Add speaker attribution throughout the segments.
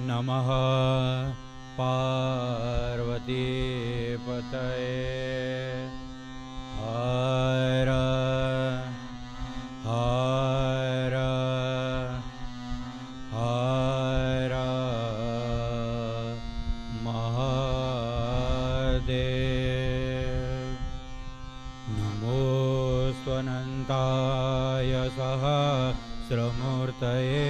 Speaker 1: नमः पार्वतीपतये हर हर हर महादेव नमोऽस्त्वनन्ताय सहस्रमूर्तये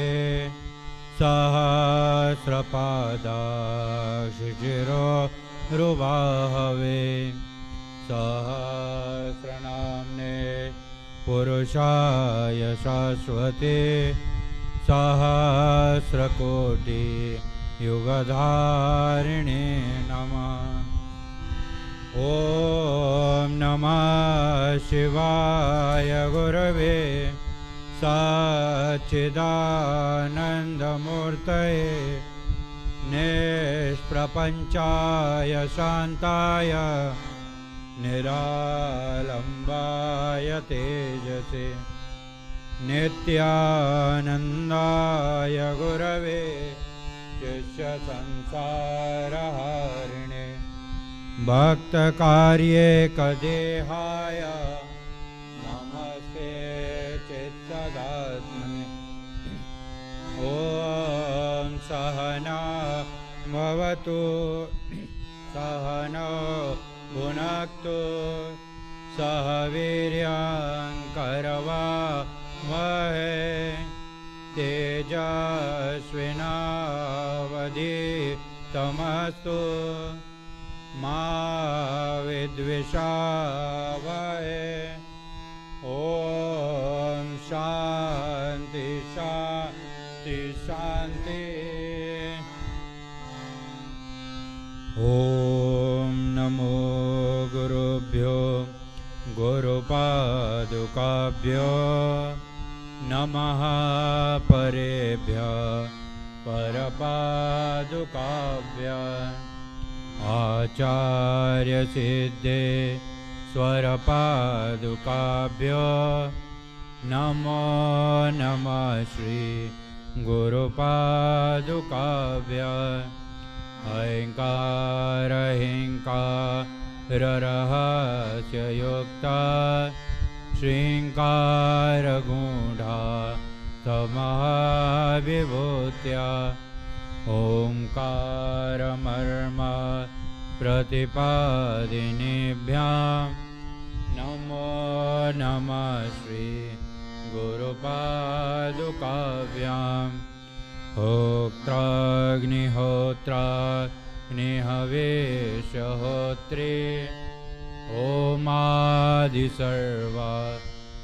Speaker 1: सहस्रपादाक्षिशिरोरुबाहवे सहस्रनाम्ने पुरुषाय शाश्वते सहस्रकोटि युगधारिणे नमः। ॐ नमः शिवाय गुरवे सच्चिदानन्दमूर्तये निष्प्रपञ्चाय शान्ताय निरालम्बाय तेजसे नित्यानन्दाय गुरवे शिष्यसंसारहारिणे भक्तकार्ये कदेहाय नमस्ते चित्सदात्मने। ॐ सहना भवतु सहनौ भुनक्तु सह वीर्यङ्करवावहै तेजस्विनावधीतमस्तु मा विद्विषावहै। ॐ शान्ति शान्ति शान्ति। ॐ नमो गुरुभ्यो गुरुपादुकाभ्यो नमः परेभ्यः परपादुकाभ्यः आचार्यसिद्धे स्वरपादुकाभ्यो नमो नमः श्री गुरुपादुकाभ्यः अहङ्कारहिङ्काररहस्ययुक्ता श्रीङ्कारगूढा तमःविभूत्या ओङ्कारमर्म प्रतिपादिनीभ्यां नमो नमः श्री गुरुपादुकाभ्याम् होत्राग्निहोत्राग्निहवेशहोत्रे ओमादिसर्वा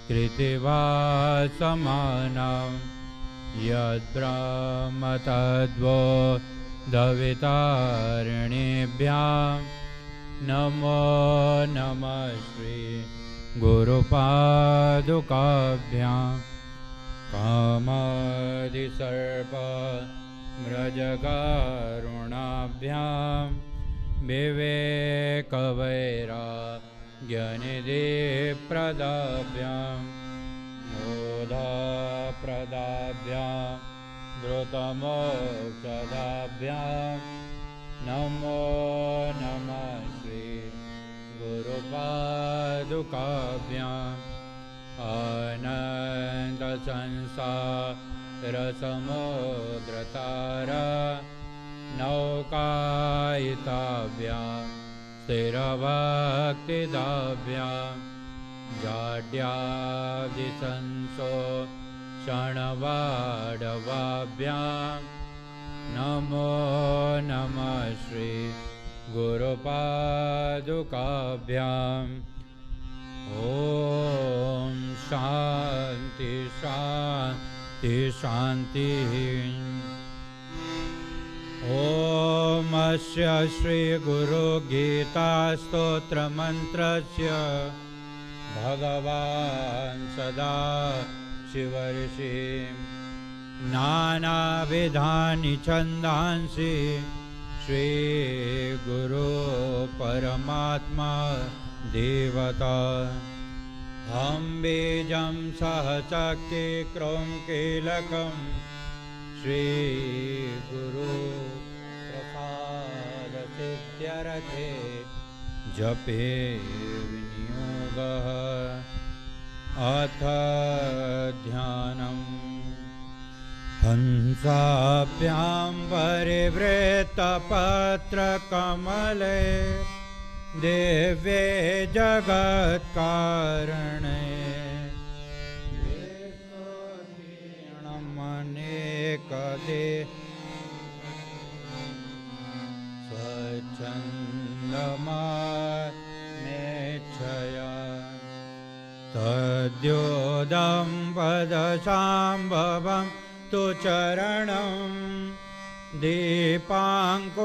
Speaker 1: कृतिवासमानं यद्ब्रह्म तद्वो दवितारिणीभ्यां नमो नमः श्री गुरुपादुकाभ्याम् कामादिसर्प मृजगारुणाभ्यां विवेकवैराग्यनिधिप्रदाभ्यां मोदाप्रदाभ्यां धृतमोक्षदाभ्यां नमो नमः श्री गुरुपादुकाभ्याम् अनन्तसंसारसमुद्रतारा नौकायिताभ्यां स्थिरभक्तिदाभ्यां जाड्यादिसंसो क्षणवाडवाभ्यां नमो नमः श्री गुरुपादुकाभ्याम् ॐ शान्ति शान्ति शान्तिः। ॐ अस्य श्रीगुरुगीतास्तोत्रमन्त्रस्य भगवान् सदा शिवर्षि नानाविधानि छन्दांसि श्रीगुरु परमात्मा देवता हम बीजं सहचक्ति क्रों कीलकं श्री गुरु इत्यर्थे जपे विनियोगः। अथ ध्यानम्। हंसाभ्यां परिवृत्तपत्रकमले दिव्ये जगत्कारणे विश्वकीर्णमनेकदे स्वच्छन्दमामेच्छया तद्योदं पदशाम्भवं तु चरणं दीपाङ्कुरग्राहिणम्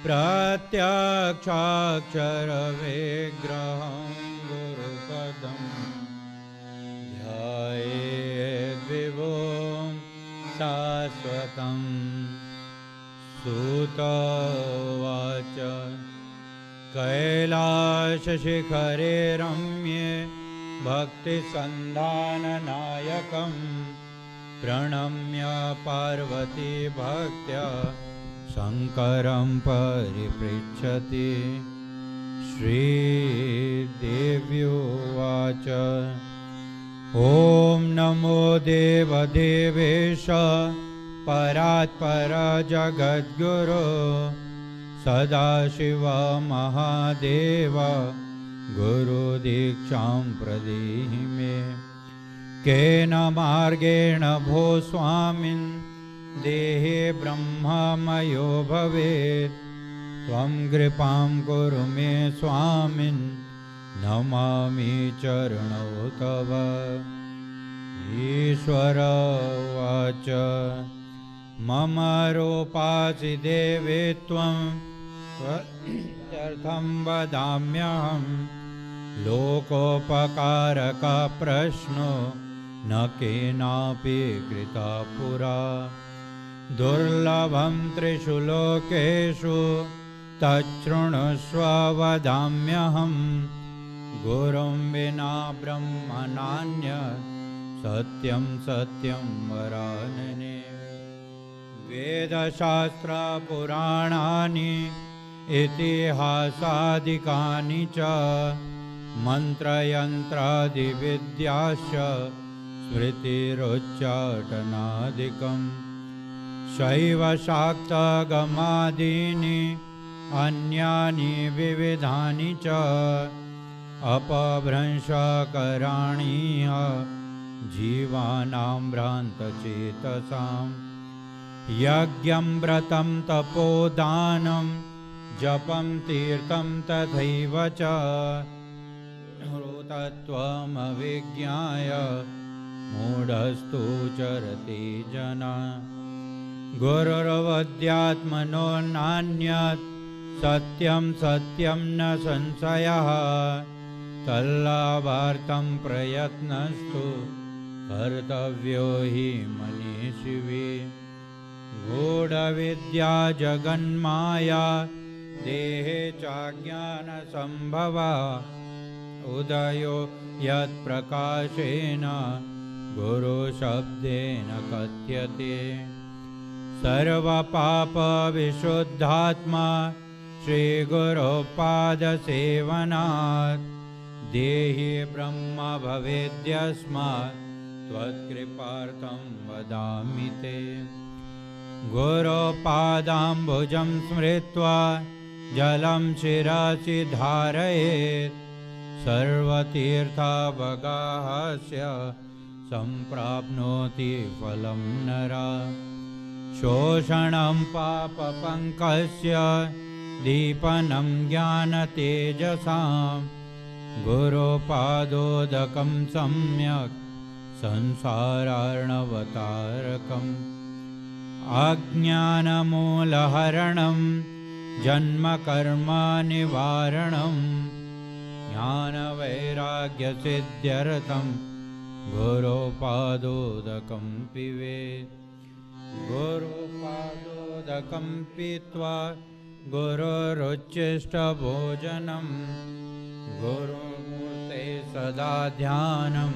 Speaker 1: प्रत्यक्षाक्षरविग्रहं गुरुपदं ध्यायेद्विभुं शाश्वतं। सूत उवाच कैलासशिखरे रम्ये भक्तिसन्धाननायकं प्रणम्य पार्वती भक्त्या शङ्करं परिपृच्छति। श्रीदेव्युवाच ॐ नमो देवदेवेश परात्पर जगद्गुरो सदाशिव महादेव गुरुदीक्षां प्रदेहि मे। केन मार्गेण भो स्वामिन् देहे ब्रह्ममयो भवेत् त्वं कृपां कुरु मे स्वामिन् नमामि चरणौ तव। ईश्वर उवाच मम रूपासि देवे त्वं त्यर्थं वदाम्यहं लोकोपकारकः प्रश्नो न केनापि कृतः पुरा। दुर्लभं त्रिषु लोकेषु तच्छृणुष्व वदाम्यहं गुरुं विना ब्रह्मणान्यत् सत्यं सत्यं वरानने। वेदशास्त्रपुराणानि इतिहासादिकानि च मन्त्रयन्त्रादिविद्याश्च स्मृतिरुच्चाटनादिकम् शैवशाक्तगमादीनि अन्यानि विविधानि च अपभ्रंशकराणि जीवानां भ्रान्तचेतसाम्। यज्ञं व्रतं तपोदानं जपं तीर्थं तथैव च तत्त्वमविज्ञाय मूढस्तु चरति जना। गुरुर्वद्यात्मनो नान्यत् सत्यं सत्यं न संशयः तल्लाभार्थं प्रयत्नस्तु कर्तव्यो हि मनीषिभिः। गूढविद्या जगन्माया देहे चाज्ञानसम्भवा उदयो यत्प्रकाशेन गुरुशब्देन कथ्यते। सर्वपापविशुद्धात्मा श्रीगुरोपादसेवनात् देहि ब्रह्म भवेद्यस्मात् त्वत्कृपार्थं वदामि ते। गुरोपादाम्बुजं स्मृत्वा जलं शिरसि धारयेत् सर्वतीर्थावगाहस्य सम्प्राप्नोति फलं नरः। शोषणं पापपङ्कस्य दीपनं ज्ञानतेजसां गुरोपादोदकं सम्यक् संसारार्णवतारकम्। अज्ञानमूलहरणं जन्मकर्मनिवारणं ज्ञानवैराग्यसिद्ध्यर्थं गुरोपादोदकं पिबेत्। गुरोपादोदकं पीत्वा गुरोरुच्चिष्टभोजनं गुरुमूर्ते सदा ध्यानं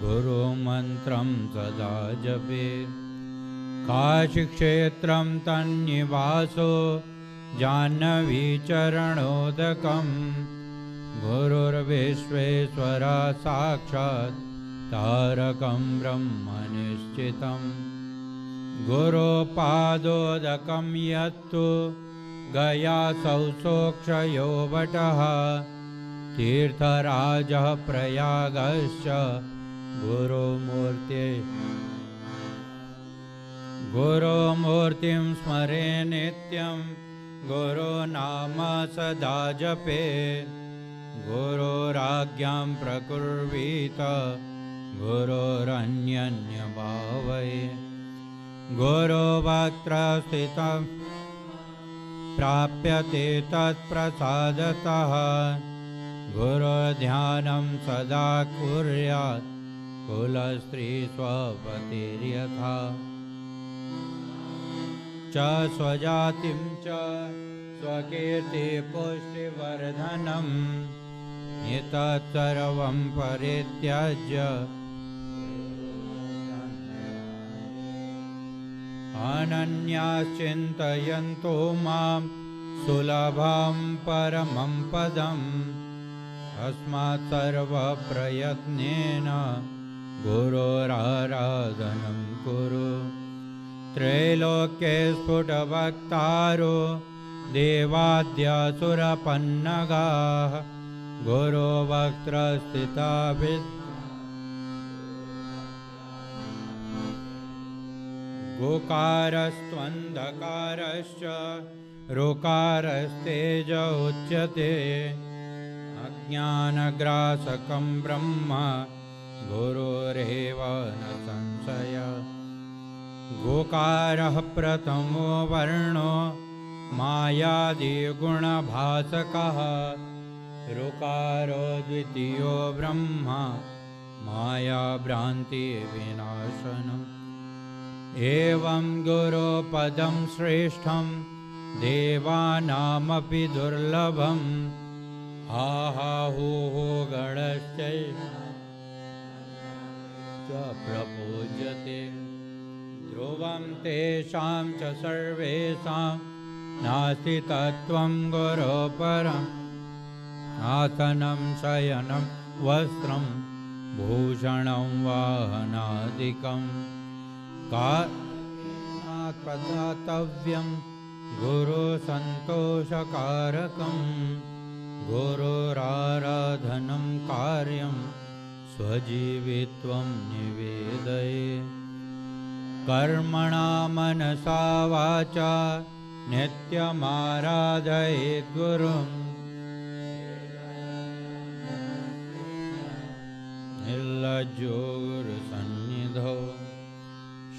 Speaker 1: गुरुमन्त्रं सदा जपेत्। काशीक्षेत्रं तन्निवासो जाह्नवीचरणोदकं गुरुर्विश्वेश्वर साक्षात् तारकं ब्रह्म निश्चितं गुरोपादोदकं यत्तु गया सौसोक्षयो वटः तीर्थराजः प्रयागश्च गुरुमूर्ते गुरुमूर्तिं स्मरे नित्यं गुरुनाम सदा जपे गुरोराज्ञां प्रकुर्वीत गुरोरन्यन्यभावये गुरुवक्त्रस्थितं प्राप्यते तत्प्रसादतः गुरुध्यानं सदा कुर्यात् कुलस्त्री स्वपतिर्यथा च स्वजातिं च स्वकीर्तिपुष्टिवर्धनम् एतत् सर्वं परित्यज्य अनन्याश्चिन्तयन्तो मां सुलभं परमं पदम् अस्मात् सर्वप्रयत्नेन गुरोराराधनं कुरु त्रैलोक्ये स्फुटवक्तारो देवाद्यासुरपन्नगाः गुरोवक्त्रस्थिता गोकारस्त्वन्धकारश्च ऋकारस्तेज उच्यते अज्ञानग्रासकं ब्रह्म गुरोरेव न संशय गोकारः प्रथमो वर्णो मायादिगुणभासकः ऋकारो द्वितीयो ब्रह्म मायाभ्रान्तिविनाशनम् एवं गुरुपदं श्रेष्ठं देवानामपि दुर्लभम् आहाहुः गणश्चैव प्रपूज्यते ध्रुवं तेषां च सर्वेषां नास्ति तत्त्वं गुरोपरम् आसनं शयनं वस्त्रं भूषणं वाहनादिकं कारणात् प्रदातव्यं गुरुसन्तोषकारकं गुरोराराधनं कार्यं स्वजीवित्वं निवेदये कर्मणा मनसा वाचा नित्यमाराधयेत् गुरुं निर्लज्जो गुरुसन्निधौ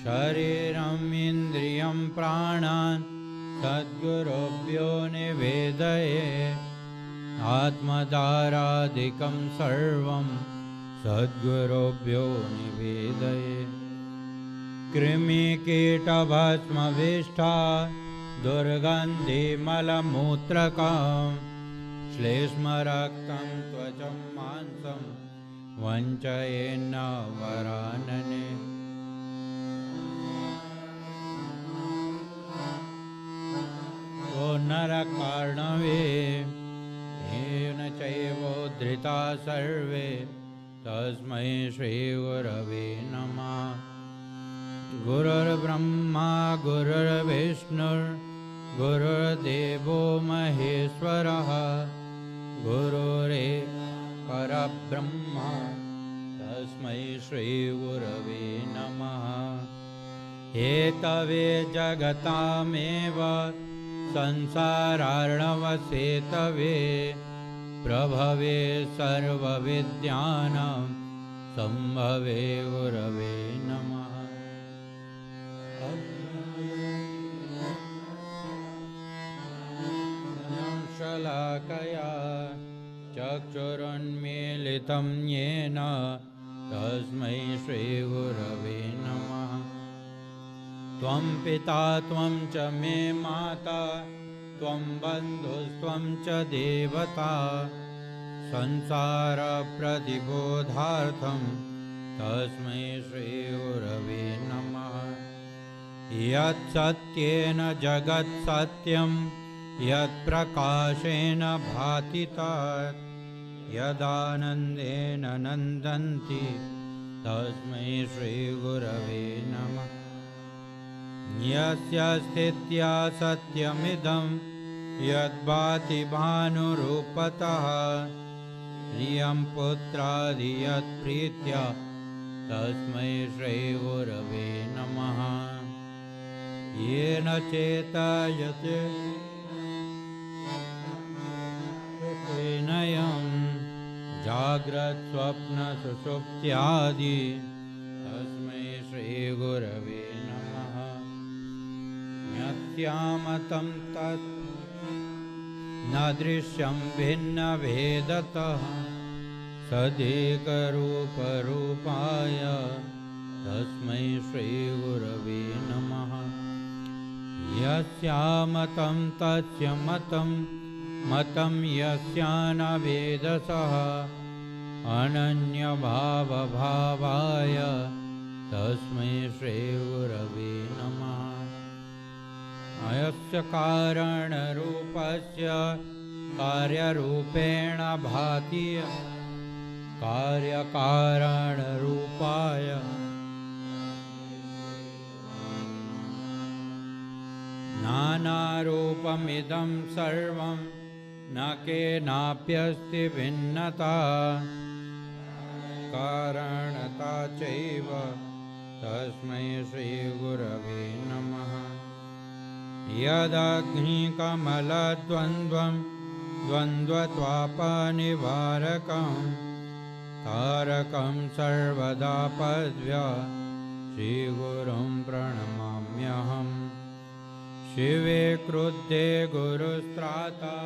Speaker 1: शरीरम् इन्द्रियं प्राणान् सद्गुरुभ्यो निवेदये आत्मदारादिकं सर्वं सद्गुरुभ्यो निवेदये कृमिकीटभस्मविष्ठा दुर्गन्धिमलमूत्रकं श्लेष्मरक्तं त्वचं मांसं वञ्चयेन्न वरानने ओ नरकार्णवे येन चैवोद्धृता सर्वे तस्मै श्रीगुरवे नमः गुरुर्ब्रह्मा गुरुर्विष्णुर्गुरुर्देवो महेश्वरः गुरुरेव परब्रह्म तस्मै श्रीगुरवे नमः हेतवे जगतामेव संसारार्णवसेतवे प्रभवे सर्वविद्यानां संभवे गुरवे नमः शलाकया चक्षुरुन्मीलितं येन तस्मै श्रीगुरवे नमः त्वं पिता त्वं च मे माता त्वं बन्धुस्त्वं च देवता संसारप्रतिबोधार्थं तस्मै श्रीगुरवे नमः यत् सत्येन जगत् सत्यं यत् प्रकाशेन भाति तत् यदानन्देन नन्दन्ति तस्मै श्रीगुरवे नमः। यस्य स्थित्या सत्यमिदं यद्भाति भानुरूपतः प्रियं पुत्रादि यत्प्रीत्या तस्मै श्रीगुरवे नमः। येन चेतयते नयं जाग्रत्स्वप्नसुषुप्त्यादि तस्मै श्रीगुरवे नमः। यस्यामतं तत् न दृश्यं भिन्नभेदतः सदेकरूपरूपाय तस्मै श्रीगुरवे नमः। यस्यामतं तस्य मतं मतं यस्यानवेदसः अनन्यभावभावाय तस्मै श्रीगुरवे नमः। अयस्य कारणरूपस्य कार्यरूपेण भाति कार्यकारणरूपाय नानारूपमिदं सर्वं न केनाप्यस्ति भिन्नता कारणता चैव तस्मै श्रीगुरवे नमः। यदग्निकमलद्वन्द्वं द्वन्द्वत्वापनिवारकं तारकं सर्वदा पद्भ्य श्रीगुरुं प्रणमाम्यहम्। शिवे क्रुद्धे गुरुस्त्राता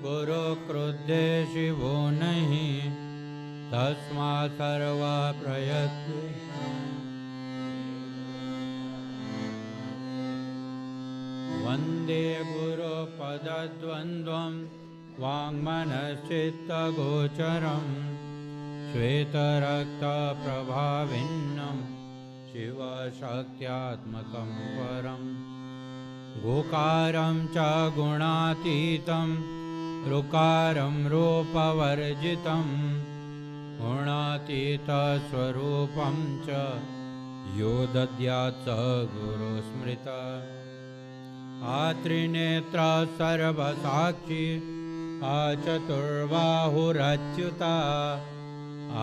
Speaker 1: गुरु क्रुद्धे शिवो नहि तस्मात् सर्वा प्रयत्ने वन्दे गुरुपदद्वन्द्वं वाङ्मनश्चित्तगोचरं श्वेतरक्तप्रभाविन्नं शिवशक्त्यात्मकं परम् गोकारं च गुणातीतं ऋकारं रूपवर्जितं गुणातीतस्वरूपं च यो दद्यात् स गुरुस्मृतः। आत्रिनेत्र सर्वसाक्षी आचतुर्बाहुरच्युता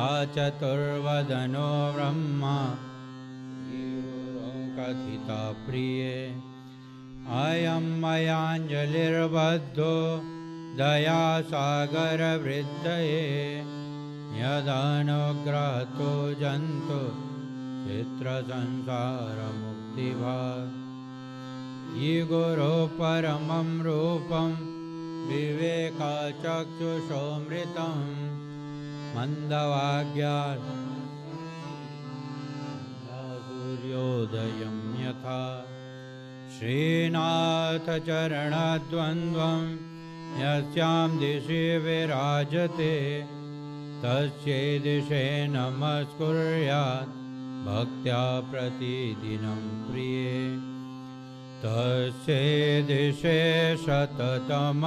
Speaker 1: आचतुर्वदनो ब्रह्मा कथिता प्रिये। अयं मयाञ्जलिर्बद्धो दयासागरवृद्धये यदनुग्रहतो जन्तु चित्रसंसारमुक्तिभाग्। ईगुरो परमं रूपं विवेकचक्षुषोऽमृतं मन्दवाग्या सूर्योदयं यथा। श्रीनाथचरणद्वन्द्वं यस्यां दिशि विराजते तस्यै दिशे नमस्कुर्यात् भक्त्या प्रतिदिनं प्रिये। तस्यै दिशे सततमञ्जलिरेष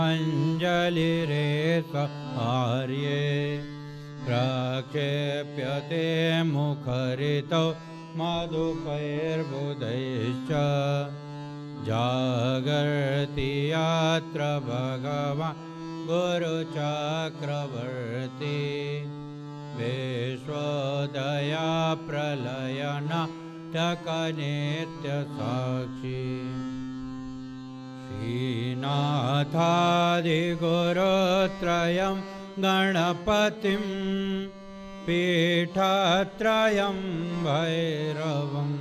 Speaker 1: आर्ये प्रक्षेप्यते मुखरितौ मधुपैर्बुधैश्च जागर्ति यत्र भगवान् गुरुचक्रवर्ती विश्वोदया प्रलयनाटकनित्यसाक्षी। श्रीनाथादिगुरुत्रयं गणपतिं पीठत्रयं भैरवं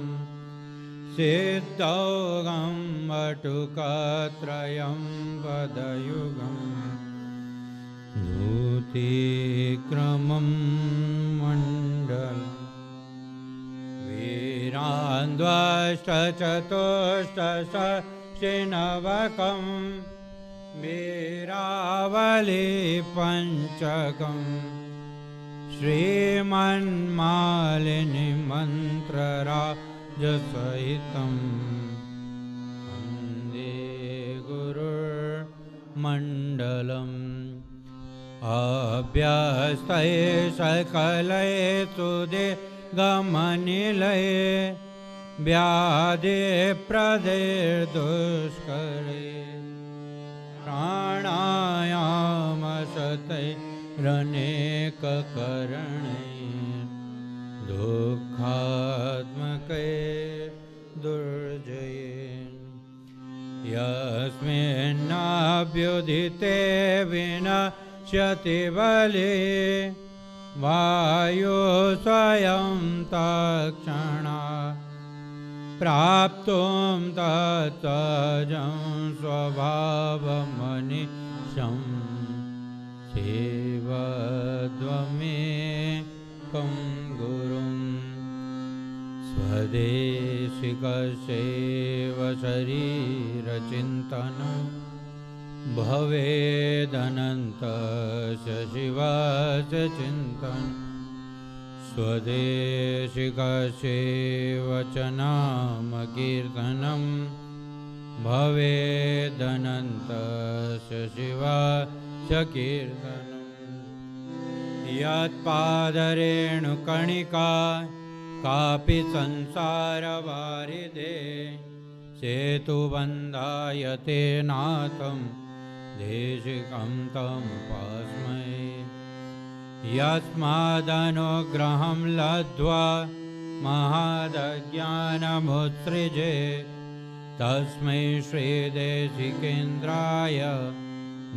Speaker 1: सिद्धौघं वटुकत्रयं पदयुगं धूतिक्रमं मण्डलं वीरान्द्वष्टचतुष्टषष्टिनवकं वीरावलिपञ्चकं श्रीमन्मालिनी मन्त्रराजसहितं मण्डलम् अभ्यस्तये सकलये सुदे गमनिलये व्याधे प्रदे दुष्करे प्राणायाम सतैरनेककरणे दुःखात्मके दुर्जये यस्मिन्नाभ्युदिते विनश्यति बले वायु स्वयं तत्क्षणा प्राप्तुं तत्सहजं स्वभावमनिशं सेवध्वमेकं गुरुं स्वदेशिकस्यैव शरीरचिन्तनं भवेदनन्तस्य शिवस्य चिन्तनं स्वदेशिकस्यैव च नाम कीर्तनं भवेदनन्तस्य शिवस्य कीर्तनं यत्पादरेणुकणिका कापि संसारवारिधे सेतुबन्धायते नाथं देशिकं तमुपास्महे यस्मादनुग्रहं लब्ध्वा महादज्ञानमुत्सृजे तस्मै श्रीदेशिकेन्द्राय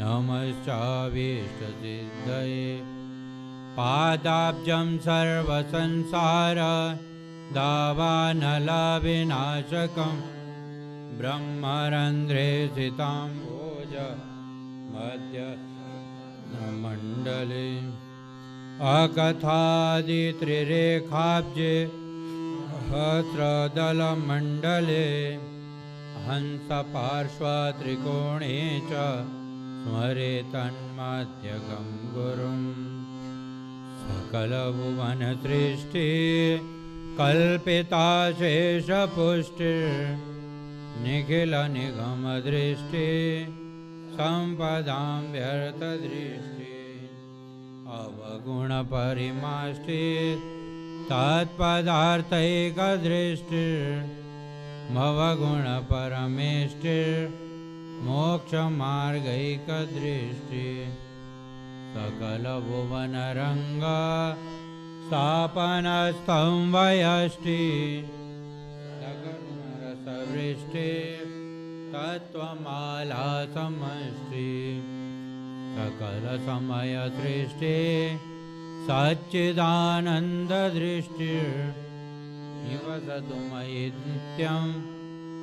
Speaker 1: नमश्चाभीष्टसिद्धये पादाब्जं सर्वसंसार दावानलविनाशकं ब्रह्मरन्ध्रे सिताम्भोज मध्यमण्डले अकथादित्रिरेखाब्जे सहस्रदलमण्डले हंसपार्श्वत्रिकोणे च स्मरेतन्मध्यगं गुरुं सकलभुवनसृष्टि कल्पिता शेषपुष्टिर्निखिलनिगमदृष्टि सम्पदां व्यर्थदृष्टि अवगुणपरिमाष्टि तत्पदार्थैकदृष्टिर्मोक्षमार्गैकदृष्टि सकलभुवनरङ्ग स्थापनस्थं वयष्टि सकलरसवृष्टि तत्त्वमाला समष्टि सकलसमयसृष्टि सच्चिदानन्ददृष्टिर्निवसतु मयि नित्यं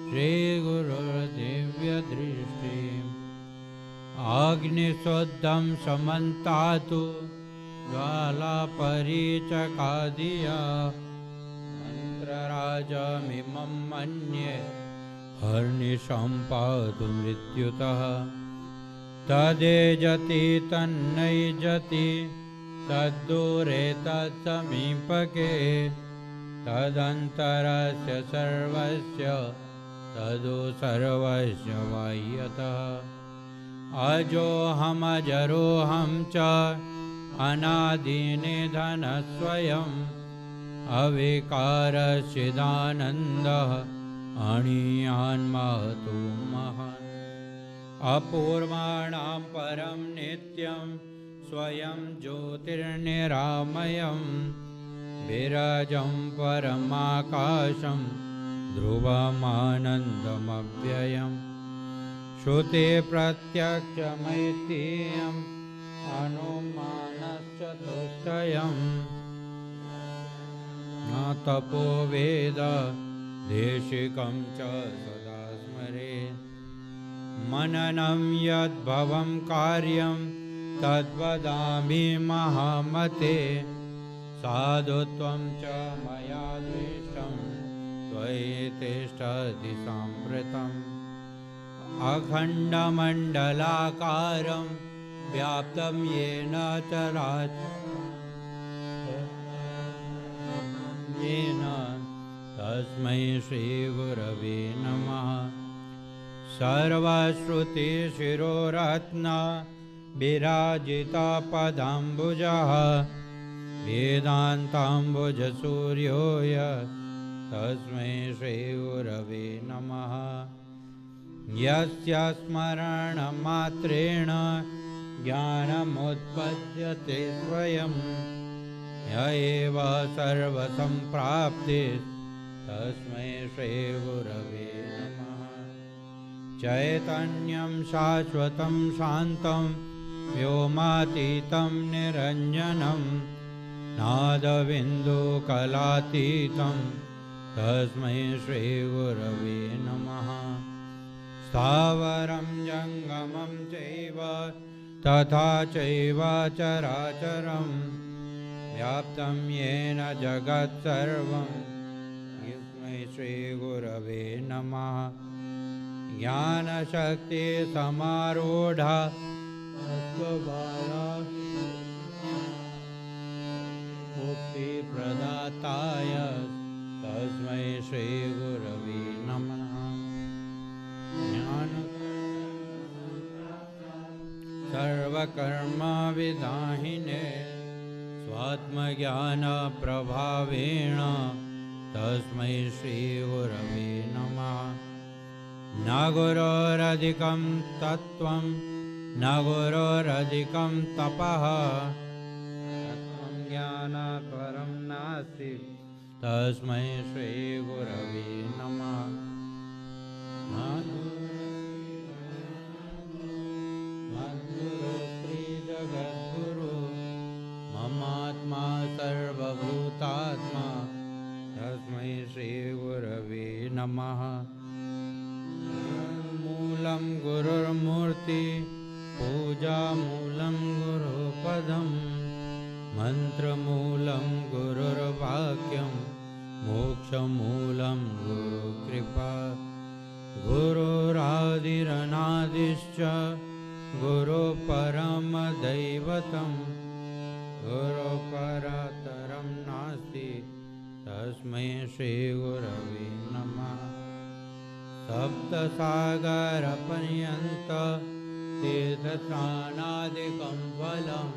Speaker 1: श्रीगुरुर्दिव्यदृष्टि अग्निशुद्धं समन्तातु ज्वालापरीचकादिया मन्त्रराजमिमं मन्ये हर्निशं पातु मृत्युतः तदेजति तन्नैजति तद्दूरे तत्समीपके तदन्तरस्य सर्वस्य तदु सर्वस्य बाह्यतः अजोऽहमजरोऽहं च अनादिनिधनस्वयम् अविकारश्चिदानन्दः अणीयान्महतो महान् अपूर्वाणां परं नित्यं स्वयं ज्योतिर्निरामयं विरजं परमाकाशं ध्रुवमानन्दमव्ययम् श्रुते प्रत्यक्षमैत्रेयम् अनुमानश्चतुष्टयम् न तपो वेद देशिकं च सदा स्मरेत् मननं यद्भवं कार्यं तद्वदामि महामते साधुत्वं च मया दृष्टं त्वयि तिष्ठति साम्प्रतम् अखण्डमण्डलाकारं व्याप्तं येन चराचरं तस्मै श्रीगुरवे नमः सर्वश्रुतिशिरोरत्न विराजिता पदाम्बुजः वेदान्ताम्बुजसूर्यो तस्मै श्रीगुरवे नमः। यस्य स्मरणमात्रेण ज्ञानमुत्पद्यते स्वयं य एव सर्वसम्प्राप्तिः तस्मै श्रीगुरवे नमः। चैतन्यं शाश्वतं शान्तं व्योमातीतं निरञ्जनं नादबिन्दुकलातीतं तस्मै श्रीगुरवे नमः। स्थावरं जङ्गमं चैव तथा चैव चराचरं व्याप्तं येन जगत्सर्वं तस्मै श्रीगुरवे नमः। ज्ञानशक्तिसमारूढा तत्त्वभारा मुक्तिप्रदाताय तस्मै श्रीगुरवे नमः। सर्वकर्मविदाहिने स्वात्मज्ञानप्रभावेण तस्मै श्रीगुरवे नमः। न गुरोरधिकं तत्त्वं न गुरोरधिकं तपः तत्त्वं ज्ञानपरं नास्ति तस्मै श्रीगुरवे नमः। मद्गुरो श्रीजगद्गुरो ममात्मा सर्वभूतात्मा तस्मै श्रीगुरवे नमः। मूलं गुरुर्मूर्ति पूजामूलं गुरुपदं मन्त्रमूलं गुरुर्वाक्यं मोक्षमूलं गुरुकृपा। गुरुरादिरनादिश्च गुरुपरमदैवतं गुरुपरतरं नास्ति तस्मै श्रीगुरवे नमः। सप्तसागरपर्यन्त तीर्थस्नानादिकं फलं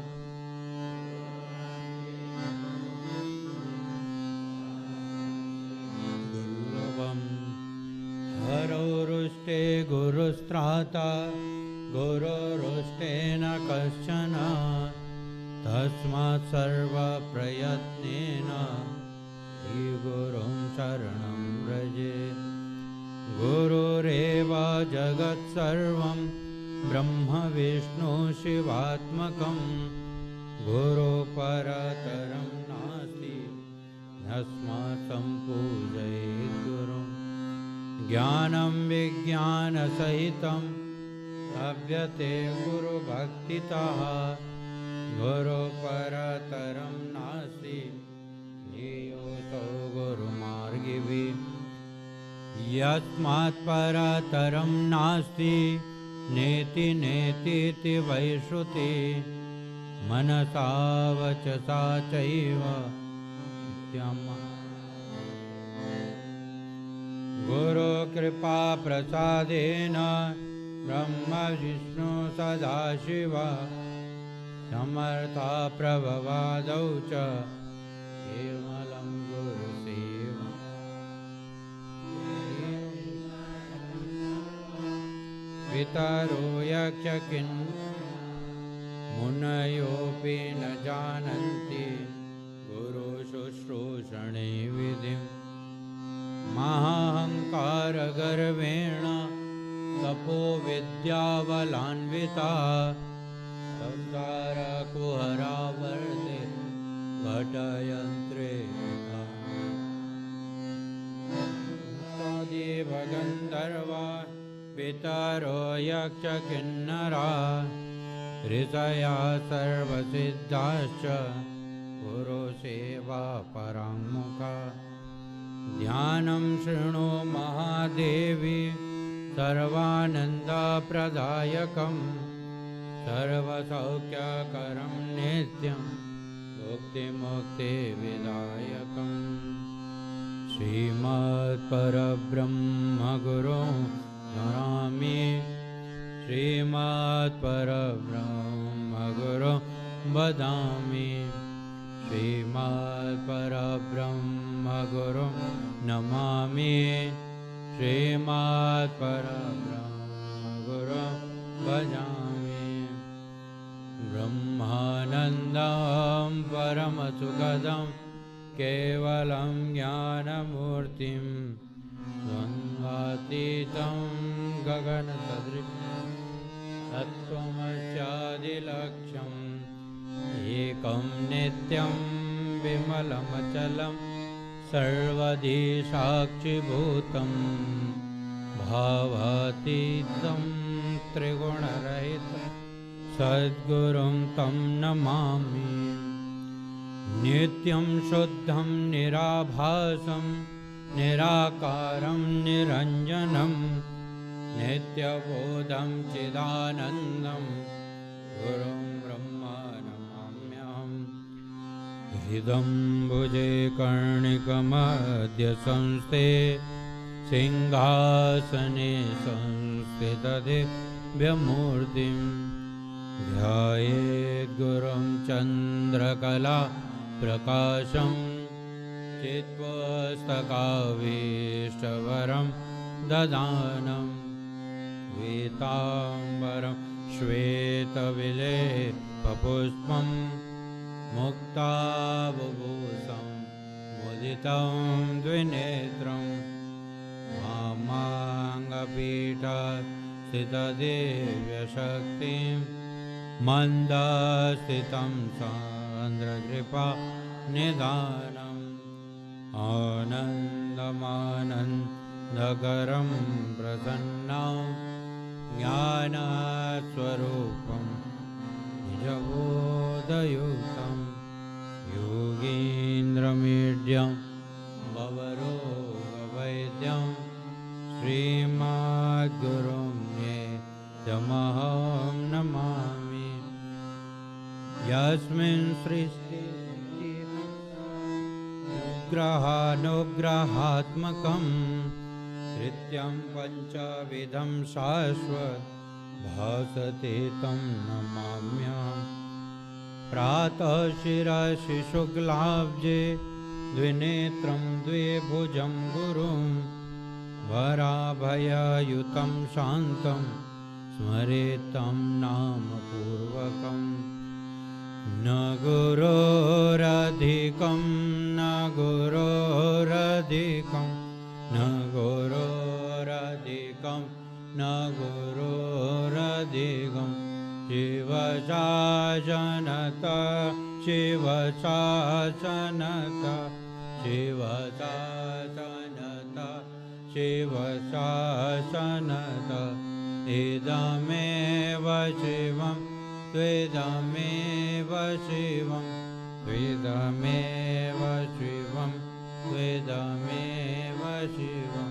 Speaker 1: दुर्लभं हरौरुष्टे गुरुस्त्राता गुरुरुष्टेन कश्चन तस्मात् सर्वप्रयत्नेन श्रीगुरुं शरणं व्रजे। गुरुरेव जगत्सर्वं ब्रह्म विष्णु शिवात्मकं गुरुपरतरं नास्ति तस्मात् सम्पूजयेत् गुरुं। ज्ञानं विज्ञानसहितं लभ्यते गुरुभक्तितः गुरुपरतरं नास्ति ध्येयोऽसौ गुरुमार्गिभिः। यस्मात् परतरं नास्ति नेति नेतीति वै श्रुतिः मनसा वचसा चैव गुरुकृपाप्रसादेन ब्रह्म विष्णु सदाशिव समर्था प्रभवादौ च केवलं गुरुसेवा। पितरो यक्षकिन् मुनयोऽपि न जानन्ति गुरुशुश्रूषणे विधिम्। महाहंकारगर्वेण तपो विद्याबलान्विता संसारकुहरावर्ते घटयन्त्रे देवगन्धर्वा पितरो यक्षकिन्नरा ऋषया सर्वसिद्धाश्च गुरुसेवा पराङ्मुखा। ध्यानं शृणु महादेवी सर्वानन्दप्रदायकं सर्वसौख्यकरं नित्यं मुक्तिमुक्तिविदायकम्। श्रीमत्परब्रह्मगुरुं नमामि श्रीमत्परब्रह्मगुरुं वदामि श्रीमत्परब्रह्मगुरुं नमामि श्रीमत्परब्रह्मगुरुं भजामि ब्रह्मानन्दं परमसुखदं केवलं ज्ञानमूर्तिं द्वन्द्वातीतं गगनसदृशं तत्त्वमस्यादिलक्ष्यम् एकं नित्यं विमलमचलं सर्वधी साक्षिभूतं भावातीतं त्रिगुणरहितं सद्गुरुं तं नमामि नित्यं शुद्धं निराभासं निराकारं निरञ्जनं नित्यबोधं चिदानन्दं गुरुं ब्रह्मा नमाम्यहम् हृदम्बुजे कर्णिकमध्य संस्थे सिंहासने संस्थितदिव्यमूर्तिं ध्यायेत् गुरुं चन्द्रकला प्रकाशं चित्पुस्तकाभीष्टवरं ददानं पीताम्बरं श्वेतविलेपपुष्पं मुक्ताबुभूषं मुदितं द्विनेत्रं वामाङ्गपीठस्थितदिव्यशक्तिं मन्दस्थितं सान्द्रकृपा निधानम् आनन्दमानन्दकरं प्रसन्नं ज्ञानस्वरूपं निजबोधयुक्तं योगीन्द्रमीड्यं भवरोगवैद्यं श्रीमद्गुरुं नित्यमहं नमामि यस्मिन् सृष्टिनुग्रहात्मकं कृत्यं पञ्चविधं शाश्वत भासते तं नमाम्यहम् प्रातः शिरसि शुक्लाब्जे द्विनेत्रं द्विभुजं गुरुं वराभययुतं शान्तं स्मरेत् तं नामपूर्वकम् न गुरोरधिकं न गुरोरधिकं न गुरोरधिकं न गुरोरधिकं शिवशासनत शिवशासनत शिवशासनत शिवशासनत इदमेव शिवं त्वेदमेव शिवं त्वेदमेव शिवं त्वेदमेव शिवं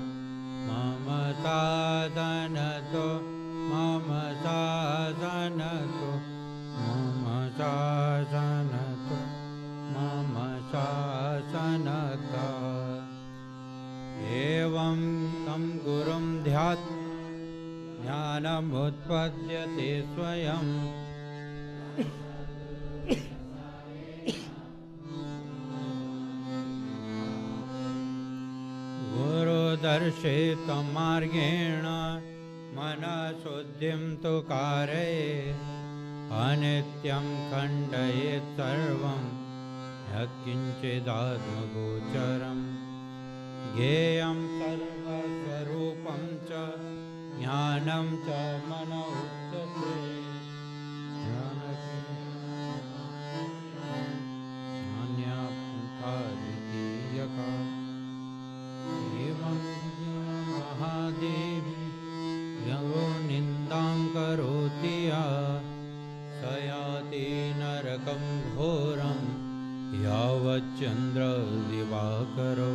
Speaker 1: मम साधनतो मम साधनतो मम साधनतो मम साधनतो एवं तं गुरुं ध्यात्वा ज्ञानमुत्पद्यते स्वयं गुरुदर्शित मार्गेण मनःशुद्धिं तु कारयेत् अनित्यं खण्डयेत् सर्वं यत्किञ्चिदात्मगोचरम् ज्ञेयं सर्वस्वरूपं च ज्ञानं च मन उच्यते ज्ञानपन्थाद्वितीयका एवं महादेवी यो निन्दां करोति स याति नरकं घोरं यावच्चन्द्रदिवाकरो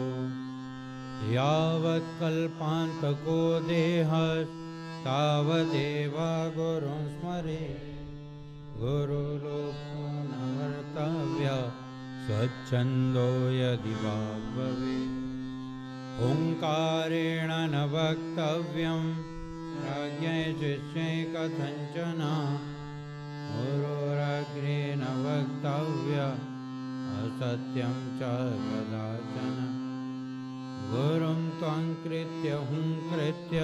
Speaker 1: यावत् कल्पान्तको देहः तावदेव गुरुं स्मरेत् गुरुलोको न वर्तव्यः स्वच्छन्दो यदि वा भवेत् ओङ्कारेण न वक्तव्यं राज्ञै शिष्यै कथञ्चन गुरोरग्रे न वक्तव्य असत्यं च कदाचन गुरुं त्वं कृत्य हुंकृत्य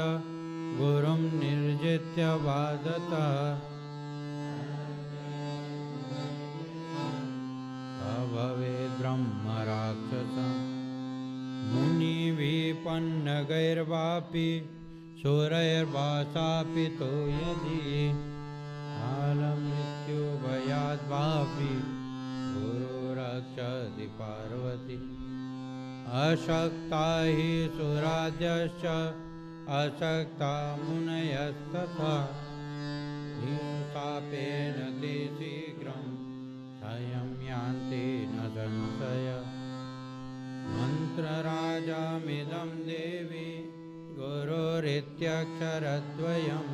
Speaker 1: गुरुं निर्जित्य वादतः स भवेद् ब्रह्म राक्षसः मुनिविपन्नगैर्वापि शूरैर्वा शापितो यदि कालमृत्युभयाद्वापि गुरुरक्षति पार्वती अशक्ता हि सुराद्यश्च अशक्ता मुनयस्तथा हिंसापेन ते शीघ्रं क्षयं यान्ति न संशय मन्त्रराजमिदं देवी गुरोरित्यक्षरद्वयं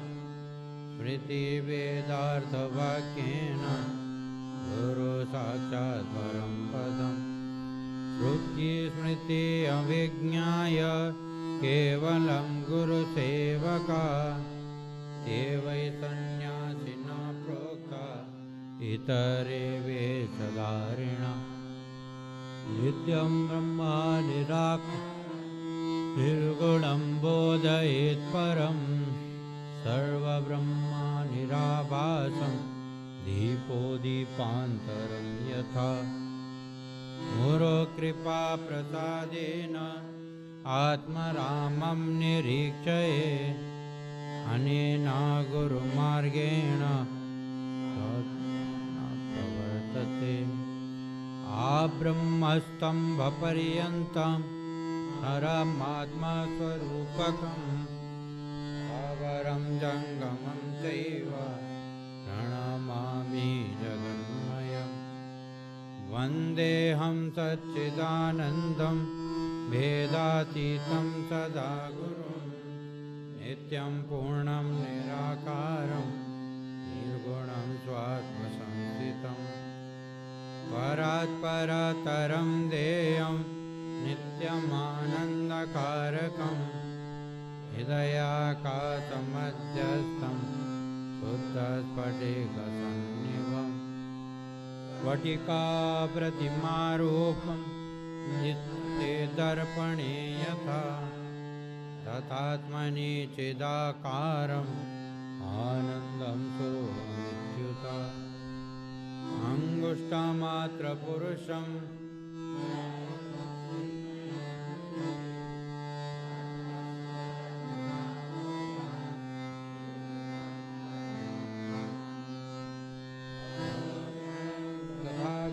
Speaker 1: स्मृतिवेदार्थवाक्येन गुरु साक्षात् परं पदम् श्रुति स्मृति अविज्ञाय केवलं गुरुसेवका ते वै सन्न्यासिना प्रोक्ता इतरे वेषधारिणा नित्यं ब्रह्मा निर्गुणं बोधयेत् परं सर्वब्रह्मा निराभासं दीपो दीपान्तरं यथा गुरो कृपा प्रसादेन आत्मरामं निरीक्षये अनेना गुरुमार्गेण प्रवर्तते आब्रह्मस्तम्भपर्यन्तं नरमात्मस्वरूपकं सागरं जङ्गमं चैव प्रणमामि जगन्मयम् वन्देऽहं सच्चिदानन्दं भेदातीतं सदा गुरुं नित्यं पूर्णं निराकारं निर्गुणं स्वात्मसंस्थितं परात् परतरं देयं नित्यमानन्दकारकं हृदयाकाशमध्यस्थं शुद्धस्फटिकसन्निभम् स्फटिकाप्रतिमारूपं नित्ये दर्पणे यथा तथात्मनि चिदाकारम् आनन्दं सोऽमित्युत अङ्गुष्ठमात्रपुरुषं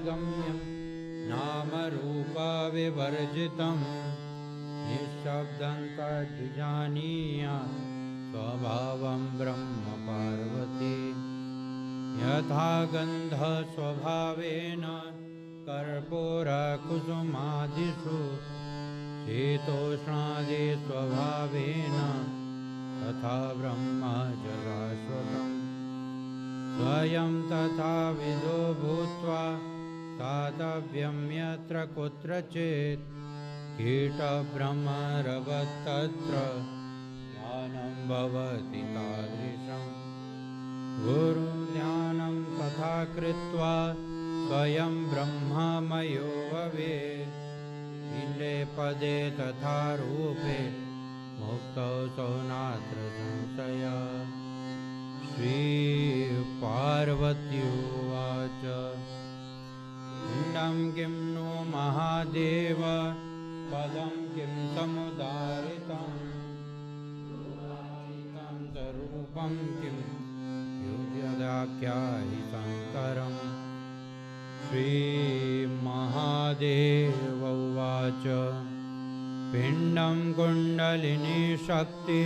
Speaker 1: गम्यं नामरूपविवर्जितं निःशब्दं तद्विजानीयात् स्वभावं ब्रह्म पार्वती यथा गन्धस्वभावेन कर्पूरकुसुमादिषु शीतोष्णादिस्वभावेन तथा ब्रह्म च शाश्वतम् स्वयं तथा विदो भूत्वा दातव्यं यत्र कुत्रचित् कीटभ्रमरवत्तत्र ज्ञानं भवति तादृशम् गुरुध्यानं तथा कृत्वा स्वयं ब्रह्ममयो भवेत् पिण्डे पदे तथा रूपे मुक्तौ सौ नात्र संशयः श्रीपार्वत्युवाच पिण्डं किं नो महादेव पदं किं समुदारितं स्वरूपं किं युज्यदाख्याहि शङ्करम् श्रीमहादेव उवाच पिण्डं कुण्डलिनी शक्ति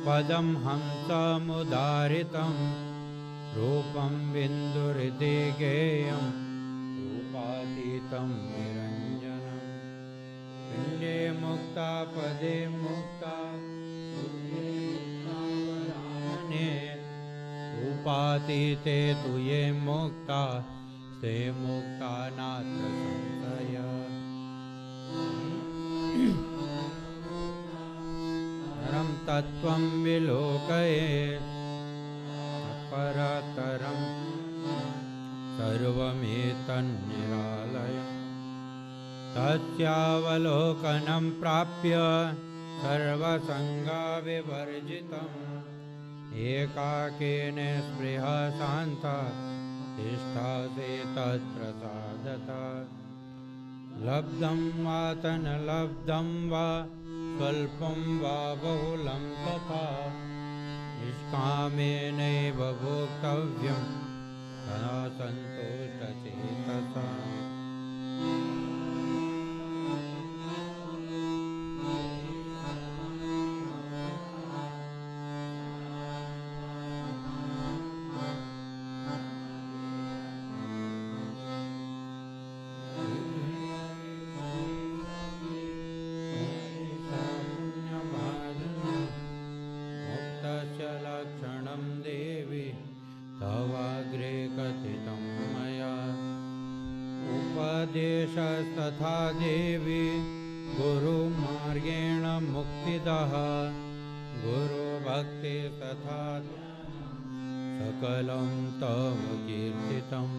Speaker 1: पदं हंसमुदारितं रूपं बिन्दुरिति गेयं रूपातीतं निरञ्जनं पिण्डे मुक्ता पदे मुक्ता रूपातीते तु ये मुक्ता ते मुक्ता नात्र संशयः तत्त्वं विलोकयेत् परतरं सर्वमेतन्निरालयम् तस्यावलोकनं प्राप्य सर्वसङ्गविवर्जितम् एकाकिन स्पृहा शान्ता तिष्ठति तत्प्रसादतः लब्धं वा तन्लब्धं वा स्वल्पं वा बहुलं तथा निष्कामेनैव भोक्तव्यं सदा सन्तुष्टचेतसा तथा देवी गुरुमार्गेण मुक्तिदः गुरुभक्ति तथा सकलं तव कीर्तितम्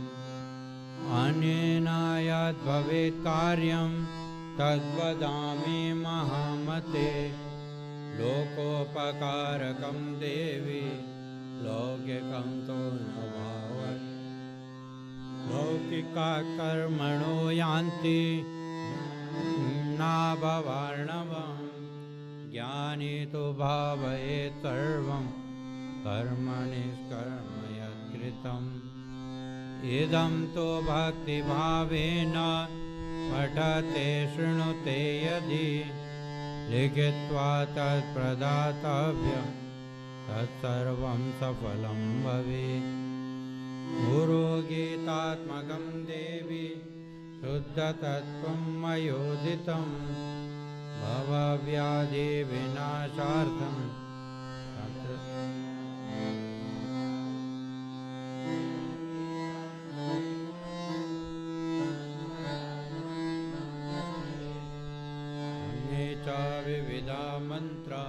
Speaker 1: अनेन यद्भवेत् कार्यं तद्वदामि महामते लोकोपकारकं देवी लौकिकं तु न भावये लौकिका कर्मणो यान्ति नाभवार्णवम् ज्ञानी तु भावयेत् सर्वं कर्म निष्कर्म यत्कृतम् इदं तु भक्तिभावेन पठते शृणुते यदि लिखित्वा तत्प्रदातव्यं तत्सर्वं सफलं भवेत् गुरुगीतात्मकं देवी शुद्धतत्त्वं मयोदितं भवव्याधिविनाशार्थं अन्ये च विविधा मन्त्रा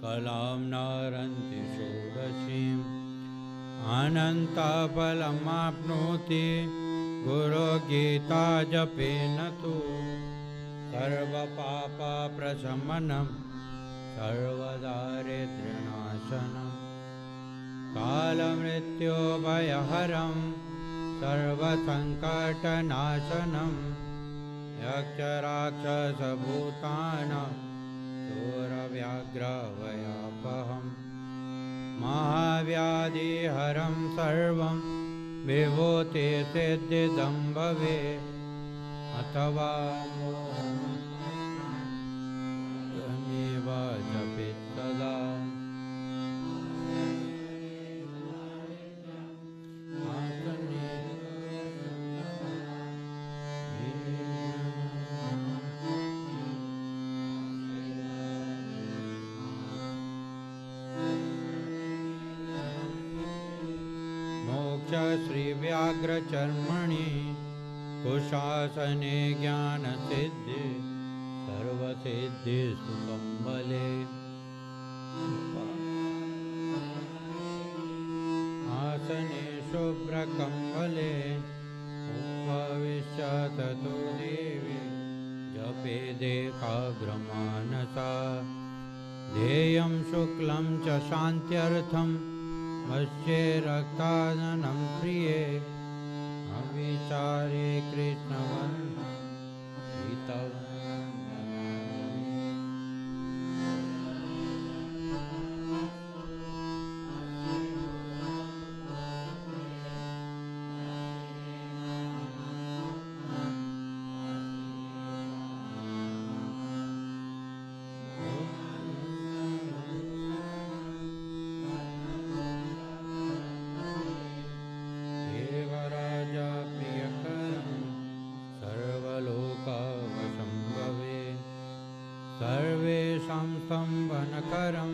Speaker 1: कलां नारन्ति षोडशीम् अनन्तफलमाप्नोति गुरुगीता जपेन तु सर्वपापप्रशमनं सर्वदारिद्र्यनाशनं कालमृत्युभयहरं सर्वसङ्कटनाशनं यक्षराक्षसभूतानां चोरव्याघ्रभयापहम् महाव्याधिहरं सर्वं विभूतिसिद्धिदं भवेत् अथवा मोहमेव जपेत् सदा श्रीव्याघ्रचर्मणि कुशासने ज्ञानसिद्धि सर्वसिद्धिषु सम्बले आसने शुभ्रकम्बले उपविश्य ततो देवी जपेदेकाग्रमानसा ध्येयं शुक्लं च शान्त्यर्थं वश्ये रक्तादनं प्रिये अविचारे कृष्णवन्दितम् सर्वेषां स्तम्भनकरं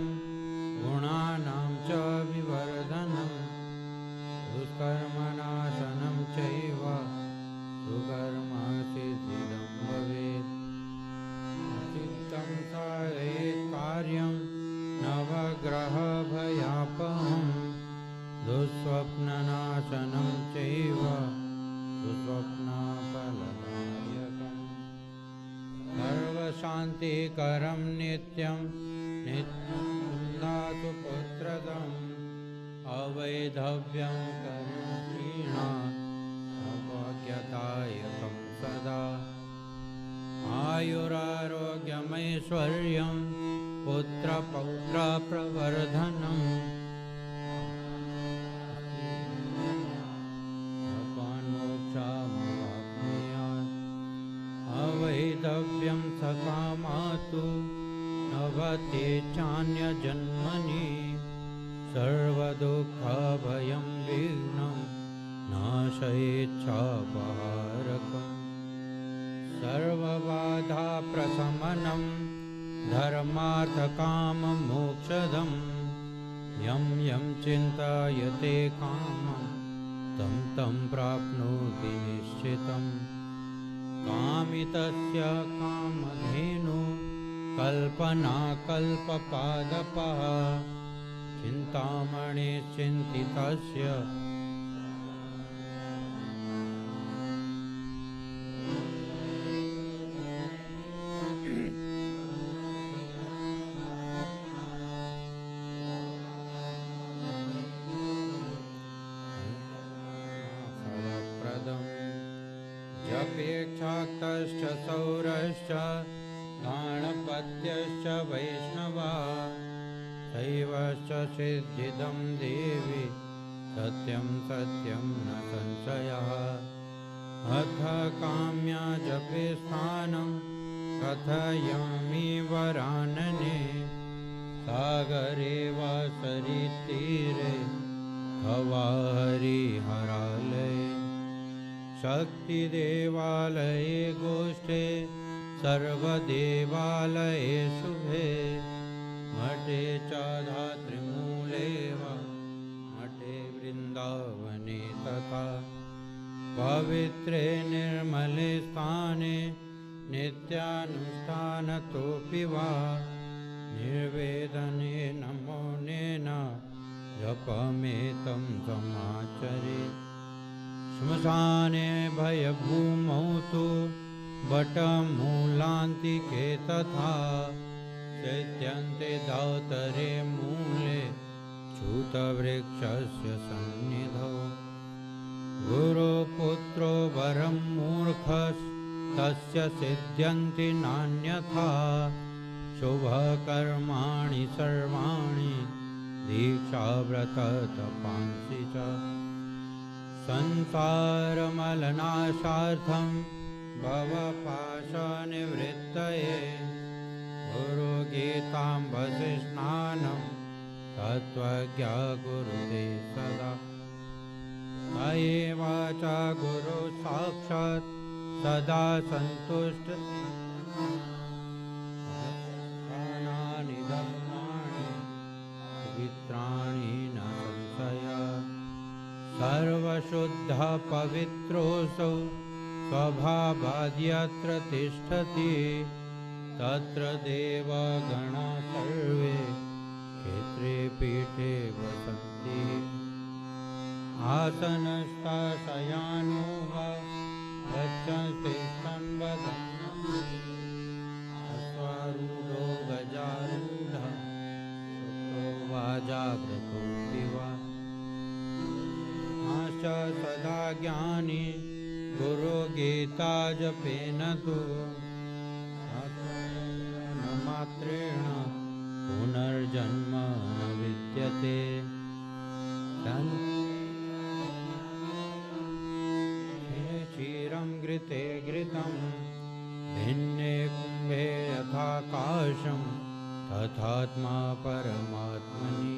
Speaker 1: गुणानां च विवर्धनं दुष्कर्मनाशनं चैव सुकर्मसिद्धिदं भवेत् चित्तं साधयेत् कार्यं न शान्तिकरं नित्यं नित्यातु पुत्रदम् अवैधव्यं करुणीणा अभाग्यदायकं सदा आयुरारोग्यमैश्वर्यं पुत्रपौत्रप्रवर्धनम् अपान्मोक्षामवाप्नुयात् अवैधव्यं सकामातु नवते चान्यजन्मनि सर्वदुःखभयं विघ्नं नाशयेच्छापहारकम् सर्वबाधाप्रशमनं धर्मार्थकाममोक्षदम् यं यं चिन्तयते कामं तं तं प्राप्नोति निश्चितम् कामितस्य कामधेनु कल्पनाकल्पपादपः चिन्तामणिश्चिन्तितस्य फलप्रदम् जपेक्षाक्तश्च सौरश्च गणपत्यश्च वैष्णवा शैवश्च सिद्धिदं देवी सत्यं सत्यं न संशयः अथ काम्या जपे स्थानं कथयामि वरानने सागरे वा सरितीरे अवा हरिहरालये शक्तिदेवालये गोष्ठे सर्वदेवालये शुभे मठे च धातृमूले वा मठे वृन्दावने तथा पवित्रे निर्मले स्थाने नित्यानुष्ठानतोऽपि वा निर्वेदने नमोनेन जपमेतं समाचरेत् श्मशाने भयभूमौ तु वटमूलान्तिके तथा चैत्यन्ते दातरे मूले च्युतवृक्षस्य सन्निधौ गुरुपुत्रो वरं मूर्खस्तस्य सिद्ध्यन्ति नान्यथा शुभकर्माणि सर्वाणि दीक्षाव्रततपांसि च संसारमलनाशार्थं भवपाशनिवृत्तये गुरुगीताम्बसि स्नानं तत्त्वज्ञा कुरुते सदा स एव च गुरु साक्षात् सदा सन्तुष्ट स्थानानि धर्माणि पवित्राणि न संशयात् सर्वशुद्धः पवित्रोऽसौ स्वभावाद्यत्र तिष्ठति तत्र देवगणा सर्वे क्षेत्रे पीठे वसन्ति आसनस्था शयानो वा गच्छन्तिष्ठन् वदन्ति अश्वारूढो गजारूढः सुप्तो वा जाग्रतोऽपि वा सदा ज्ञानी गुरुगीता जपेन तु मात्रेण पुनर्जन्म न विद्यते क्षीरं घृते घृतं भिन्ने कुम्भे यथाकाशं तथात्मा परमात्मनि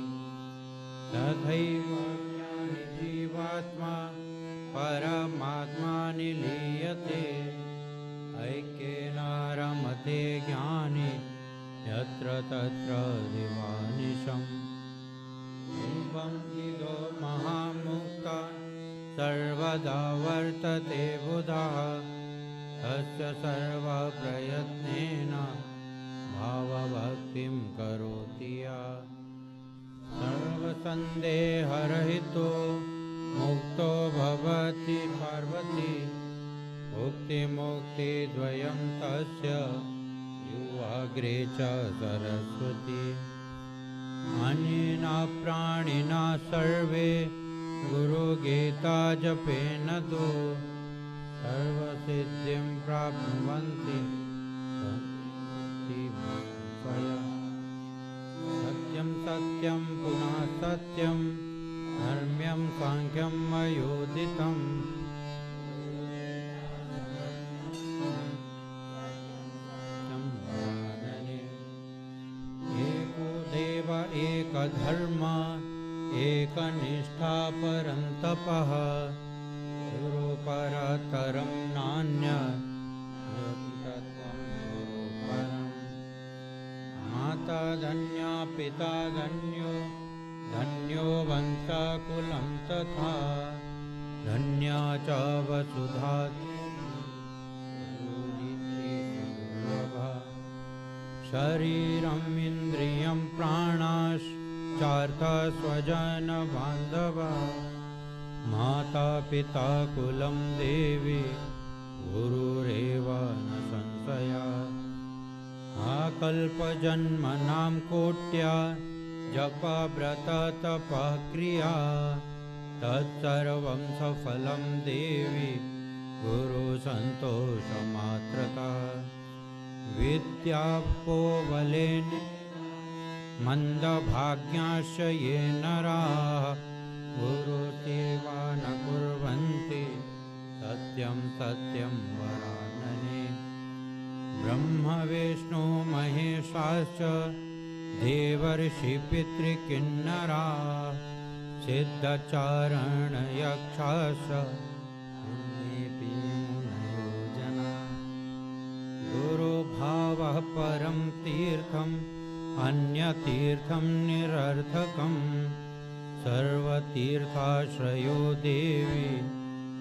Speaker 1: तथैव जीवात्मा परमात्मानि लीयते ऐक्येन रमते ज्ञानी यत्र तत्र दिवानिशम् एवं विदो महामुक्ता सर्वदा वर्तते बुधः तस्य सर्वप्रयत्नेन भावभक्तिं करोति यः सर्वसन्देहरहितो मुक्तो भवति पार्वती मुक्तिमुक्तिद्वयं तस्य युवाग्रे च सरस्वती अनेन प्राणिना सर्वे गुरुगीता जपेन तु सर्वसिद्धिं प्राप्नुवन्ति सत्यं सत्यं पुनः सत्यं धर्म्यं सांख्यं अयोदितम् एको देव एकधर्म एकनिष्ठा परन्तपः गुरुपरतरं नान्यत् माता धन्या पिता धन्यो धन्यो वंशकुलं तथा धन्या च वसुधा शरीरम् इन्द्रियं प्राणाश्चार्थ स्वजन बान्धवा माता पिता कुलं देवी गुरुरेव न संशयः आकल्पजन्मनां कोट्या जपव्रततपक्रिया तत्सर्वं सफलं देवी गुरुसन्तोषमात्रता विद्यापोबलेन मन्दभाग्याश्च ये नराः गुरुसेवा न कुर्वन्ति सत्यं सत्यं वरानने ब्रह्म विष्णु महेशाश्च देवर्षिपितृकिन्नराः सिद्धचारण यक्षाश्च पुण्येऽपि मुनयो जनाः गुरुभावः परं तीर्थम् अन्यतीर्थं निरर्थकम् सर्वतीर्थाश्रयो देवी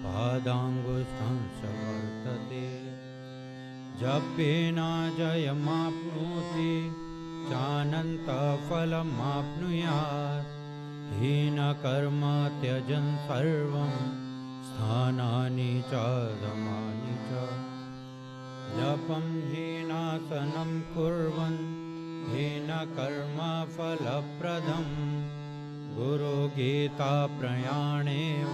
Speaker 1: पादाङ्गुष्ठं स वर्तते जपेन जयमाप्नोति चानन्तफलमाप्नुयात् हीनकर्म त्यजन् सर्वं स्थानानि च दमानि च जपं हीनासनं कुर्वन् हीनकर्मफलप्रदं गुरुगीता प्रयाणेव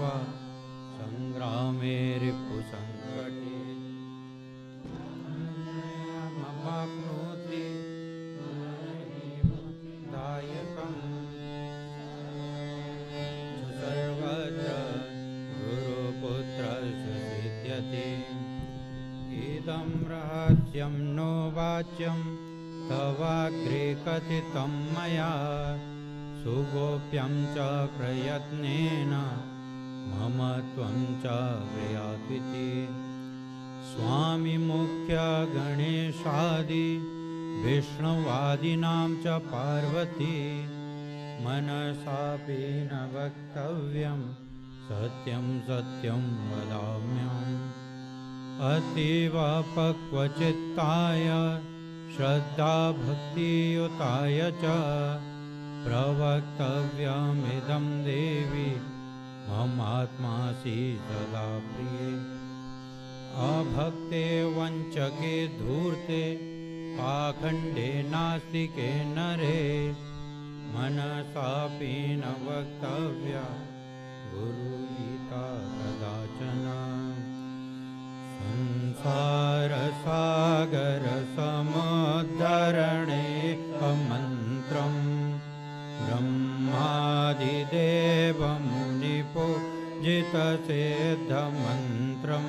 Speaker 1: संग्रामे रिपुसङ्कटे ममाप्नोति दायकं सर्वत्र गुरुपुत्रस्य विद्यते इदं रहस्यं नो वाच्यं तवाग्रे कथितं मया सुगोप्यं च प्रयत्नेन मम त्वं च गृहात्विति स्वामी मुख्य गणेशादि विष्णुवादीनां च पार्वती मनसापि न वक्तव्यं सत्यं सत्यं वदाम्यहम् अतीव पक्वचित्ताय श्रद्धा भक्तियुताय च प्रवक्तव्यमिदं देवी ममात्मासि सदा प्रिये अभक्ते वञ्चके धूर्ते पाखण्डे नास्तिके नरे मनसापि न वक्तव्या गुरुगीता कदाचन संसारसागरसमुद्धरणे मन्त्रं ब्रह्मादिदेवमुनिपूजितसिद्धमन्त्रं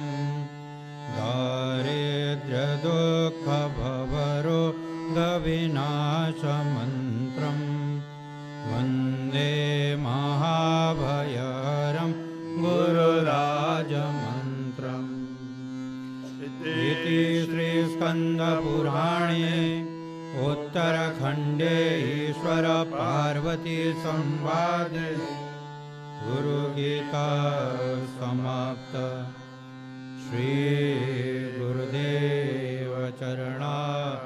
Speaker 1: दारिद्र्यदुःखभवरोगविनाशमन्त्रं वन्दे महाभयहरं गुरुराजमन्त्रम् इति श्रीस्कन्दपुराणे उत्तरखण्डे ईश्वर पार्वती संवादे गुरुगीता समाप्त। श्री गुरुदेव चरणार्पणमस्तु।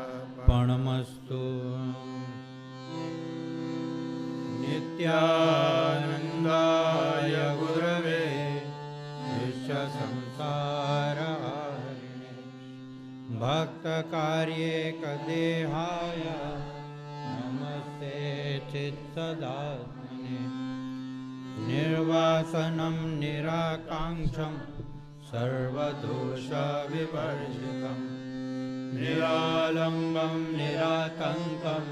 Speaker 1: नित्यानन्दाय गुरवे विश्वसंसारहारिणे भक्तकार्येकदेहाय नमस्ते चित्सदात्मने निर्वासनं निराकाङ्क्षं सर्वदोषविवर्जितं निरालम्बं निरातङ्कं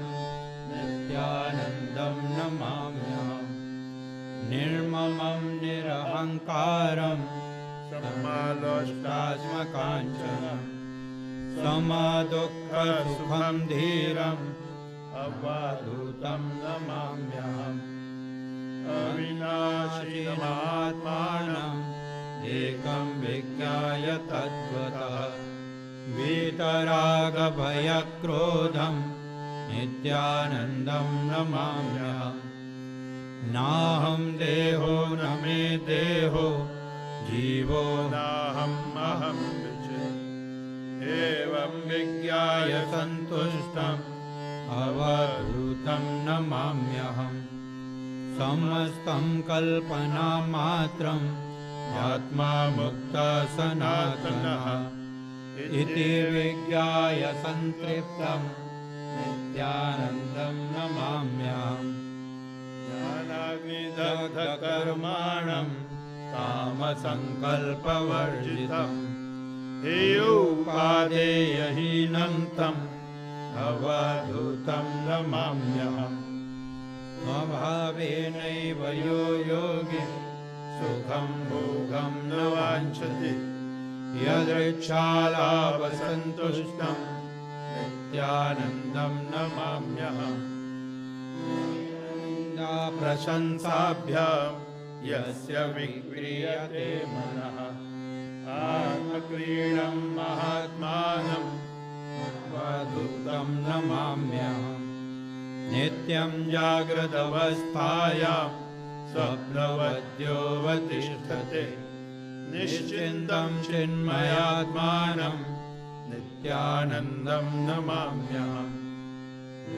Speaker 1: नित्यानन्दं नमाम्यहम् निर्ममं निरहङ्कारं समलोष्टास्मकाञ्चनं समदुःखसुखं धीरम् अवधूतं नमाम्यहम् अविनाशिमात्मानम् एकं विज्ञाय तद्वतः वीतरागभयक्रोधं नित्यानन्दं नमाम्यहम् नाहं देहो न मे देहो जीवो नाहम् एवं विज्ञाय सन्तुष्टम् अवधूतं नमाम्यहम् समस्तं कल्पनामात्रम् आत्मा मुक्तः सनातनः इति विज्ञाय सन्तृप्तं नित्यानन्दं नमाम्यहम् ज्ञानाग्निदग्धकर्माणं कामसङ्कल्पवर्जितम् हेयोपादेयहीनं तम् अवधूतं नमाम्यहम् अभावेनैव यो योगी सुखं भोगं न वाञ्छति यदृच्छालाभसन्तुष्टं नित्यानन्दं नमाम्यहम् प्रशंसाभ्यां यस्य विक्रियते मनः आत्मक्रीडं महात्मानं अवधूतं नमाम्यहम् नित्यं जाग्रदवस्थायां स्वप्नवद्योऽवतिष्ठते निश्चिन्तं चिन्मयात्मानं नित्यानन्दं नमाम्यहम्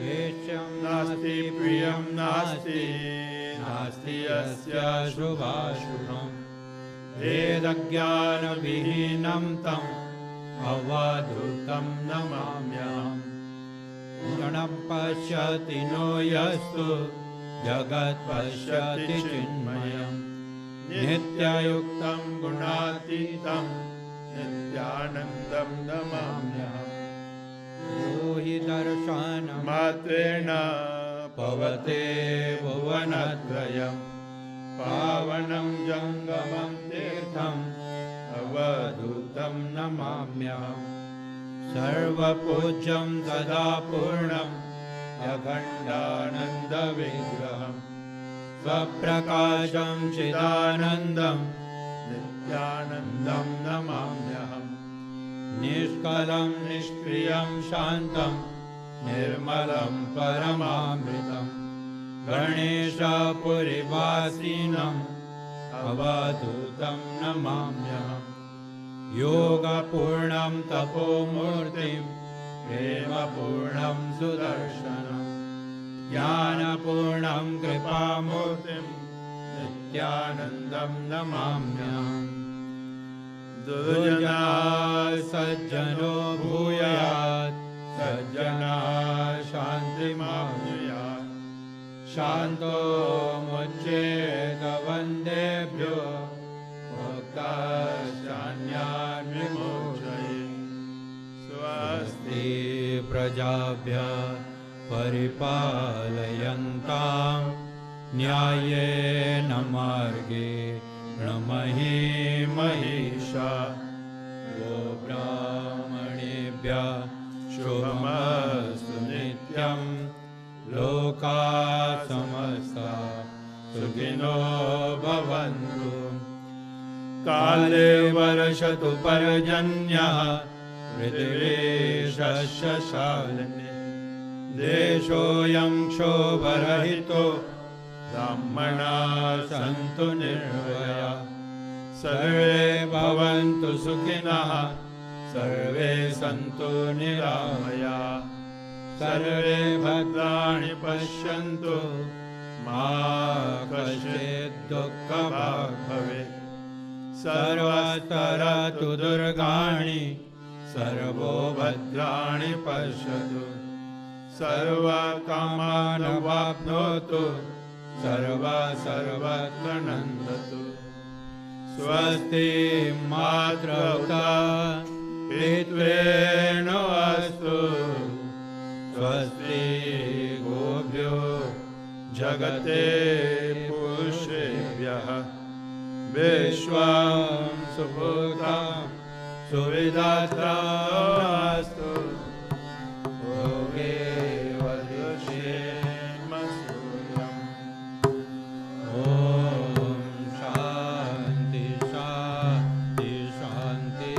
Speaker 1: वेश्यं नास्ति प्रियं नास्ति नास्ति यस्य शुभाशुभम् भेदज्ञानविहीनं तम् अवधूतं नमाम्यहम् गुणं पश्यति नो यस्तु जगत् पश्यति चिन्मयम् नित्ययुक्तं गुणातीतं नित्यानन्दं नमाम्यहम् यो हि दर्शनमात्रेण पवते भुवनद्वयम् पावनं जङ्गमं तीर्थम् अवधूतं नमाम्यहम् सर्वपूज्यं सदा पूर्णम् अखण्डानन्दविग्रहम् स्वप्रकाशं चिदानन्दं नित्यानन्दं नमाम्यहम् निष्कलं निष्क्रियं शान्तं निर्मलं परमामृतम् गणेशपुरीवासिनम् अवधूतं नमाम्यहम् योगपूर्णं तपोमूर्तिं प्रेमपूर्णं सुदर्शनं ज्ञानपूर्णं कृपामूर्तिं नित्यानन्दं नमाम्यहम् दुर्जना सज्जनो भूयात् सज्जना शान्तिमाप्नुयात् शान्तो मुच्येत वन्देभ्यो मुक्ताश्चान्यान् विमोचयेत् स्वस्ति प्रजाभ्यः परिपालयन्तां न्यायेन मार्गेण महिषा गोब्राह्मणेभ्यः शुभमस्तु नित्यं लोकाः समस्ताः सुखिनो भवन्तु काले वर्षतु पर्जन्यः पृथिवी शस्यशालिनी देशोऽयं क्षोभरहितो ब्राह्मणाः सन्तु निर्भयाः सर्वे भवन्तु सुखिनः सर्वे सन्तु निरामयाः सर्वे भद्राणि पश्यन्तु मा कश्चित् दुःखभाग् भवेत् सर्वत्र तु दुर्गाणि सर्वो भद्राणि पश्यतु, सर्वकामानवाप्नोतु, सर्वत्र नन्दतु। स्वस्ति मातृता पितॄन् अस्तु, स्वस्ति गोभ्यो जगते पुरुषेभ्यः। विश्वं सुभूतं सुविधात्रास्तु, भोगे वदुषेम सूर्यम्। ॐ शान्ति शान्ति शान्ति।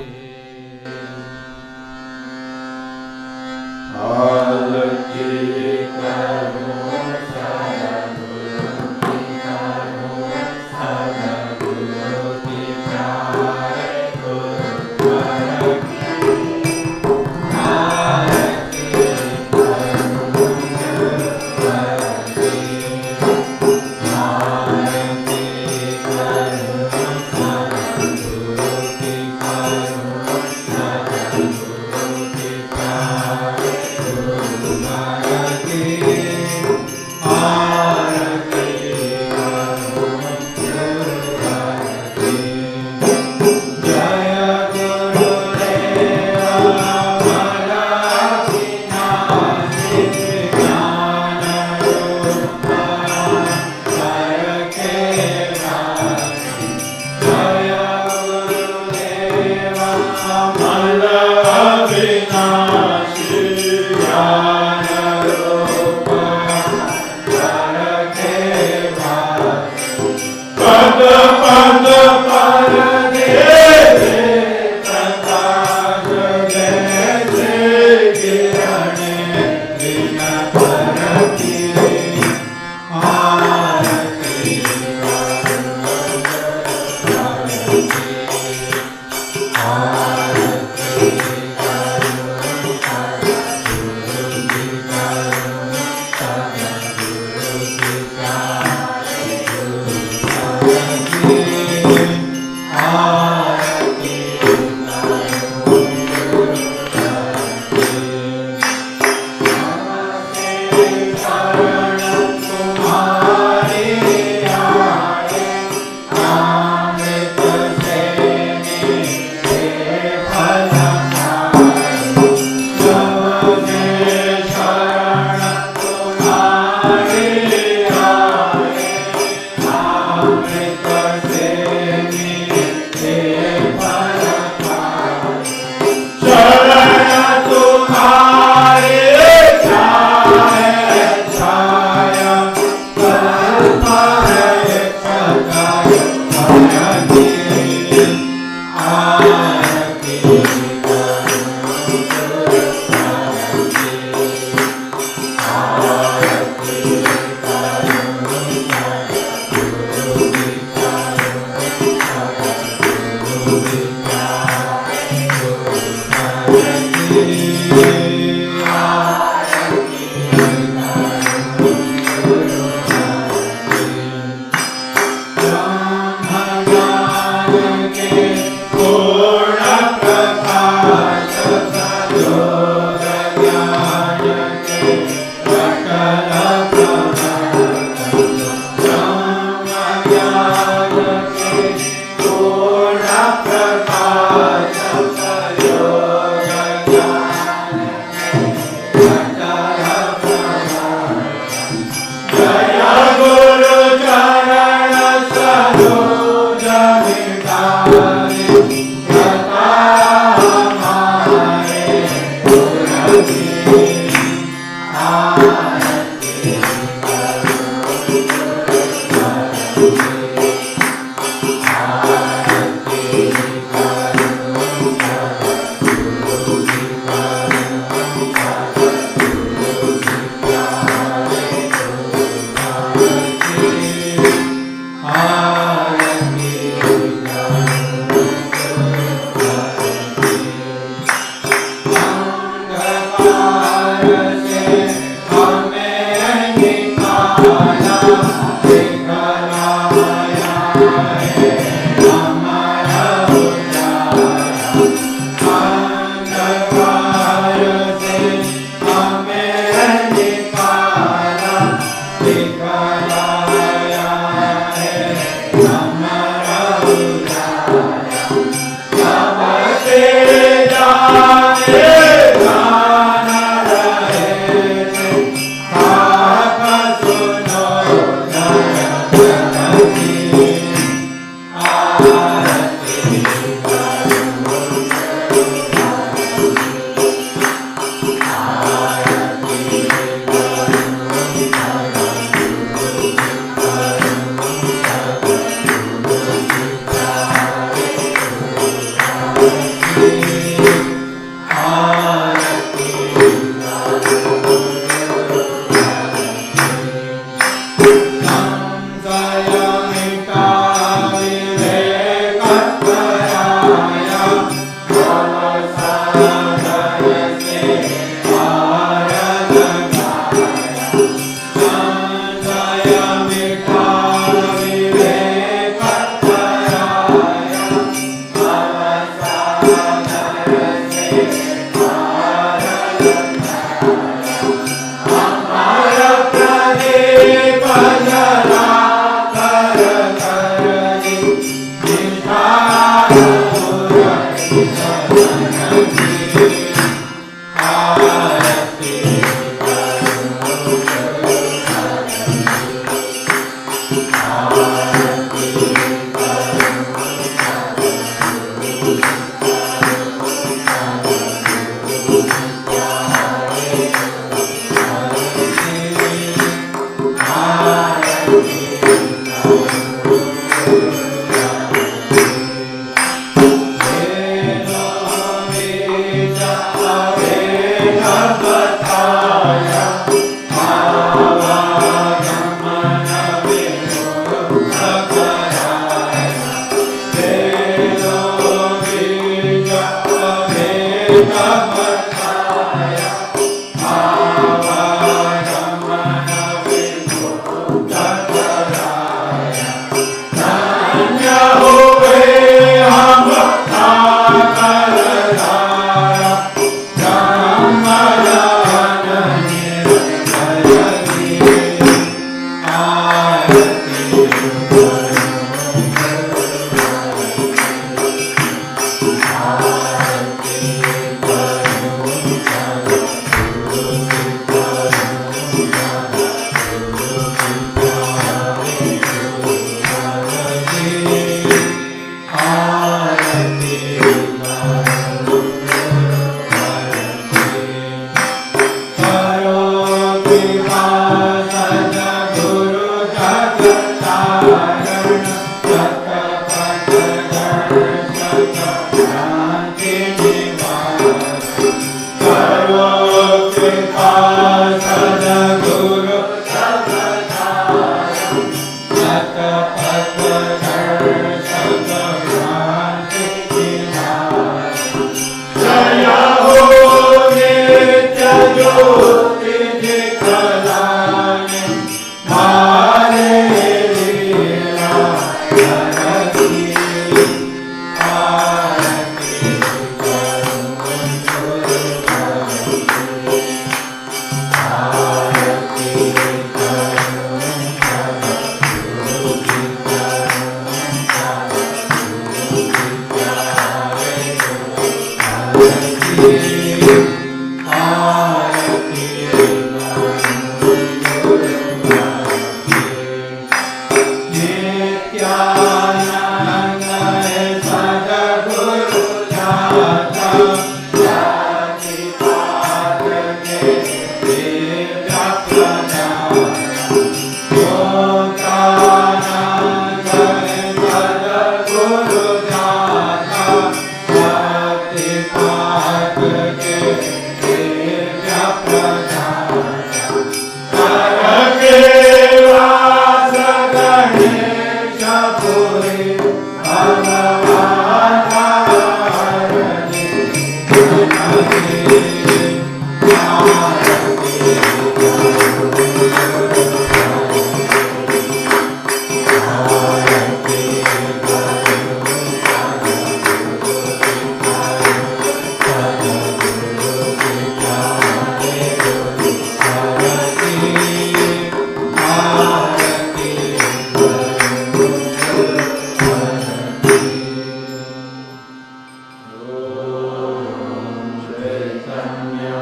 Speaker 2: Chaitanya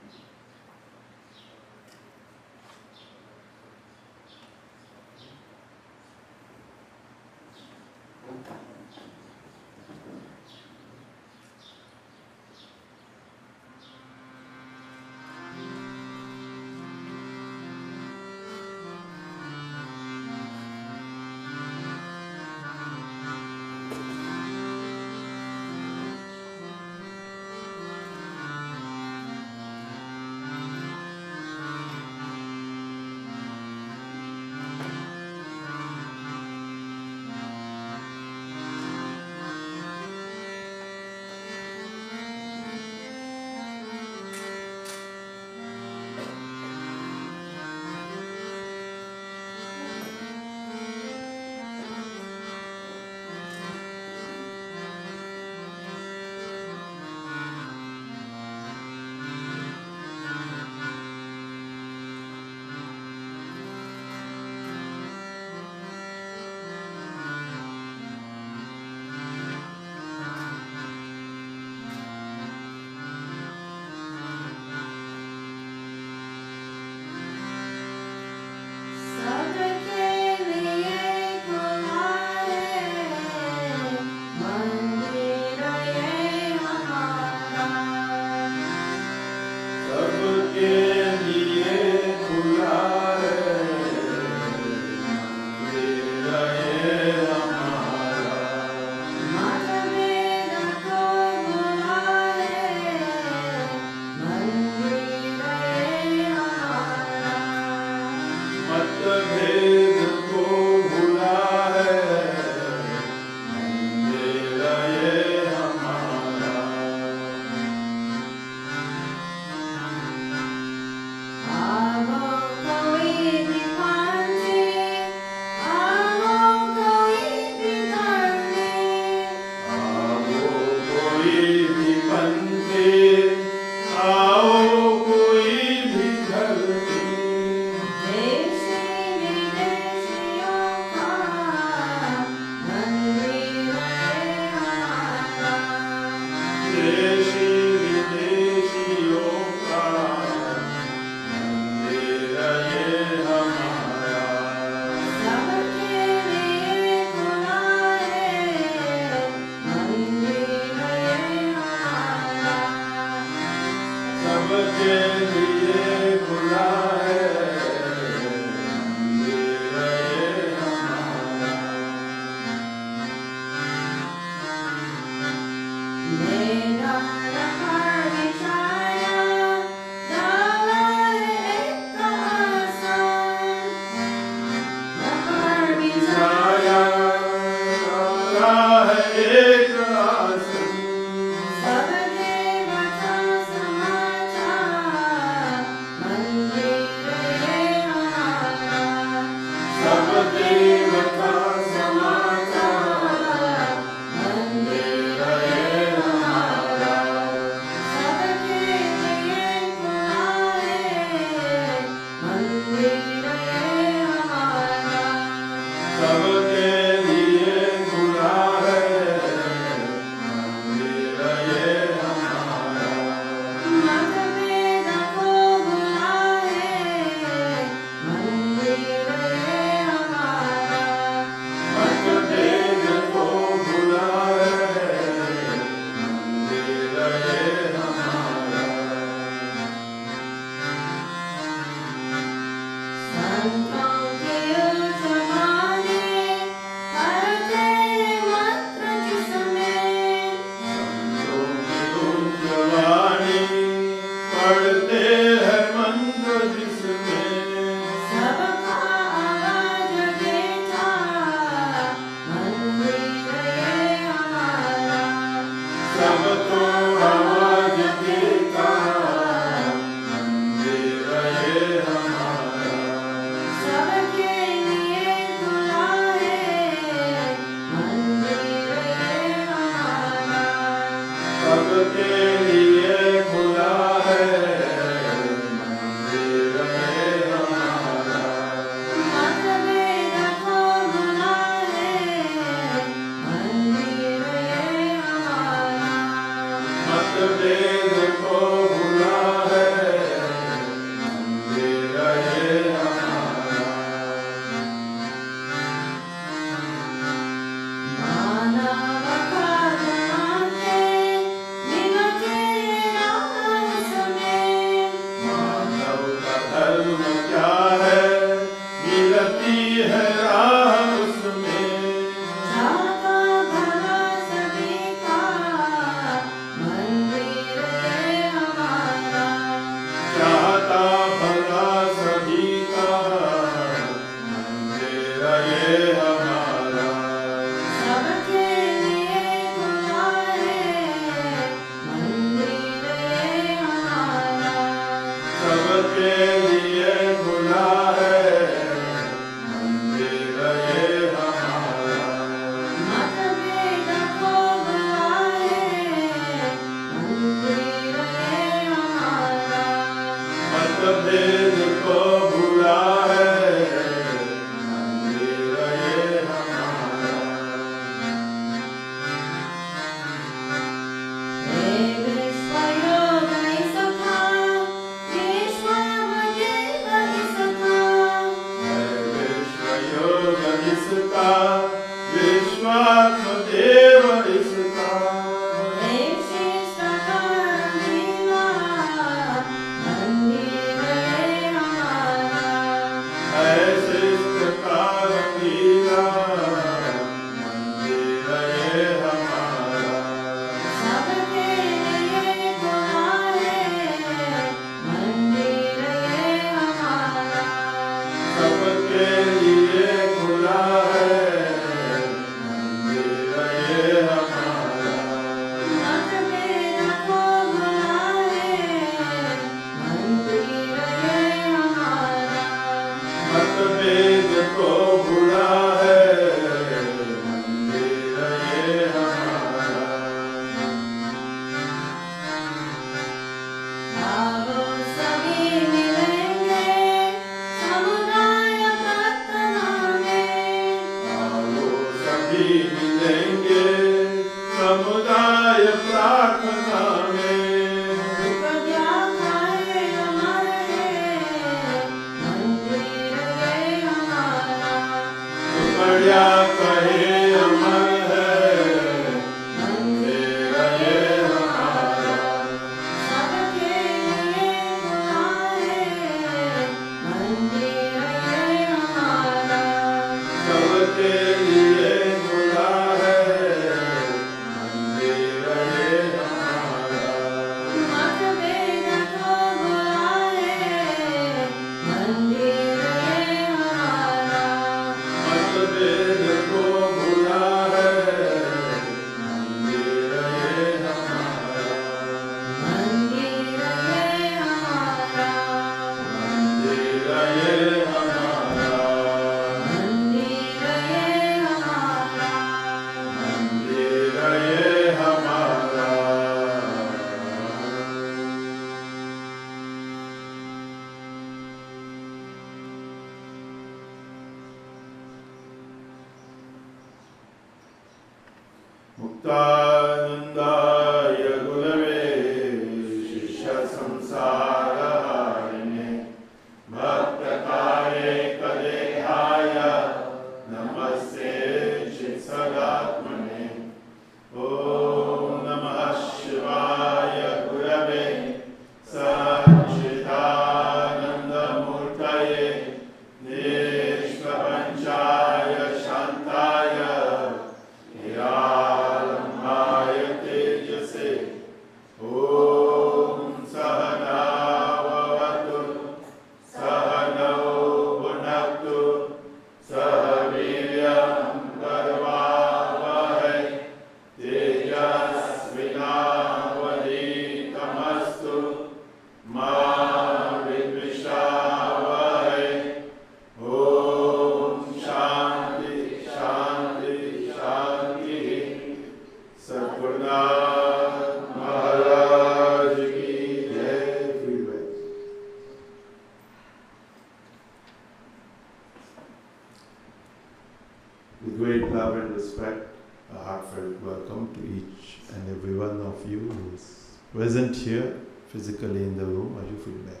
Speaker 2: every one of you who is present here, physically in the room, aju feedback.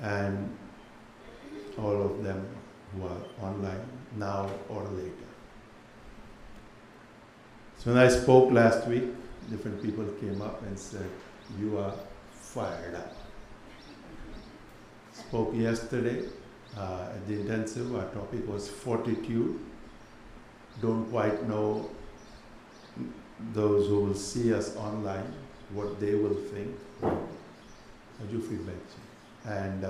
Speaker 2: And all of them who are online now or later. So when I spoke last week, different people came up and said, you are fired up. Spoke yesterday at the intensive, our topic was fortitude. Don't quite know those who will see us online, what they will think. How do you feel like? And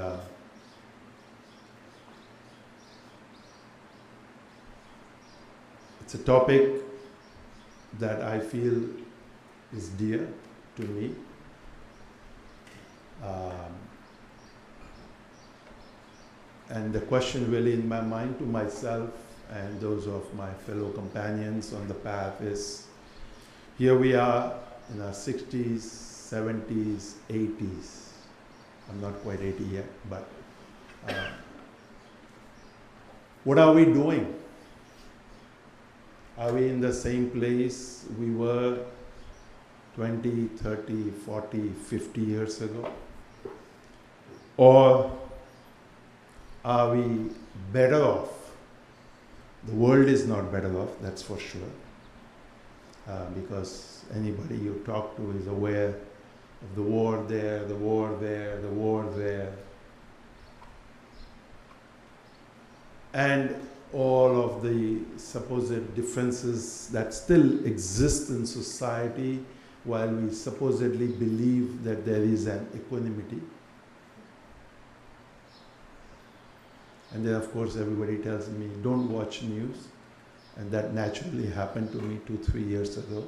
Speaker 2: it's a topic that I feel is dear to me. And the question really in my mind to myself and those of my fellow companions on the path is, here we are in our 60s, 70s, 80s. I'm not quite 80 yet, but what are we doing? Are we in the same place we were 20, 30, 40, 50 years ago? Or are we better off? The world is not better off, that's for sure. Because anybody you talk to is aware of the war there, the war there, the war there. And all of the supposed differences that still exist in society while we supposedly believe that there is an equanimity. And then of course everybody tells me, don't watch news. And that naturally happened to me 2-3 years ago.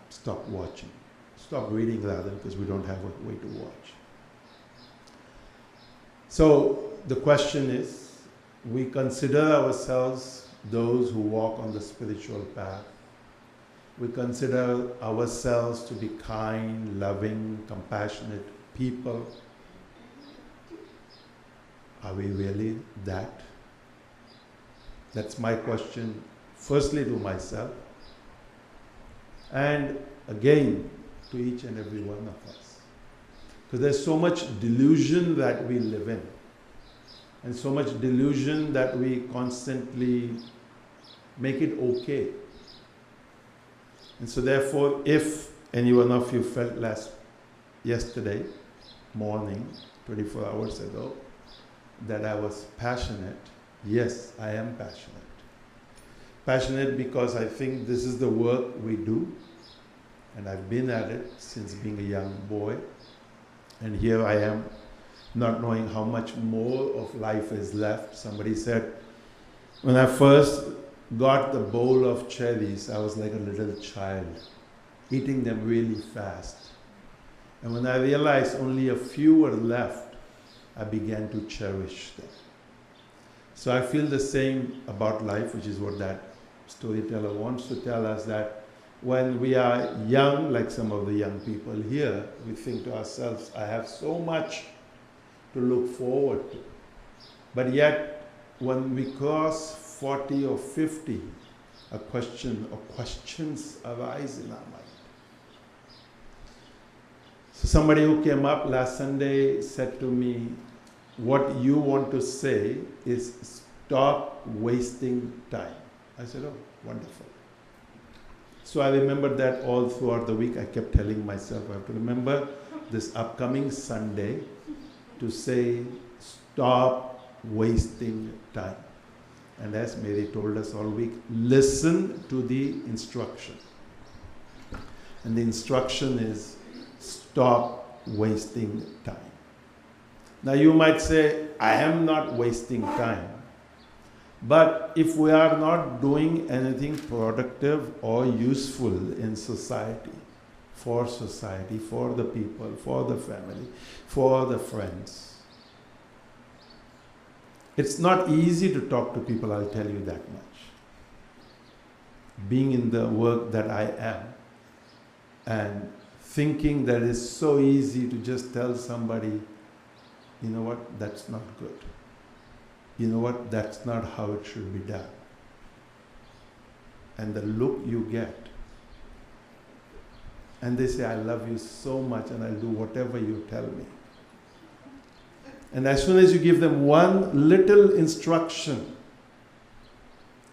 Speaker 2: Stop watching. Stop reading rather, because we don't have a way to watch. So the question is, we consider ourselves those who walk on the spiritual path. We consider ourselves to be kind, loving, compassionate people. Are we really that? That's my question, firstly to myself, and again to each and every one of us. Because there's so much delusion that we live in, and so much delusion that we constantly make it okay. And so therefore, if any one of you felt yesterday morning, 24 hours ago, that I was passionate, yes, I am passionate. Passionate because I think this is the work we do, and I've been at it since being a young boy. And here I am, not knowing how much more of life is left. Somebody said, when I first got the bowl of cherries, I was like a little child, eating them really fast. And when I realized only a few were left, I began to cherish them. So I feel the same about life, which is what that storyteller wants to tell us, that when we are young, like some of the young people here, we think to ourselves, I have so much to look forward to. But yet, when we cross 40 or 50, a question or questions arise in our mind. So somebody who came up last Sunday said to me, what you want to say is stop wasting time. I said, oh, wonderful. So I remembered that all throughout the week. I kept telling myself, I have to remember this upcoming Sunday to say, stop wasting time. And as Mary told us all week, listen to the instruction. And the instruction is, stop wasting time. Now you might say, I am not wasting time. But if we are not doing anything productive or useful in society, for the people, for the family, for the friends, it's not easy to talk to people, I'll tell you that much. Being in the work that I am, and thinking that it's so easy to just tell somebody, you know what, that's not good. You know what, that's not how it should be done. And the look you get, And they say, I love you so much and I'll do whatever you tell me. And as soon as you give them one little instruction,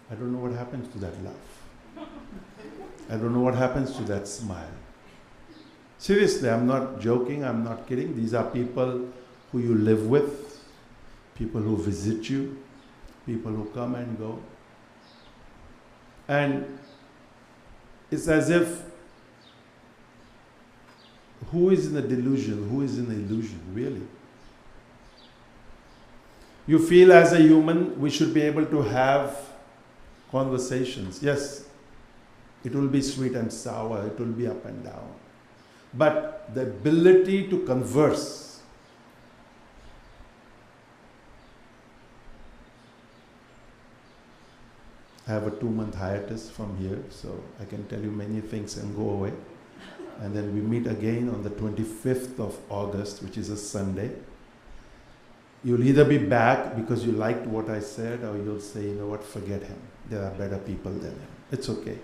Speaker 2: I don't know what happens to that laugh. I don't know what happens to that smile. Seriously, I'm not joking, I'm not kidding. These are people who you live with, people who visit you, people who come and go. And it's as if, who is in a delusion? Who is in an illusion, really? You feel as a human, we should be able to have conversations. Yes, it will be sweet and sour, it will be up and down. But the ability to converse, I have a 2-month hiatus from here, so I can tell you many things and go away. And then we meet again on the 25th of August, which is a Sunday. You'll either be back because you liked what I said, or you'll say, you know what, forget him. There are better people than him. It's okay.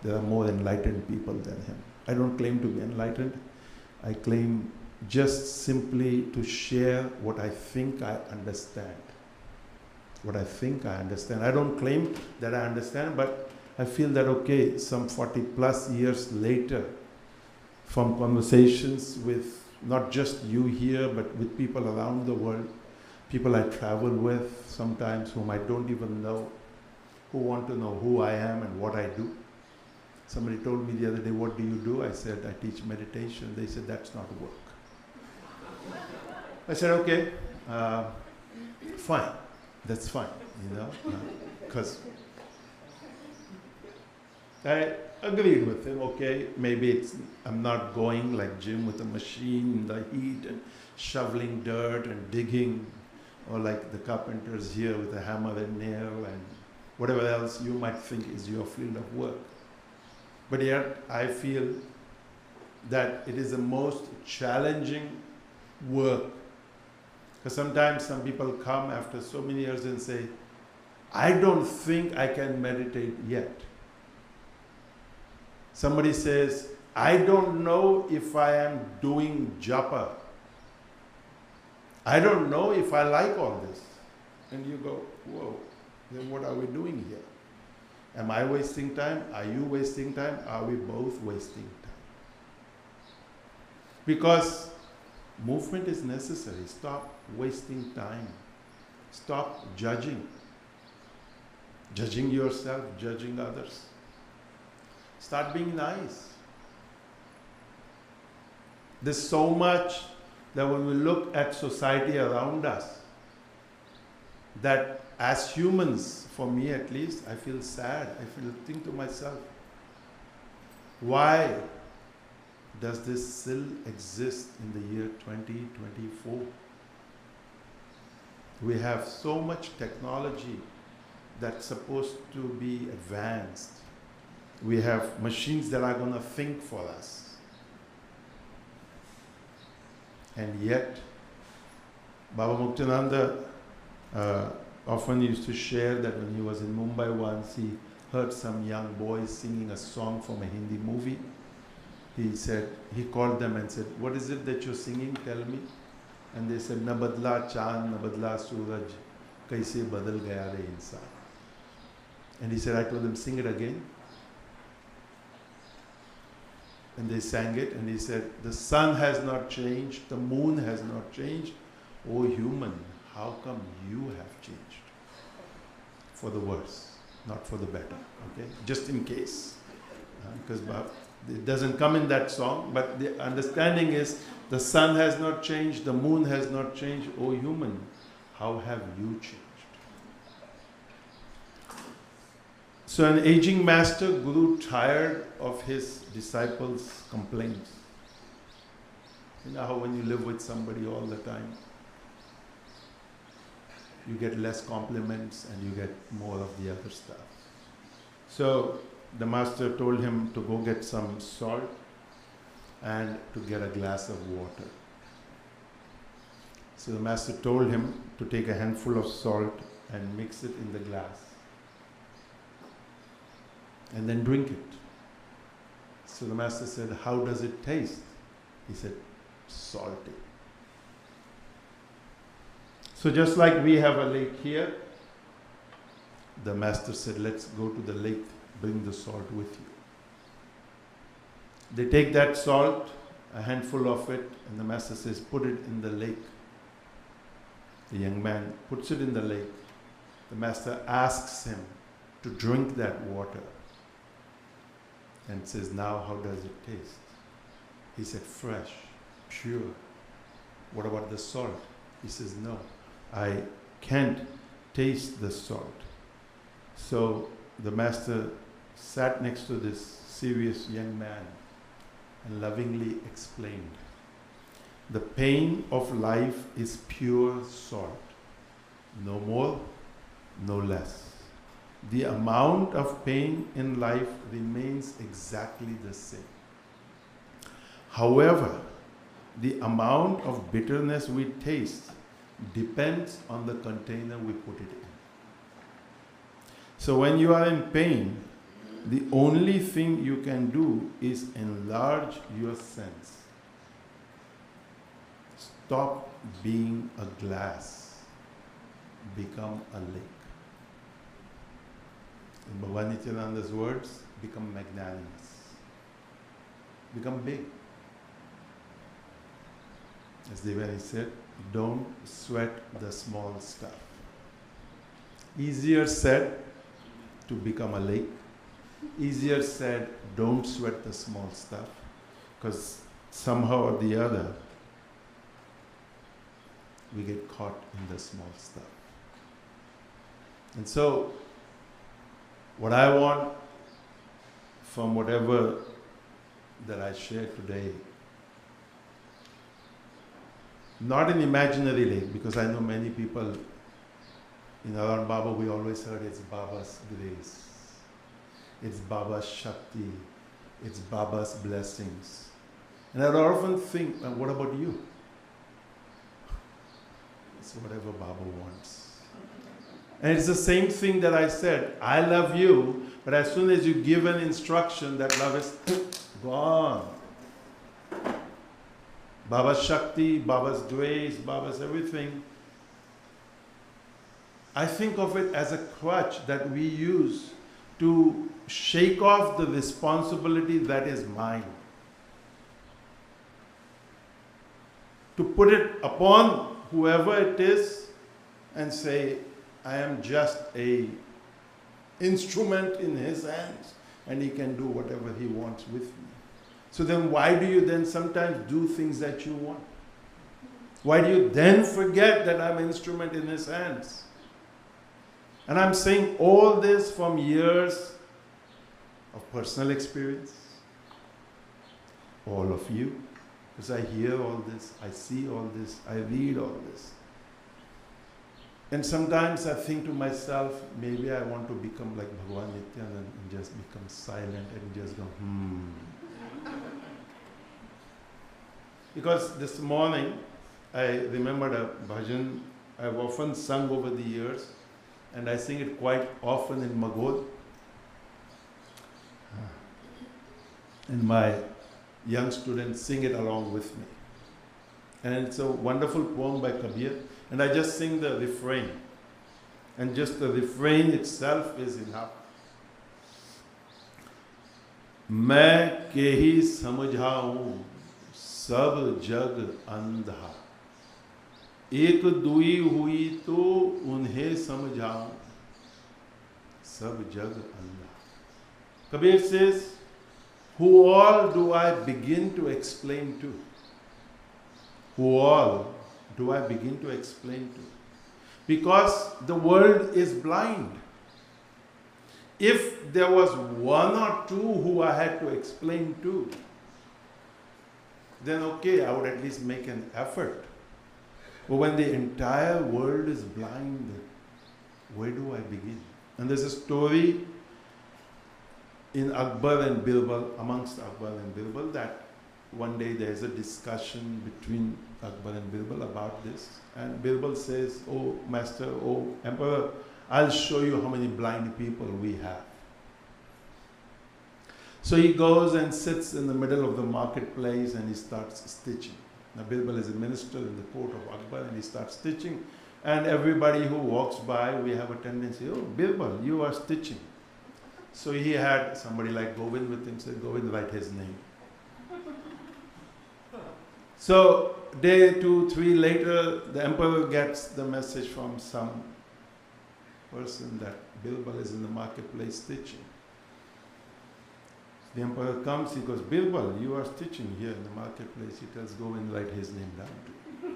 Speaker 2: There are more enlightened people than him. I don't claim to be enlightened. I claim just simply to share what I think I understand. What I think I understand. I don't claim that I understand, but I feel that, okay, some 40 plus years later, from conversations with not just you here, but with people around the world, people I travel with sometimes whom I don't even know, who want to know who I am and what I do. Somebody told me the other day, what do you do? I said, I teach meditation. They said, that's not work. I said, okay, fine. That's fine, you know, because I agreed with him. Okay, maybe I'm not going like Jim with a machine in the heat and shoveling dirt and digging, or like the carpenters here with a hammer and nail and whatever else you might think is your field of work. But yet I feel that it is the most challenging work. Because sometimes some people come after so many years and say, I don't think I can meditate yet. Somebody says, I don't know if I am doing japa. I don't know if I like all this. And you go, whoa, then what are we doing here? Am I wasting time? Are you wasting time? Are we both wasting time? Because movement is necessary. Stop wasting time. Stop judging. Judging yourself, judging others. Start being nice. There's so much that when we look at society around us, that as humans, for me at least, I feel sad. I think to myself, why does this still exist in the year 2024? We have so much technology that's supposed to be advanced. We have machines that are going to think for us. And yet, Baba Muktananda often used to share that when he was in Mumbai once, he heard some young boys singing a song from a Hindi movie. He said, he called them and said, what is it that you're singing? Tell me. And they said, Na badla chand, na badla suraj, kaise badal gaya re insan. And he said, I told them, sing it again. And they sang it, and he said, the sun has not changed, the moon has not changed. Oh human, how come you have changed? For the worse, not for the better, okay? Just in case. Because it doesn't come in that song, but the understanding is, the sun has not changed, the moon has not changed. Oh human, how have you changed? So an aging master grew tired of his disciples' complaints. You know how when you live with somebody all the time, you get less compliments and you get more of the other stuff. So the master told him to go get some salt and to get a glass of water. So the master told him to take a handful of salt and mix it in the glass. And then drink it. So the master said, how does it taste? He said, salty. So just like we have a lake here, the master said, let's go to the lake, bring the salt with you. They take that salt, a handful of it, and the master says, put it in the lake. The young man puts it in the lake. The master asks him to drink that water and says, now how does it taste? He said, fresh, pure. What about the salt? He says, no, I can't taste the salt. So the master sat next to this serious young man and lovingly explained, the pain of life is pure salt, no more, no less. The amount of pain in life remains exactly the same. However, the amount of bitterness we taste depends on the container we put it in. So when you are in pain, the only thing you can do is enlarge your sense. Stop being a glass, become a lake. In Bhagavan Nityananda's words, become magnanimous. Become big. As Devani said, don't sweat the small stuff. Easier said to become a lake. Easier said, don't sweat the small stuff. Because somehow or the other, we get caught in the small stuff. And so, what I want from whatever that I share today, not an imaginary lake, because I know many people in around Baba, we always heard it's Baba's grace, it's Baba's Shakti, it's Baba's blessings. And I often think, what about you? It's whatever Baba wants. And it's the same thing that I said, I love you, but as soon as you give an instruction, that love is gone. Baba's Shakti, Baba's grace, Baba's everything. I think of it as a crutch that we use to shake off the responsibility that is mine. To put it upon whoever it is and say, I am just a instrument in his hands and he can do whatever he wants with me. So then why do you then sometimes do things that you want? Why do you then forget that I'm an instrument in his hands? And I'm saying all this from years of personal experience. All of you. Because I hear all this, I see all this, I read all this. And sometimes I think to myself, maybe I want to become like Bhagavan Nityananda and just become silent and just go, Because this morning, I remembered a bhajan I've often sung over the years, and I sing it quite often in Magod. And my young students sing it along with me. And it's a wonderful poem by Kabir. And I just sing the refrain. And just the refrain itself is enough. मैं के ही समझाऊं सब जग अंधा, एक दुई हुई तो उन्हें समझाऊं सब जग अंधा. Kabir says, who all do I begin to explain to? Who all do I begin to explain to? Because the world is blind. If there was one or two who I had to explain to, then okay, I would at least make an effort. But when the entire world is blind, where do I begin? And there's a story in Akbar and Birbal, amongst Akbar and Birbal, that one day there's a discussion between Akbar and Birbal about this. And Birbal says, oh master, oh emperor, I'll show you how many blind people we have. So he goes and sits in the middle of the marketplace and he starts stitching. Now Birbal is a minister in the court of Akbar and he starts stitching. And everybody who walks by, we have a tendency, oh, Birbal, you are stitching. So he had somebody like Govind with him, said, Govind, write his name. So day 2, 3 later, the emperor gets the message from some person that Birbal is in the marketplace stitching. The emperor comes, he goes, Birbal, you are stitching here in the marketplace. He tells Govind, write his name down too.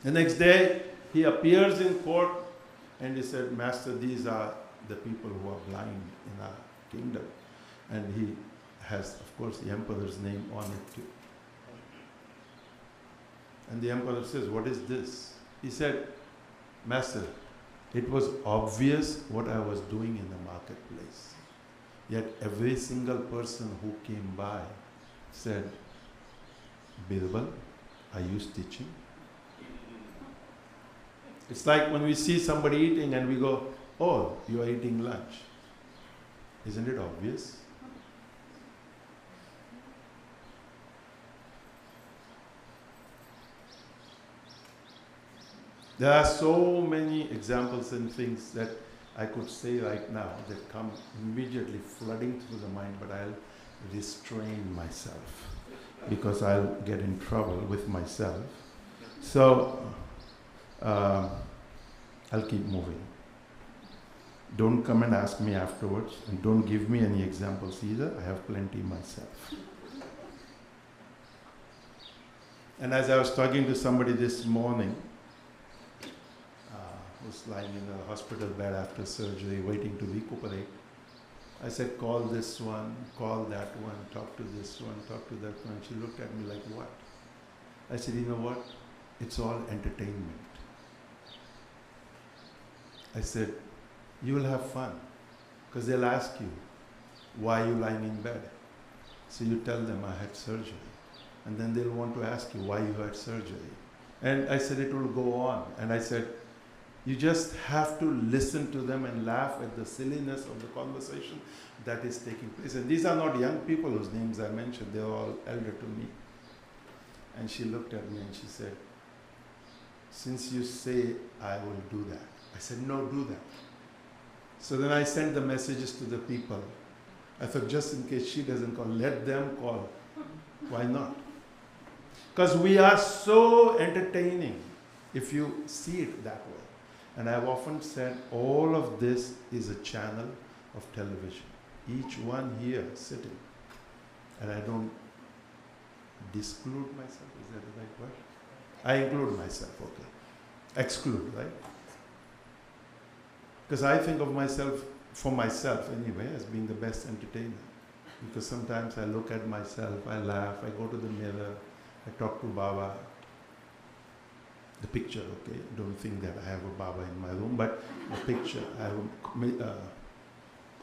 Speaker 2: The next day, he appears in court and he said, Master, these are the people who are blind in our kingdom. And he has, of course, the emperor's name on it too. And the emperor says, what is this? He said, Master, it was obvious what I was doing in the marketplace. Yet every single person who came by said, Birbal, are you stitching? It's like when we see somebody eating and we go, oh, you are eating lunch. Isn't it obvious? There are so many examples and things that I could say right now that come immediately flooding through the mind, but I'll restrain myself because I'll get in trouble with myself. So I'll keep moving. Don't come and ask me afterwards, and don't give me any examples either. I have plenty myself. And as I was talking to somebody this morning, who's lying in a hospital bed after surgery, waiting to recuperate, I said, call this one, call that one, talk to this one, talk to that one. She looked at me like, what? I said, you know what? It's all entertainment. I said, you will have fun, because they'll ask you, why are you lying in bed? So you tell them, I had surgery. And then they'll want to ask you why you had surgery. And I said, it will go on. And I said, you just have to listen to them and laugh at the silliness of the conversation that is taking place. And these are not young people whose names I mentioned. They're all elder to me. And she looked at me and she said, since you say I will do that. I said, no, do that. So then I sent the messages to the people. I thought, just in case she doesn't call, let them call. Why not? Because we are so entertaining if you see it that way. And I've often said, all of this is a channel of television. Each one here sitting. And I don't disclude myself. Is that the right word? I include myself, okay. Exclude, right? Because I think of myself, for myself anyway, as being the best entertainer. Because sometimes I look at myself, I laugh, I go to the mirror, I talk to Baba. The picture, okay? Don't think that I have a Baba in my room, but the picture. I have a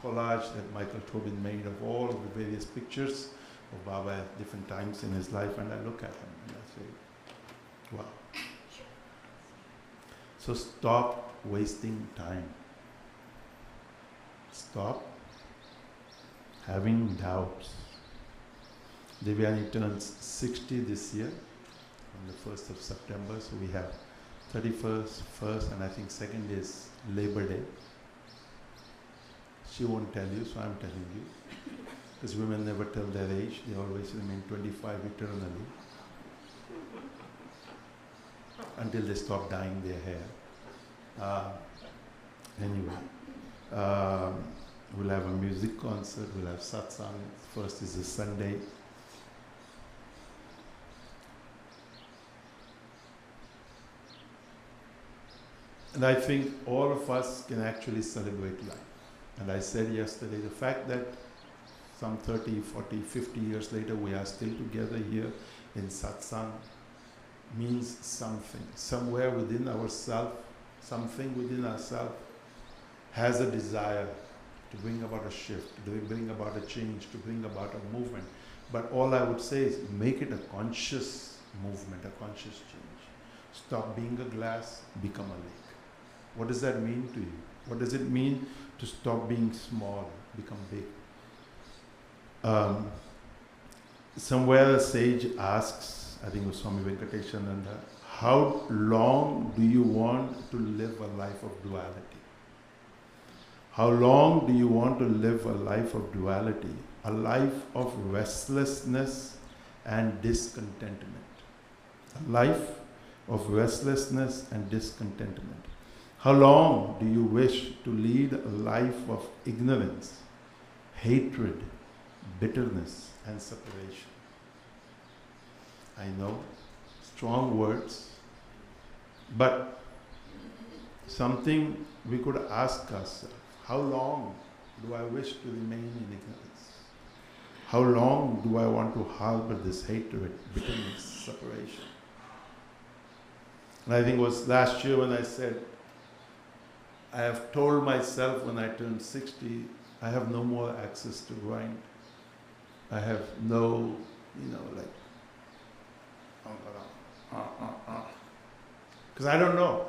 Speaker 2: collage that Michael Tobin made of all of the various pictures of Baba at different times in his life, and I look at him and I say, wow. So stop wasting time. Stop having doubts. Devyani turns 60 this year, on the 1st of September, so we have 31st, 1st, and I think 2nd is Labor Day. She won't tell you, so I'm telling you. Because women never tell their age, they always remain 25 eternally. Until they stop dyeing their hair. Anyway, we'll have a music concert, we'll have Satsang. First is a Sunday. And I think all of us can actually celebrate life. And I said yesterday, the fact that some 30, 40, 50 years later we are still together here in Satsang means something. Somewhere within ourselves, something within ourselves has a desire to bring about a shift, to bring about a change, to bring about a movement. But all I would say is make it a conscious movement, a conscious change. Stop being a glass, become a lake. What does that mean to you? What does it mean to stop being small, become big? Um, somewhere a sage asks, I think it was Swami Venkateshananda, how long do you want to live a life of duality? How long do you want to live a life of duality? A life of restlessness and discontentment. A life of restlessness and discontentment. How long do you wish to lead a life of ignorance, hatred, bitterness, and separation? I know, strong words, but something we could ask ourselves. How long do I wish to remain in ignorance? How long do I want to harbor this hatred, bitterness, separation? And I think it was last year when I said, I have told myself when I turned 60, I have no more access to grind. I have no, like, because I don't know.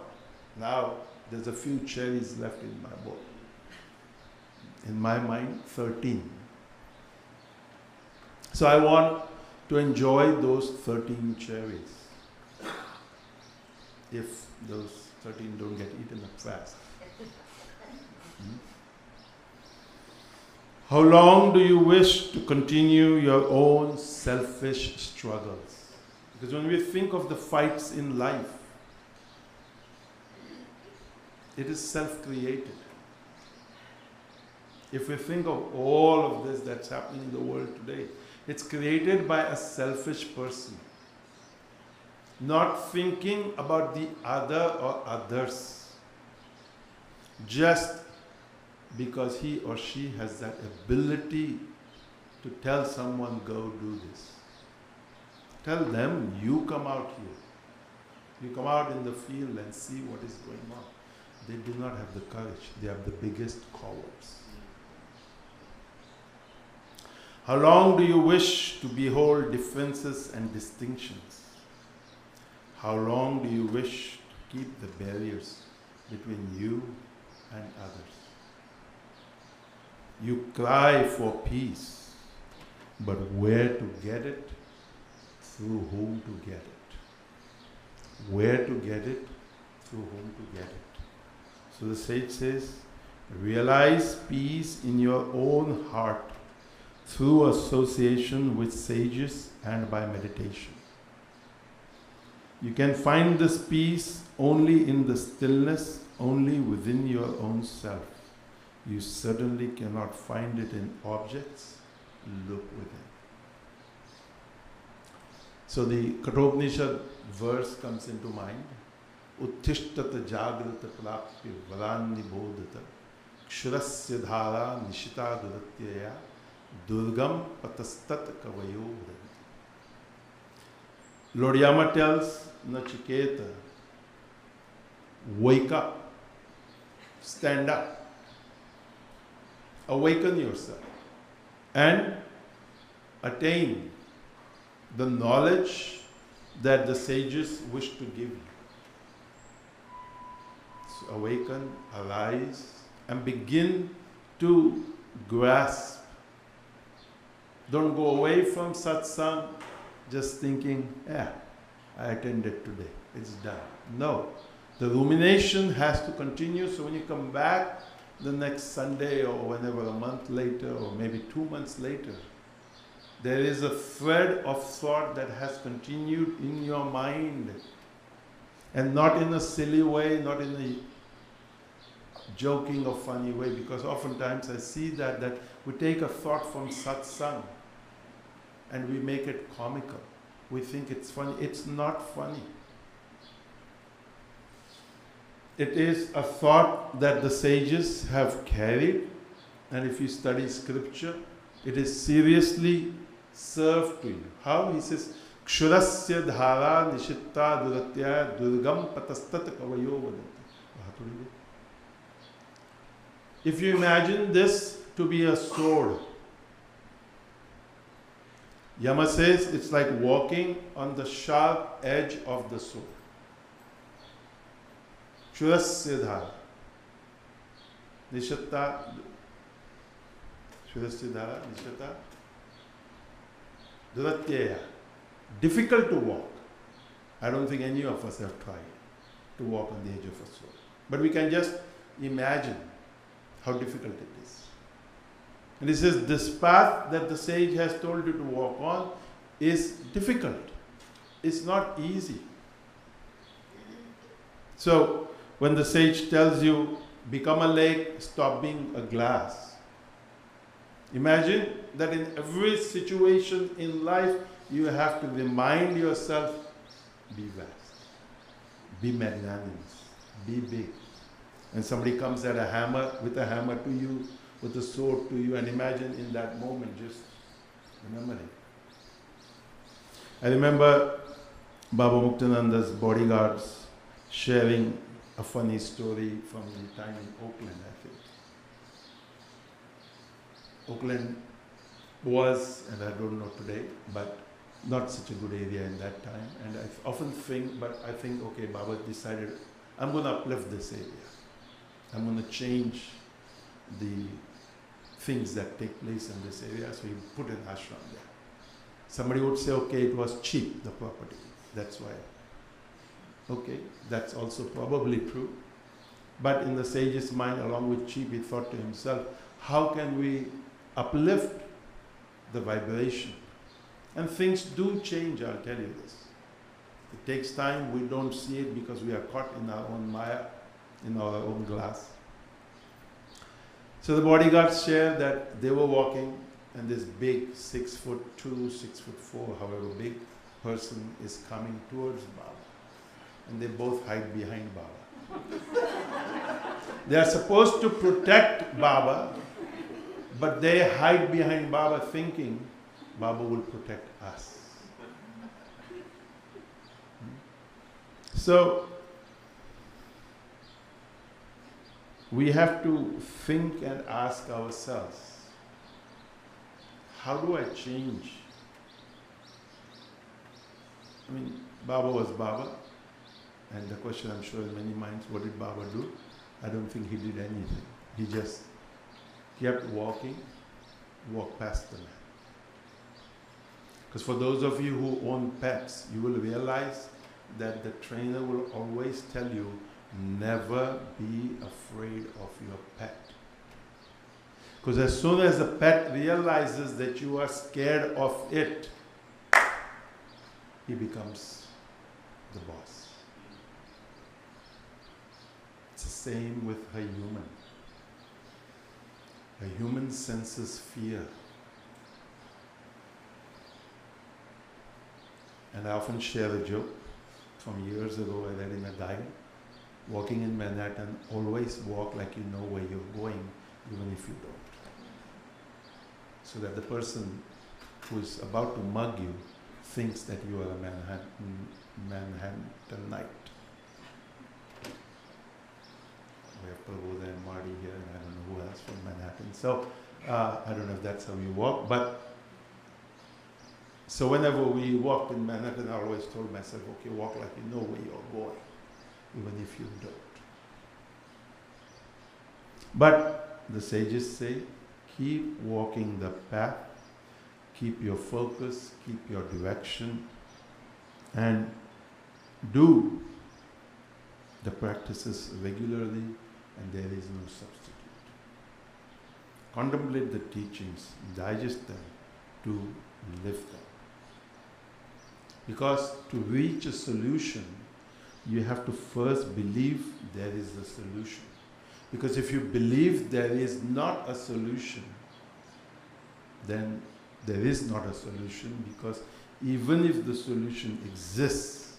Speaker 2: Now, there's a few cherries left in my bowl. In my mind, 13. So I want to enjoy those 13 cherries. If those 13 don't get eaten up fast. How long do you wish to continue your own selfish struggles? Because when we think of the fights in life, it is self-created. If we think of all of this that's happening in the world today, it's created by a selfish person. Not thinking about the other or others. Just because he or she has that ability to tell someone, go do this. Tell them, you come out here. You come out in the field and see what is going on. They do not have the courage. They are the biggest cowards. How long do you wish to behold differences and distinctions? How long do you wish to keep the barriers between you and others? You cry for peace, but where to get it? Through whom to get it? Where to get it? Through whom to get it? So the sage says, realize peace in your own heart through association with sages and by meditation. You can find this peace only in the stillness, only within your own self. You certainly cannot find it in objects. Look within. So the Kathopanishad verse comes into mind. Uttishtata jagrata prapti varan nibodhata kshurasya dhara nishita duratyaya durgam patastat kavayo vranti. Lord Yama tells Nachiketa, wake up, stand up, awaken yourself, and attain the knowledge that the sages wish to give you. So awaken, arise, and begin to grasp. Don't go away from satsang just thinking, I attended today, it's done. No, the rumination has to continue, so when you come back the next Sunday or whenever, a month later or maybe 2 months later, there is a thread of thought that has continued in your mind, and not in a silly way, not in a joking or funny way, because oftentimes I see that we take a thought from satsang and we make it comical. We think it's funny. It's not funny. It is a thought that the sages have carried, and if you study scripture, it is seriously served to you. How? He says, Kshurasya dhara nishitta duratya durgam patastat kavayo vadanti. If you imagine this to be a sword, Yama says it's like walking on the sharp edge of the sword. Kshurasya dhara nishitta. Kshurasya dhara nishitta Duratyeya, difficult to walk. I don't think any of us have tried to walk on the edge of a sword. But we can just imagine how difficult it is. And he says, this path that the sage has told you to walk on is difficult. It's not easy. So, when the sage tells you, become a lake, stop being a glass. Imagine that in every situation in life, you have to remind yourself, be vast, be magnanimous, be big. And somebody comes with a hammer to you, with a sword to you, and imagine in that moment, just remember it. I remember Baba Muktananda's bodyguards sharing a funny story from the time in Oakland, I think. Oakland was, and I don't know today, but not such a good area in that time. And I often think, okay, Baba decided, I'm going to uplift this area. I'm going to change the things that take place in this area. So he put an ashram there. Somebody would say, okay, it was cheap, the property. That's why. Okay, that's also probably true. But in the sage's mind, along with cheap, he thought to himself, how can we uplift the vibration? And things do change, I'll tell you this. It takes time, we don't see it because we are caught in our own maya, in our own glass. So the bodyguards share that they were walking and this big 6'2", 6'4", however big person is coming towards Baba. And they both hide behind Baba. They are supposed to protect Baba, but they hide behind Baba thinking Baba will protect us. So, we have to think and ask ourselves, how do I change? I mean, Baba was Baba, and the question I'm sure in many minds, what did Baba do? I don't think he did anything. He just kept walking, walked past the man. Because for those of you who own pets, you will realize that the trainer will always tell you, never be afraid of your pet. Because as soon as the pet realizes that you are scared of it, he becomes the boss. It's the same with a human. A human senses fear. And I often share a joke from years ago I read in a guide. Walking in Manhattan, always walk like you know where you're going, even if you don't. So that the person who is about to mug you thinks that you are a Manhattanite. We have Prabhu and Marty here, and I don't know who else from Manhattan. So I don't know if that's how you walk, but so whenever we walked in Manhattan, I always told myself, okay, walk like you know where you're going, even if you don't. But the sages say, keep walking the path, keep your focus, keep your direction, and do the practices regularly, and there is no substitute. Contemplate the teachings, digest them, to live them. Because to reach a solution, you have to first believe there is a solution. Because if you believe there is not a solution, then there is not a solution, because even if the solution exists,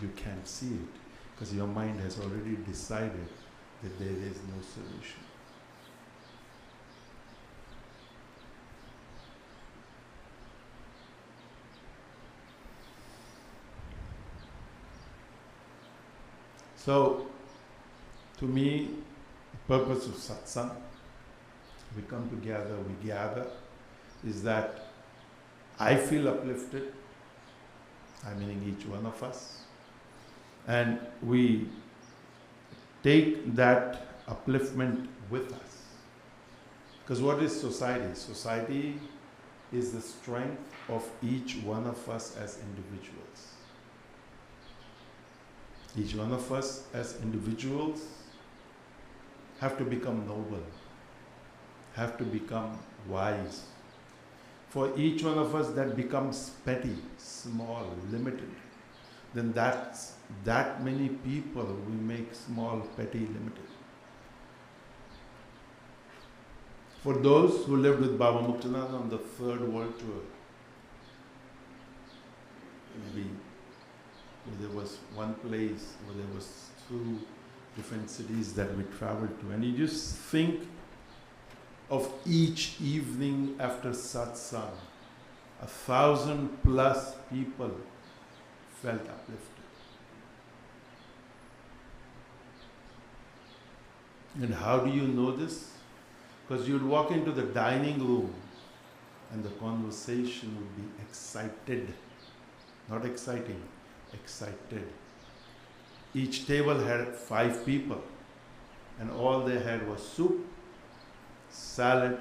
Speaker 2: you can't see it, because your mind has already decided that there is no solution. So, to me, the purpose of satsang, we come together, we gather, is that I feel uplifted, I meaning each one of us, and we take that upliftment with us. Because what is society? Society is the strength of each one of us as individuals. Each one of us as individuals have to become noble, have to become wise. For each one of us that becomes petty, small, limited, then that's that many people we make small, petty, limited. For those who lived with Baba Muktanand on the Third World Tour, maybe there was one place where there was 2 different cities that we traveled to, and you just think of each evening after satsang, 1,000+ people felt uplifted. And how do you know this? Because you'd walk into the dining room and the conversation would be excited. Not exciting, excited. Each table had 5 people and all they had was soup, salad,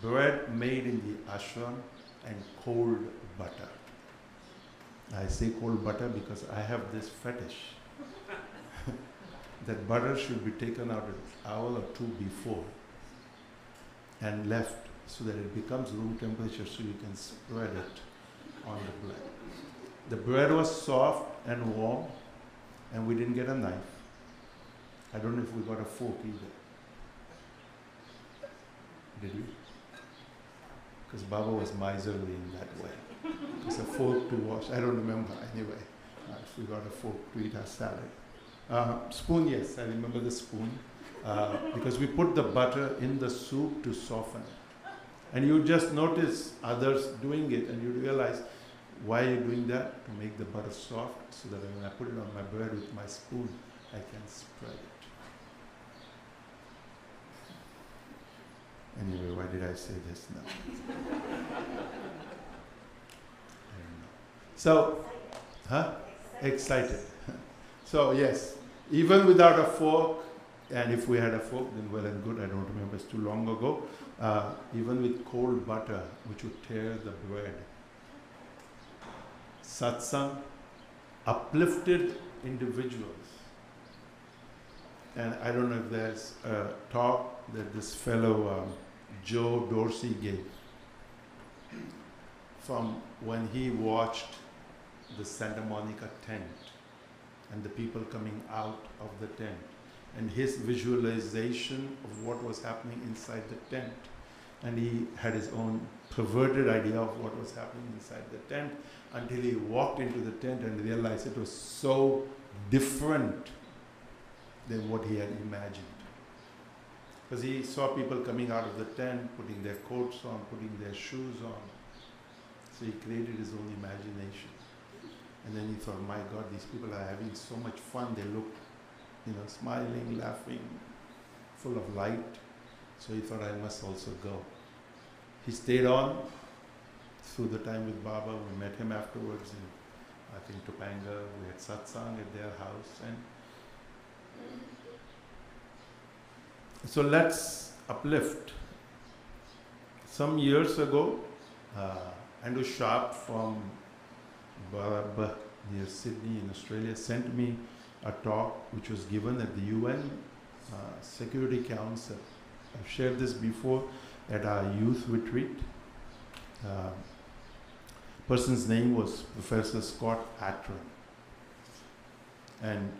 Speaker 2: bread made in the ashram, and cold butter. I say cold butter because I have this fetish that butter should be taken out an hour or 2 before and left so that it becomes room temperature so you can spread it on the bread. The bread was soft and warm, and we didn't get a knife. I don't know if we got a fork either. Did we? Because Baba was miserly in that way. It's a fork to wash. I don't remember anyway. If we got a fork to eat our salad. Spoon, yes, I remember the spoon. Because we put the butter in the soup to soften it. And you just notice others doing it and you realize, why are you doing that? To make the butter soft so that when I put it on my bread with my spoon, I can spread it. Anyway, why did I say this now? I don't know. So, excited. So yes, even without a fork, and if we had a fork, then well and good, I don't remember, it's too long ago. Even with cold butter, which would tear the bread. Satsang uplifted individuals. And I don't know if there's a talk that this fellow Joe Dorsey gave from when he watched the Santa Monica tent and the people coming out of the tent and his visualization of what was happening inside the tent. And he had his own perverted idea of what was happening inside the tent until he walked into the tent and realized it was so different than what he had imagined. Because he saw people coming out of the tent, putting their coats on, putting their shoes on. So he created his own imagination. And then he thought, my God, these people are having so much fun. They look, smiling, laughing, full of light. So he thought, I must also go. He stayed on through the time with Baba. We met him afterwards in, I think, Topanga. We had satsang at their house. And so let's uplift. Some years ago, Andrew Sharp from Barab near Sydney in Australia sent me a talk which was given at the UN Security Council. I've shared this before at our youth retreat. Person's name was Professor Scott Atran. And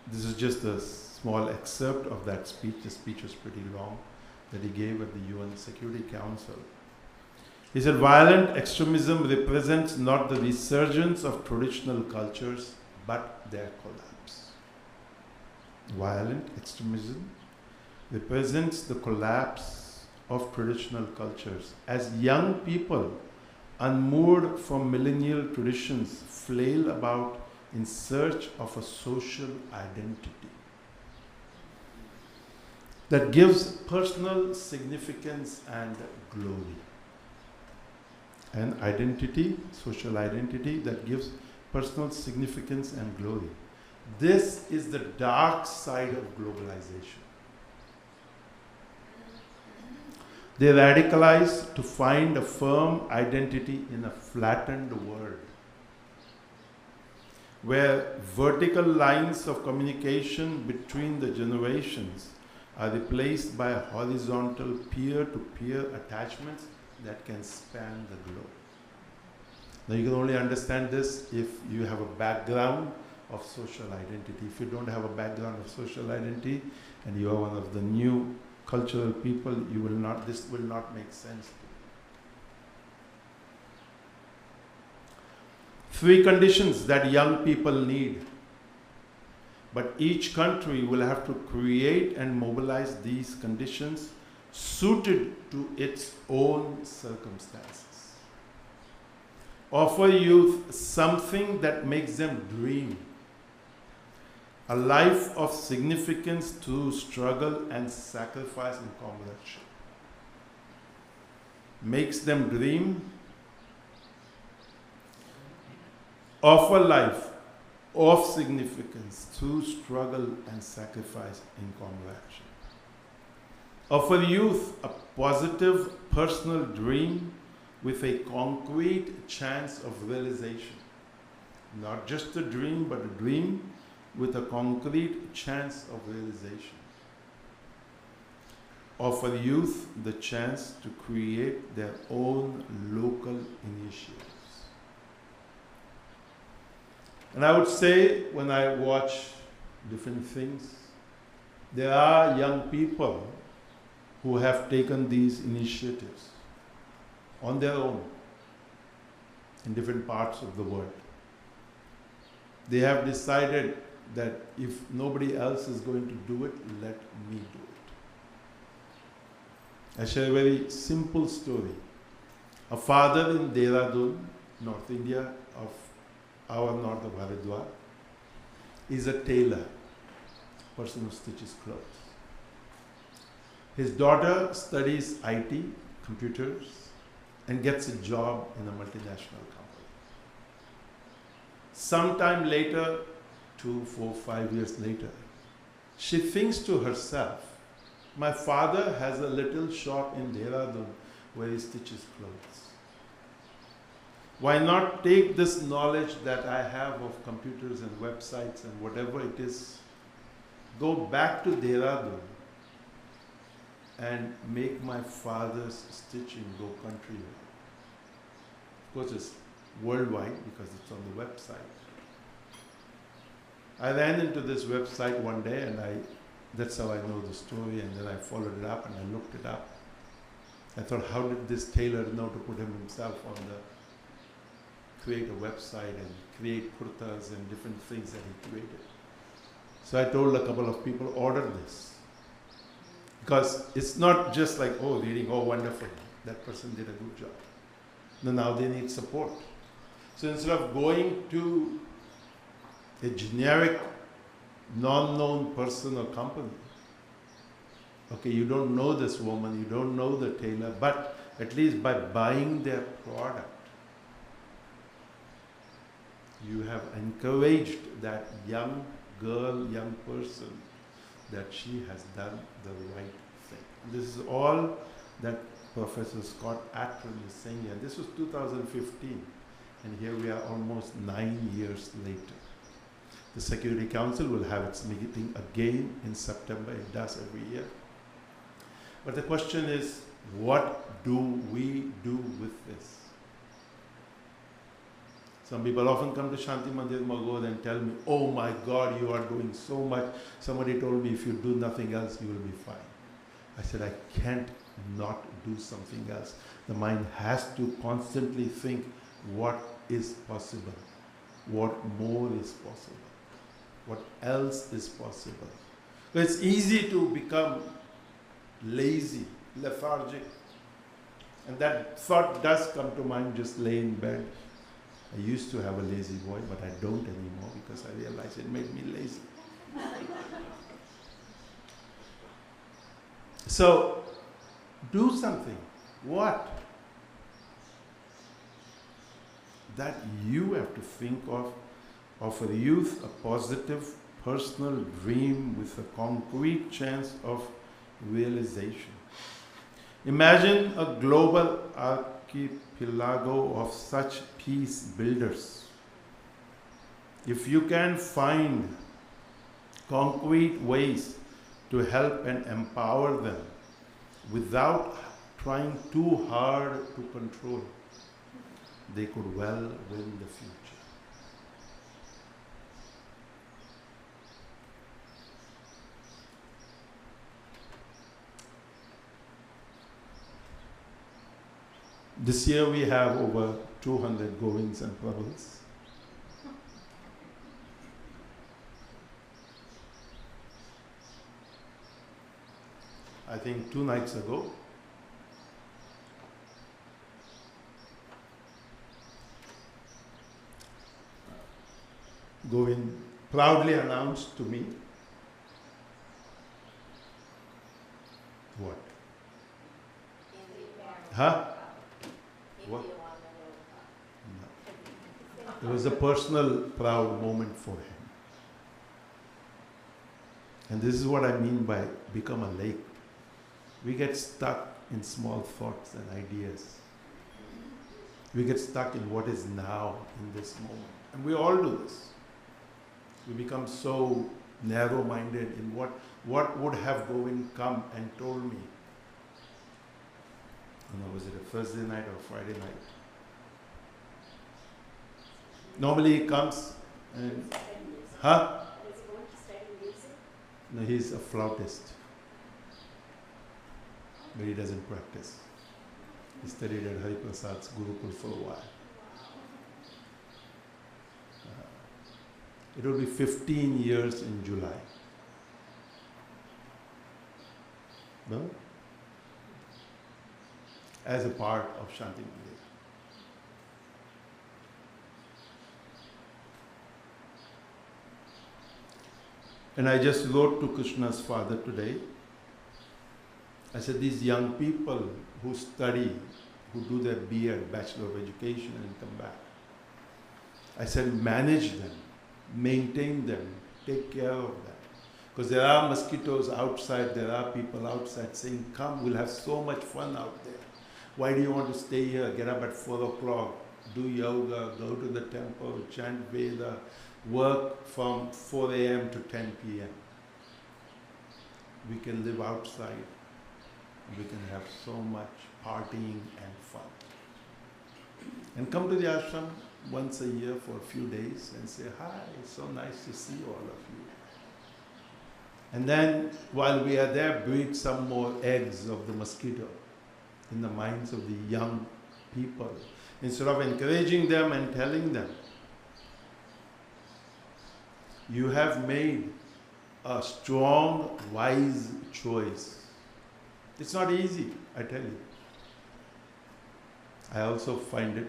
Speaker 2: this is just a small excerpt of that speech. The speech was pretty long that he gave at the UN Security Council. He said, violent extremism represents not the resurgence of traditional cultures, but their collapse. Violent extremism represents the collapse of traditional cultures as young people, unmoored from millennial traditions, flail about in search of a social identity that gives personal significance and glory. An identity, social identity, that gives personal significance and glory. This is the dark side of globalization. They radicalize to find a firm identity in a flattened world, where vertical lines of communication between the generations are replaced by horizontal peer-to-peer attachments that can span the globe. Now you can only understand this if you have a background of social identity. If you don't have a background of social identity and you are one of the new cultural people, this will not make sense to you. 3 conditions that young people need. But each country will have to create and mobilize these conditions suited to its own circumstances. Offer youth something that makes them dream. A life of significance through struggle and sacrifice and comradeship. Makes them dream. Offer life of significance through struggle and sacrifice in comradeship. Offer youth a positive personal dream with a concrete chance of realization. Not just a dream, but a dream with a concrete chance of realization. Offer youth the chance to create their own local initiatives. And I would say, when I watch different things, there are young people who have taken these initiatives on their own in different parts of the world. They have decided that if nobody else is going to do it, let me do it. I share a very simple story. A father in Dehradun, North India, of our north of Haridwar, is a tailor, person who stitches clothes. His daughter studies IT, computers, and gets a job in a multinational company. Sometime later, 2, 4, 5 years later, she thinks to herself, my father has a little shop in Dehradun where he stitches clothes. Why not take this knowledge that I have of computers and websites and whatever it is, go back to Dehradun and make my father's stitching go countrywide. Of course, it's worldwide because it's on the website. I ran into this website one day and that's how I know the story, and then I followed it up and I looked it up. I thought, how did this tailor know to put himself on create a website and create kurtas and different things that he created. So I told a couple of people, order this. Because it's not just like, oh, reading, oh, wonderful, that person did a good job. No, now they need support. So instead of going to a generic, non-known person or company, okay, you don't know this woman, you don't know the tailor, but at least by buying their product, you have encouraged that young girl, young person, that she has done the right thing. And this is all that Professor Scott Atran is saying here. This was 2015, and here we are almost 9 years later. The Security Council will have its meeting again in September. It does every year. But the question is, what do we do with this? Some people often come to Shanti Mandir Magod and tell me, oh my God, you are doing so much. Somebody told me if you do nothing else, you will be fine. I said, I can't not do something else. The mind has to constantly think what is possible, what more is possible, what else is possible. So it's easy to become lazy, lethargic. And that thought does come to mind, just lay in bed. I used to have a lazy boy, but I don't anymore because I realized it made me lazy. So, do something. What? That you have to think of. Offer youth a positive personal dream with a concrete chance of realization. Imagine a global archipelago of such peace builders. If you can find concrete ways to help and empower them without trying too hard to control, they could well win the future. This year we have over 200 goings and Prabhus. I think 2 nights ago, Govind proudly announced to me what? Huh? What? No. It was a personal proud moment for him. And this is what I mean by become a lake. We get stuck in small thoughts and ideas. We get stuck in what is now in this moment. And we all do this. We become so narrow-minded in what would have Govind come and told me. Was it a Thursday night or Friday night? Normally he comes and... Huh? No, he's a flautist. But he doesn't practice. He studied at Hari Prasad's Gurukul for a while. It will be 15 years in July. No? As a part of Chanting. And I just wrote to Krishna's father today. I said, these young people who study, who do their B.Ed, Bachelor of Education, and come back. I said, manage them, maintain them, take care of them. Because there are mosquitoes outside, there are people outside saying, come, we'll have so much fun out there. Why do you want to stay here? Get up at 4 o'clock, do yoga, go to the temple, chant Veda, work from 4 a.m. to 10 p.m. We can live outside. We can have so much partying and fun. And come to the ashram once a year for a few days and say, hi, it's so nice to see all of you. And then while we are there, breed some more eggs of the mosquito in the minds of the young people. Instead of encouraging them and telling them, you have made a strong, wise choice. It's not easy, I tell you. I also find it,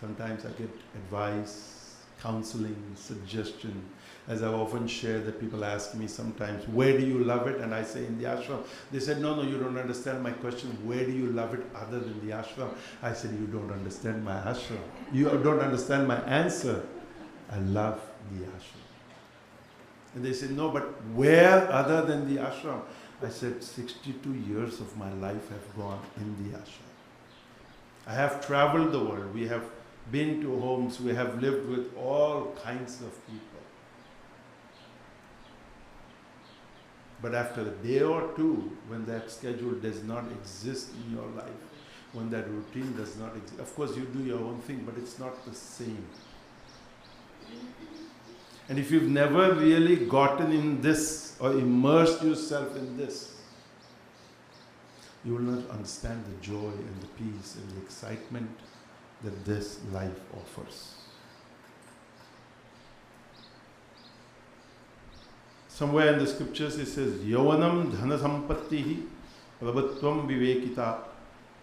Speaker 2: sometimes I get advice, counseling, suggestion. As I've often shared, that people ask me sometimes, where do you love it? And I say, in the ashram. They said, no, you don't understand my question. Where do you love it other than the ashram? I said, you don't understand my ashram. You don't understand my answer. I love the ashram. And they said, no, but where other than the ashram? I said, 62 years of my life have gone in the ashram. I have traveled the world. We have been to homes. We have lived with all kinds of people. But after a day or two, when that schedule does not exist in your life, when that routine does not exist, of course you do your own thing, but it's not the same. And if you've never really gotten in this or immersed yourself in this, you will not understand the joy and the peace and the excitement that this life offers. Somewhere in the scriptures it says, Yavanam dhana sampattihi prabhatvam vivekita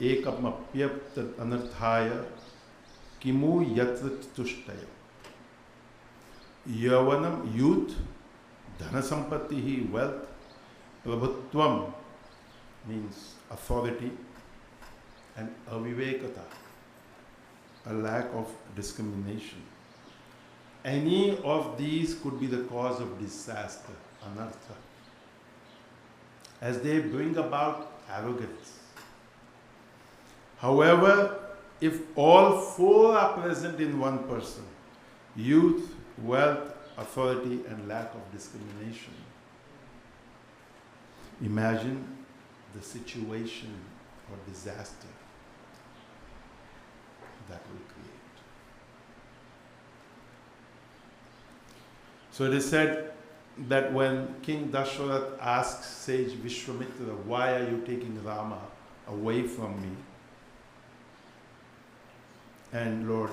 Speaker 2: ekamapyat anarthaya kimu yatrat tushtaya. Yavanam, youth, dhana sampattihi, wealth, prabhatvam means authority, and avivekata, a lack of discrimination. Any of these could be the cause of disaster, anartha, as they bring about arrogance, However, if all four are present in one person, youth, wealth, authority, and lack of discrimination, imagine the situation or disaster that will create. So it is said that when King Dashrath asks sage Vishwamitra, why are you taking Rama away from me? And Lord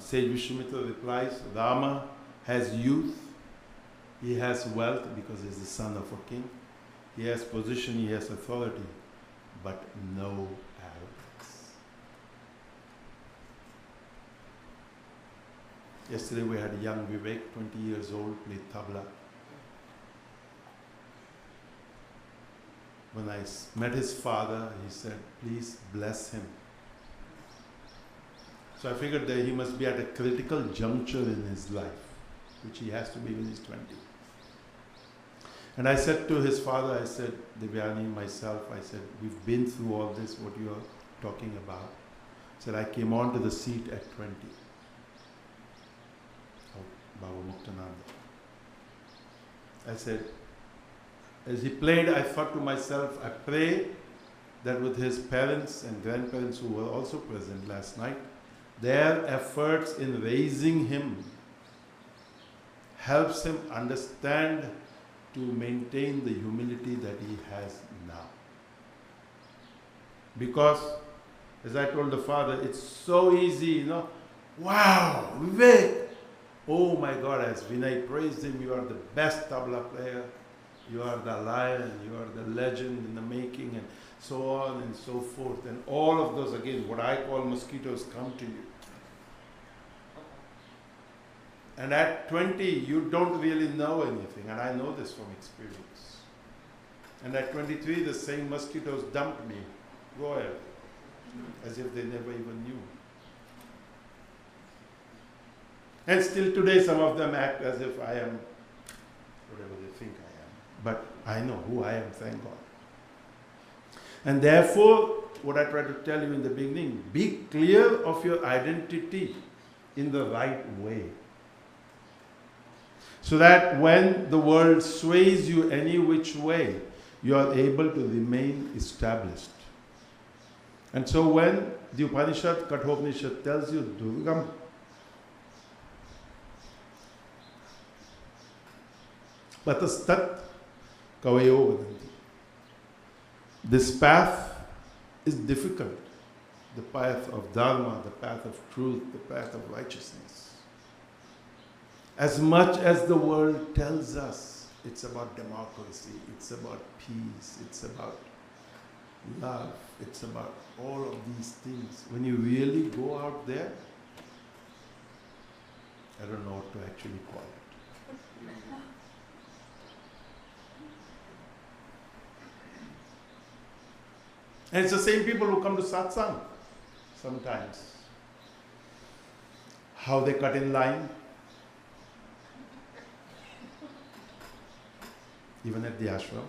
Speaker 2: sage Vishwamitra replies, Rama has youth, he has wealth because he's the son of a king, he has position, he has authority, but no arrogance. Yesterday we had a young Vivek, 20 years old, played tabla. When I met his father, he said, please bless him. So I figured that he must be at a critical juncture in his life, which he has to be when he's 20. And I said to his father, I said, Devyani, myself, I said, we've been through all this, what you are talking about. I said, I came onto the seat at 20. Of Baba Muktananda. I said, as he played, I thought to myself, I pray that with his parents and grandparents who were also present last night, their efforts in raising him helps him understand to maintain the humility that he has now. Because, as I told the father, it's so easy, Wow, Vivek! Oh my God, as Vinay praised him, you are the best tabla player. You are the lion, you are the legend in the making, and so on and so forth. And all of those, again, what I call mosquitoes, come to you. And at 20, you don't really know anything, and I know this from experience. And at 23, the same mosquitoes dumped me, royal, as if they never even knew. And still today, some of them act as if I am whatever they think I am. But I know who I am, thank God. And therefore, what I tried to tell you in the beginning, be clear of your identity in the right way. So that when the world sways you any which way, you are able to remain established. And so when the Upanishad, Kathopanishad tells you, Durgam, Patastat Kavayo Vadanti. This path is difficult. The path of Dharma, the path of truth, the path of righteousness. As much as the world tells us it's about democracy, it's about peace, it's about love, it's about all of these things. When you really go out there, I don't know what to actually call it. And it's the same people who come to Satsang sometimes. How they cut in line. Even at the ashram.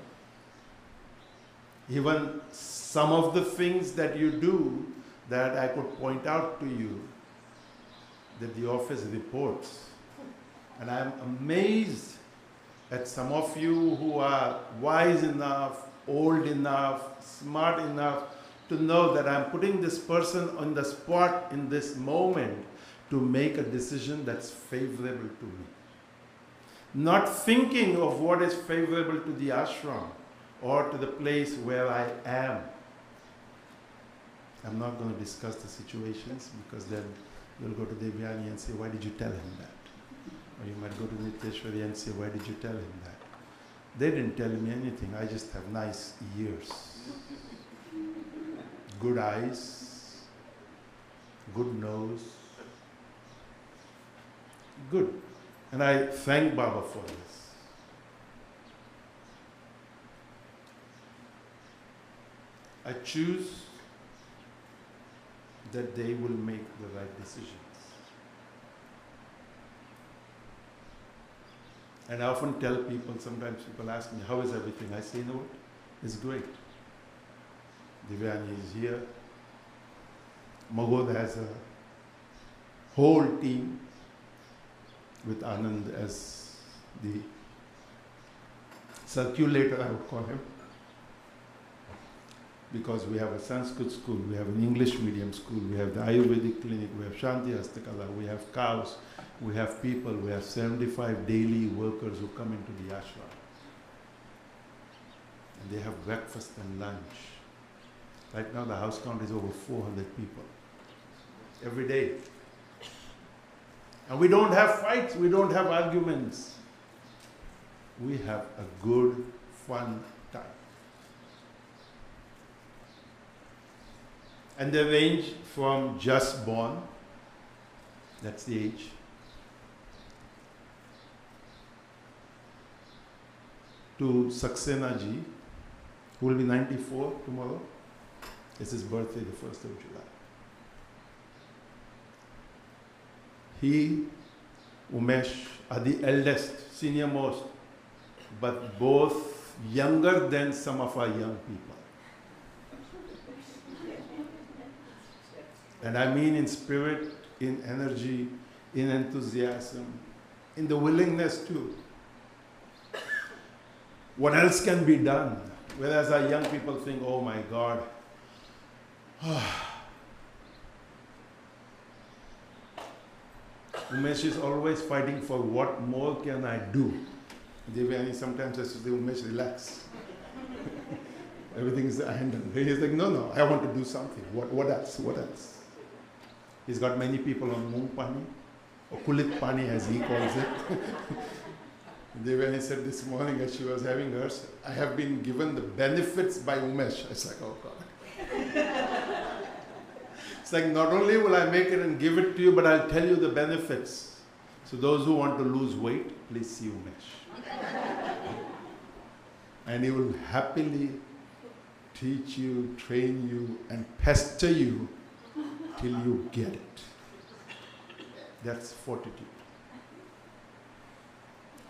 Speaker 2: Even some of the things that you do that I could point out to you that the office reports. And I'm amazed at some of you who are wise enough, old enough, smart enough to know that I'm putting this person on the spot in this moment to make a decision that's favorable to me. Not thinking of what is favorable to the ashram or to the place where I am. I'm not going to discuss the situations because then you'll go to Devyani and say, why did you tell him that? Or you might go to Niteshwari and say, why did you tell him that? They didn't tell me anything. I just have nice ears, good eyes, good nose, good. And I thank Baba for this. I choose that they will make the right decisions. And I often tell people, sometimes people ask me, how is everything? I say, you know what? It's great. Devyani is here. Magod has a whole team with Anand as the circulator, I would call him, because we have a Sanskrit school, we have an English medium school, we have the Ayurvedic clinic, we have Shanti Hastakala, we have cows, we have people, we have 75 daily workers who come into the ashram. And they have breakfast and lunch. Right now the house count is over 400 people. Every day. And we don't have fights, we don't have arguments. We have a good, fun time. And they range from just born, that's the age, to Saxena ji, who will be 94 tomorrow. It's his birthday, the 1st of July. He, Umesh, are the eldest, senior most, but both younger than some of our young people. And I mean in spirit, in energy, in enthusiasm, in the willingness to. What else can be done? Whereas our young people think, oh my God, Umesh is always fighting for what more can I do. Devyani sometimes says to the Umesh, relax. Everything is handled. He's like, no, I want to do something. What else? What else? He's got many people on Moong Pani, or Kulit Pani as he calls it. Devyani said this morning as she was having hers, I have been given the benefits by Umesh. I was like, oh God. It's like, not only will I make it and give it to you, but I'll tell you the benefits. So those who want to lose weight, please see Umesh. And he will happily teach you, train you, and pester you till you get it. That's fortitude.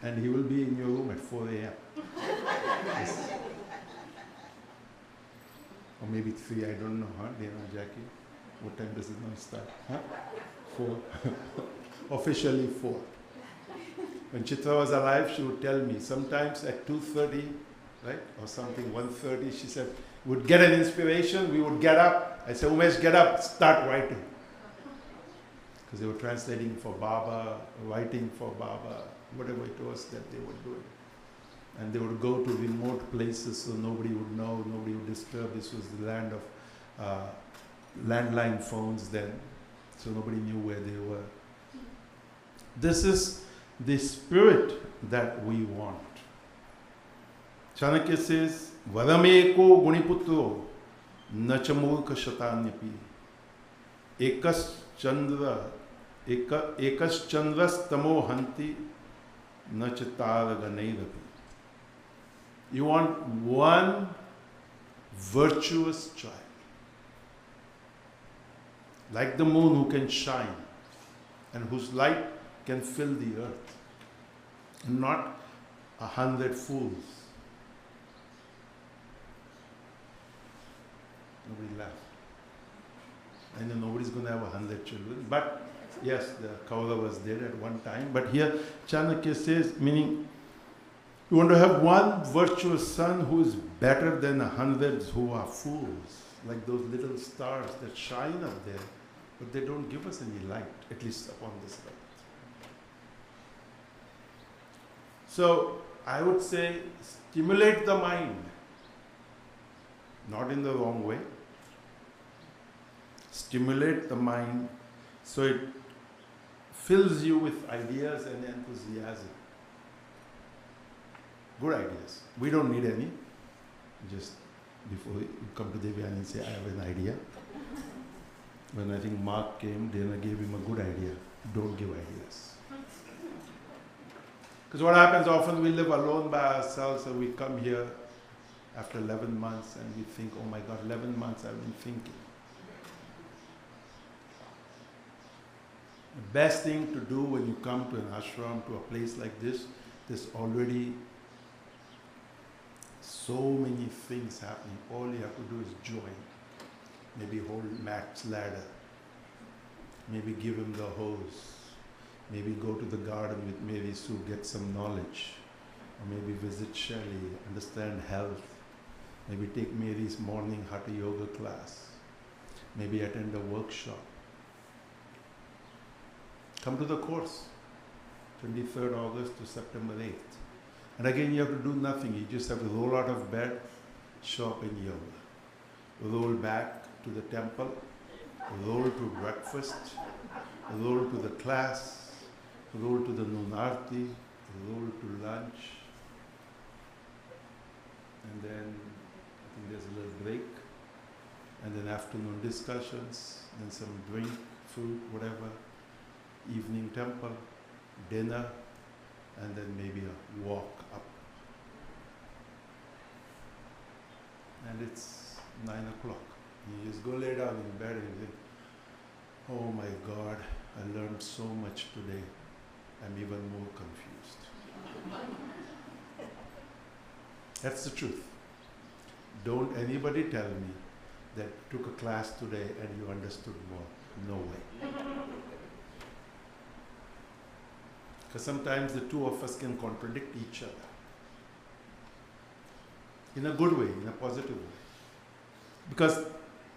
Speaker 2: And he will be in your room at 4 a.m. Yes. Or maybe 3, I don't know, huh? Dana, Jackie? What time does it now start? Huh? 4. Officially 4. When Chitra was alive, she would tell me, sometimes at 2:30, right, or something, 1:30, she said, would get an inspiration, we would get up. I said, Umesh, get up, start writing. Because they were translating for Baba, writing for Baba, whatever it was that they were doing. And they would go to remote places so nobody would know, nobody would disturb. This was the land of landline phones then, so nobody knew where they were. This is the spirit that we want. Chanakya says, Vadameko guniputro nachamurka shatanyapi ekas chandras tamo hanti nachatara ganairapi. You want one virtuous child, like the moon who can shine and whose light can fill the earth, and not 100 fools. Nobody laughed. I know nobody's going to have 100 children, but yes, the Kaura was there at one time. But here Chanakya says, meaning you want to have one virtuous son who is better than 100 who are fools, like those little stars that shine up there, but they don't give us any light, at least upon this earth. So I would say stimulate the mind, not in the wrong way. Stimulate the mind so it fills you with ideas and enthusiasm. Good ideas. We don't need any. Just before you come to Devyani and say, I have an idea. When I think Mark came, Dana gave him a good idea. Don't give ideas. Because what happens often, we live alone by ourselves and we come here after 11 months and we think, oh my God, 11 months I've been thinking. The best thing to do when you come to an ashram, to a place like this, there's already so many things happening. All you have to do is join. Maybe hold Matt's ladder. Maybe give him the hose. Maybe go to the garden with Mary Sue, get some knowledge. Or maybe visit Shelley, understand health. Maybe take Mary's morning Hatha Yoga class. Maybe attend a workshop. Come to the course, 23rd August to September 8th. And again, you have to do nothing. You just have to roll out of bed, show up in yoga. Roll back to the temple, roll to breakfast, roll to the class, roll to the noon arti, roll to lunch. And then I think there's a little break. And then afternoon discussions, then some drink, food, whatever. Evening temple, dinner, and then maybe a walk up. And it's 9 o'clock. You just go lay down in bed and you think, oh my God, I learned so much today. I'm even more confused. That's the truth. Don't anybody tell me that you took a class today and you understood more. No way. Because sometimes the two of us can contradict each other. In a good way, in a positive way. Because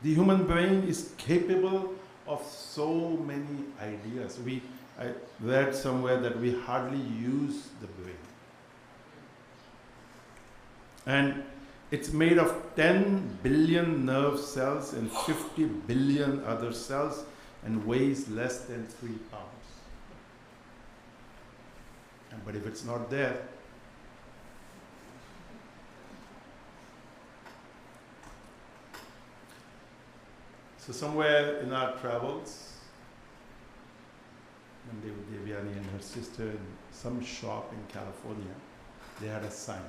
Speaker 2: the human brain is capable of so many ideas. I read somewhere that we hardly use the brain. And it's made of 10 billion nerve cells and 50 billion other cells and weighs less than 3 pounds. But if it's not there, so somewhere in our travels, when Devyani and her sister in some shop in California, they had a sign.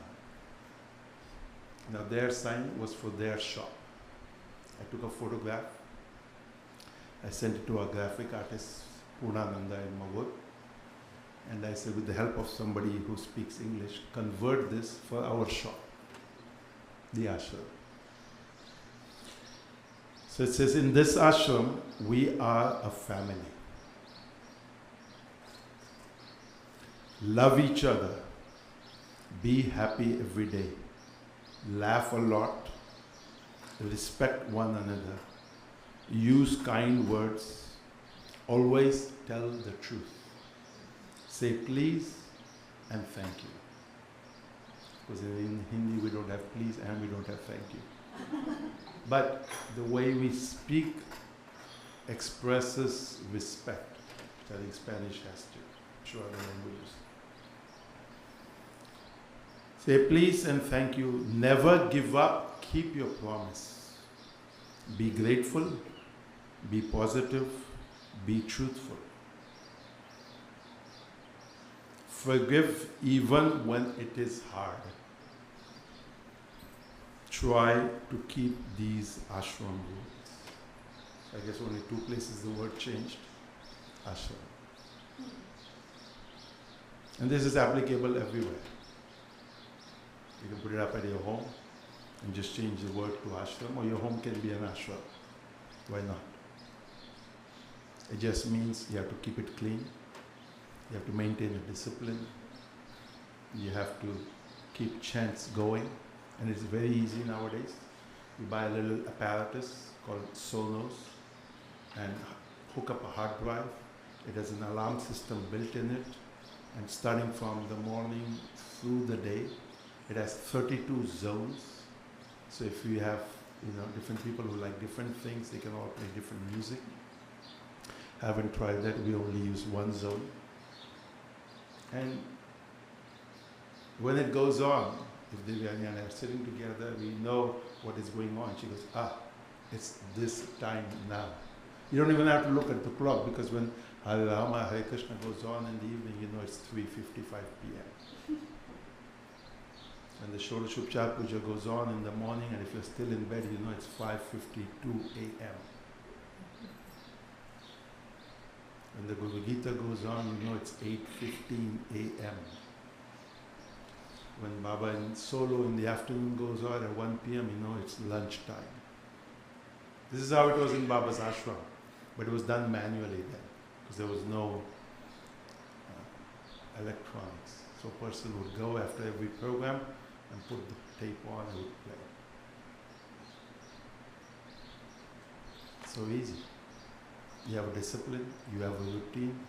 Speaker 2: Now their sign was for their shop. I took a photograph. I sent it to our graphic artist, Purnananda in Magod. And I said, with the help of somebody who speaks English, convert this for our shop, the ashram. So it says, in this ashram, we are a family. Love each other. Be happy every day. Laugh a lot. Respect one another. Use kind words. Always tell the truth. Say please and thank you. Because in Hindi we don't have please and we don't have thank you. But the way we speak expresses respect, which I think Spanish has to. I'm sure other languages. Say please and thank you. Never give up. Keep your promise. Be grateful. Be positive. Be truthful. Forgive even when it is hard. Try to keep these ashram rules. I guess only 2 places the word changed. Ashram. And this is applicable everywhere. You can put it up at your home and just change the word to ashram, or your home can be an ashram. Why not? It just means you have to keep it clean. You have to maintain a discipline. You have to keep chants going. And it's very easy nowadays. You buy a little apparatus called Sonos and hook up a hard drive. It has an alarm system built in it. And starting from the morning through the day, it has 32 zones. So if you have different people who like different things, they can all play different music. Haven't tried that. We only use one zone. And when it goes on, if Devyani and I are sitting together, we know what is going on. She goes, it's this time now. You don't even have to look at the clock, because when Hare Rama, Hare Krishna goes on in the evening, it's 3:55 p.m. When the Shodashopchar Puja goes on in the morning, and if you're still in bed, it's 5:52 a.m. When the Guru Gita goes on, it's 8:15 a.m. When Baba in solo in the afternoon goes on at 1 p.m., it's lunchtime. This is how it was in Baba's ashram. But it was done manually then, because there was no electronics. So a person would go after every program and put the tape on and would play. So easy. You have a discipline, you have a routine.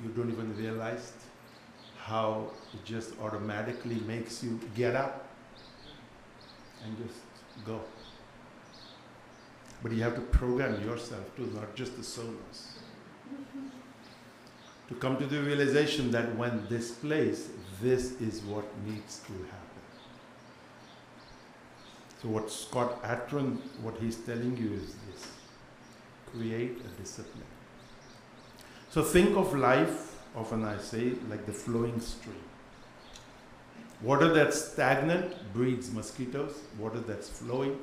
Speaker 2: You don't even realize how it just automatically makes you get up and just go. But you have to program yourself too, not just the sonos. To come to the realization that when this plays, this is what needs to happen. So what Scott Atran, what he's telling you is this: create a discipline. So think of life, often I say, like the flowing stream. Water that's stagnant breeds mosquitoes. Water that's flowing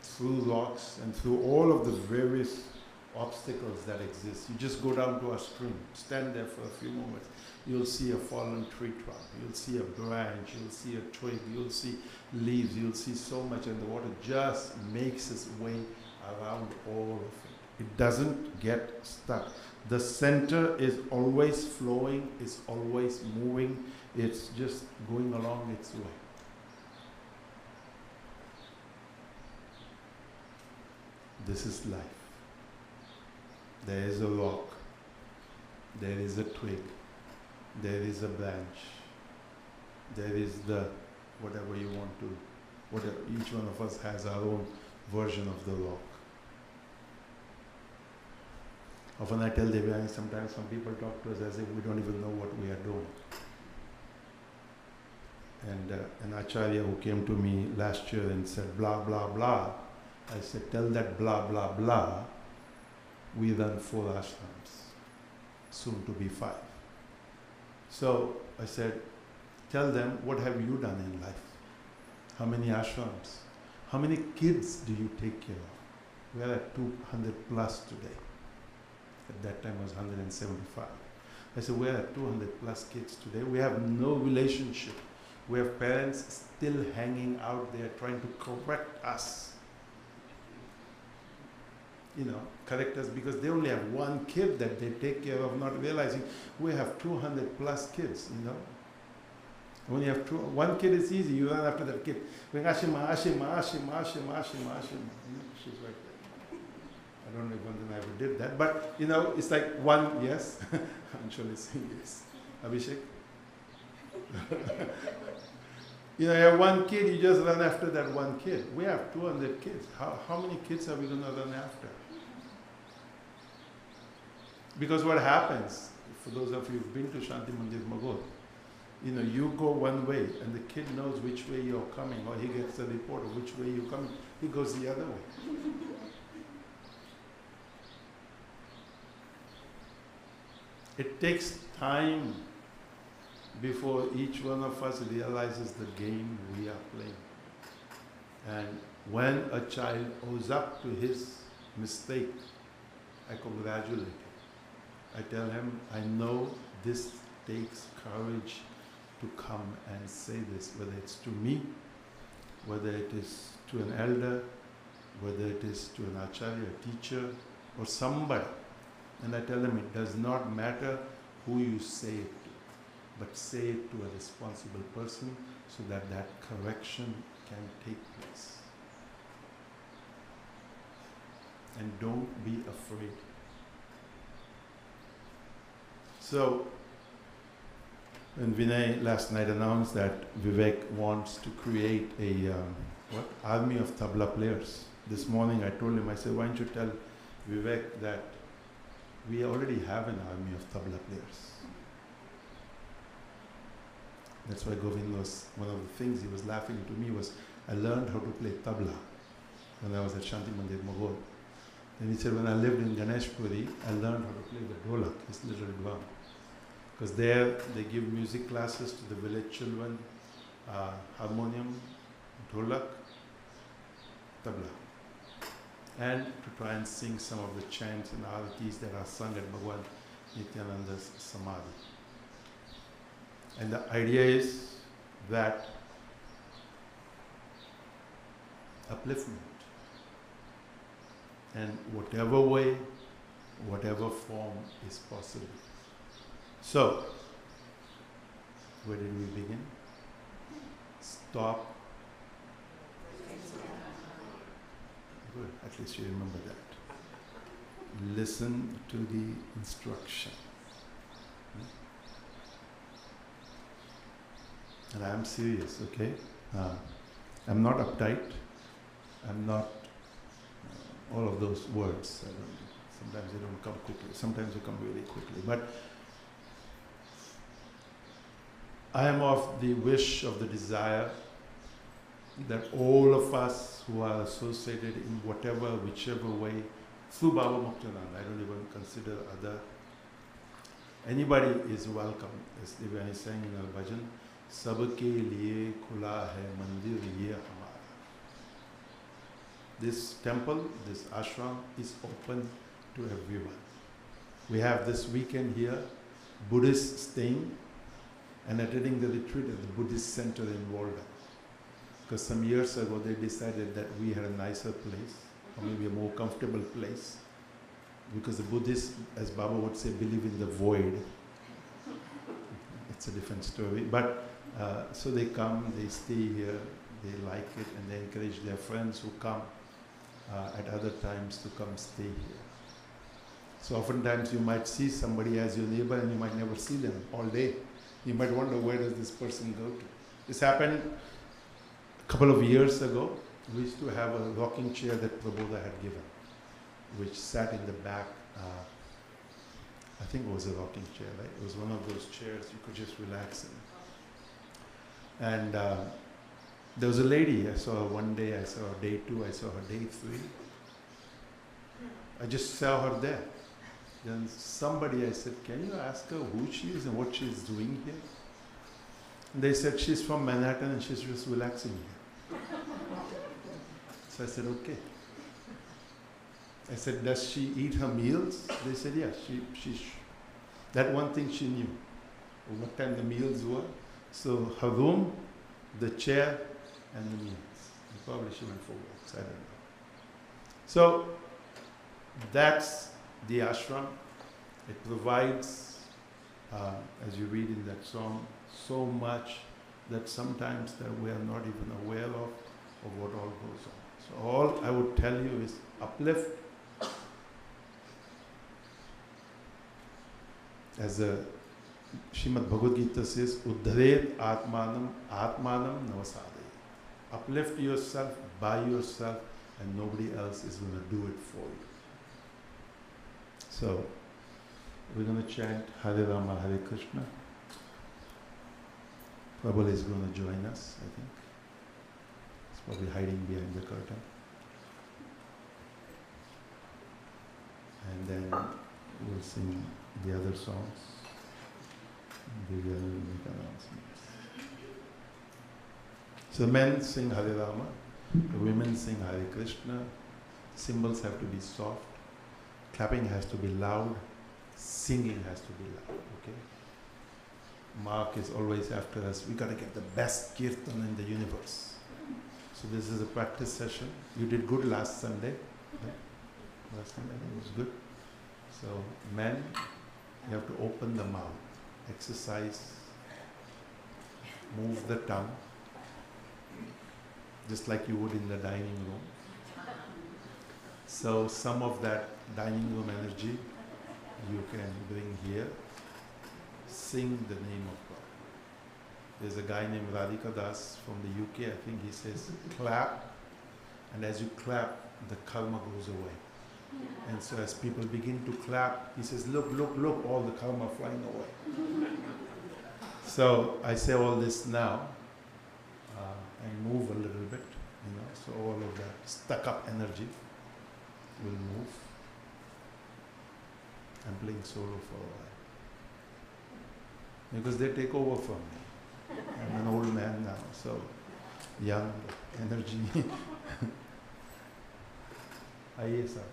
Speaker 2: through rocks and through all of the various obstacles that exist. You just go down to a stream, stand there for a few moments. You'll see a fallen tree trunk, you'll see a branch, you'll see a twig, you'll see leaves, you'll see so much, and the water just makes its way around all of it. It doesn't get stuck. The center is always flowing, it's always moving, it's just going along its way. This is life. There is a rock, there is a twig, there is a branch, there is the whatever you want to, whatever, each one of us has our own version of the rock. Often I tell Devyani, sometimes some people talk to us as if we don't even know what we are doing. And an acharya who came to me last year and said, blah, blah, blah. I said, tell that blah, blah, blah. We run 4 ashrams, soon to be 5. So I said, tell them, what have you done in life? How many ashrams? How many kids do you take care of? We are at 200 plus today. At that time it was 175. I said, we are at 200 plus kids today. We have no relationship. We have parents still hanging out there trying to correct us. Correct us because they only have one kid that they take care of, not realizing we have 200 plus kids, When you have one kid, it's easy. You run after that kid. She's like that. I don't know if Vandana ever did that, but it's like one, yes. Anshul is saying yes. Abhishek? You have one kid, you just run after that one kid. We have 200 kids. How many kids are we going to run after? Because what happens, for those of you who've been to Shanti Mandir Magod, you go one way and the kid knows which way you're coming, or he gets a report of which way you're coming. He goes the other way. It takes time before each one of us realizes the game we are playing. And when a child owes up to his mistake, I congratulate him. I tell him, I know this takes courage to come and say this, whether it's to me, whether it is to an elder, whether it is to an acharya, a teacher, or somebody. And I tell them, it does not matter who you say it to, but say it to a responsible person so that that correction can take place. And don't be afraid. So, when Vinay last night announced that Vivek wants to create a army of tabla players, this morning I told him, I said, why don't you tell Vivek that we already have an army of tabla players. That's why Govind was, one of the things he was laughing to me was, I learned how to play tabla when I was at Shanti Mandir Magod. And he said, when I lived in Ganeshpuri, I learned how to play the dholak, his little drum. Because there they give music classes to the village children, harmonium, dholak, tabla. And to try and sing some of the chants and aratis that are sung at Bhagwan Nityananda's Samadhi. And the idea is that upliftment, and whatever way, whatever form is possible. So, where did we begin? Stop. Good, at least you remember that. Listen to the instruction. And I am serious, okay? I'm not uptight. I'm not all of those words. Sometimes they don't come quickly. Sometimes they come really quickly. But I am of the wish, of the desire that all of us who are associated in whatever, whichever way, through Baba Muktanand, I don't even consider other, anybody is welcome. As Divya is saying in our bhajan, Sabke liye khula hai mandir ye hamara. This temple, this ashram is open to everyone. We have this weekend here, Buddhists staying and attending the retreat at the Buddhist center in Walden. Because some years ago they decided that we had a nicer place, or maybe a more comfortable place. Because the Buddhists, as Baba would say, believe in the void. It's a different story. But so they come, they stay here, they like it, and they encourage their friends who come at other times to come stay here. So oftentimes you might see somebody as your neighbor and you might never see them all day. You might wonder, where does this person go to? This happened a couple of years ago. We used to have a rocking chair that Prabodha had given, which sat in the back. I think it was a rocking chair, right? It was one of those chairs you could just relax in. And there was a lady, I saw her one day, I saw her day 2, I saw her day 3. I just saw her there. Then somebody, I said, can you ask her who she is and what she is doing here? And they said, she's from Manhattan and she's just relaxing here. So I said, okay. I said, does she eat her meals? They said, yes. That one thing she knew, what time the meals were. So her room, the chair, and the meals. And probably she went for walks, I don't know. So that's the ashram. It provides, as you read in that song, so much that sometimes that we are not even aware of what all goes on. So all I would tell you is uplift. As a Srimad Bhagavad Gita says, Uddharet Atmanam Atmanam Navasade. Uplift yourself by yourself and nobody else is going to do it for you. So, we're going to chant Hare Rama, Hare Krishna. Prabhu is going to join us, I think. He's probably hiding behind the curtain. And then we'll sing the other songs. We will make announcements. So men sing Hare Rama, the women sing Hare Krishna, cymbals have to be soft, clapping has to be loud, singing has to be loud, okay? Mark is always after us, we got to get the best kirtan in the universe. So this is a practice session. You did good last Sunday. Yeah? Last Sunday it was good. So men, you have to open the mouth, exercise, move the tongue, just like you would in the dining room. So some of that dining room energy you can bring here. Sing the name of God. There's a guy named Radhika Das from the UK, I think he says, clap, and as you clap, the karma goes away. And so as people begin to clap, he says, look, look, look, all the karma flying away. So I say all this now, and move a little bit, so all of that stuck up energy will move. I'm playing solo for a while. Because they take over from me. I'm an old man now, so young, energy. Aye, sir.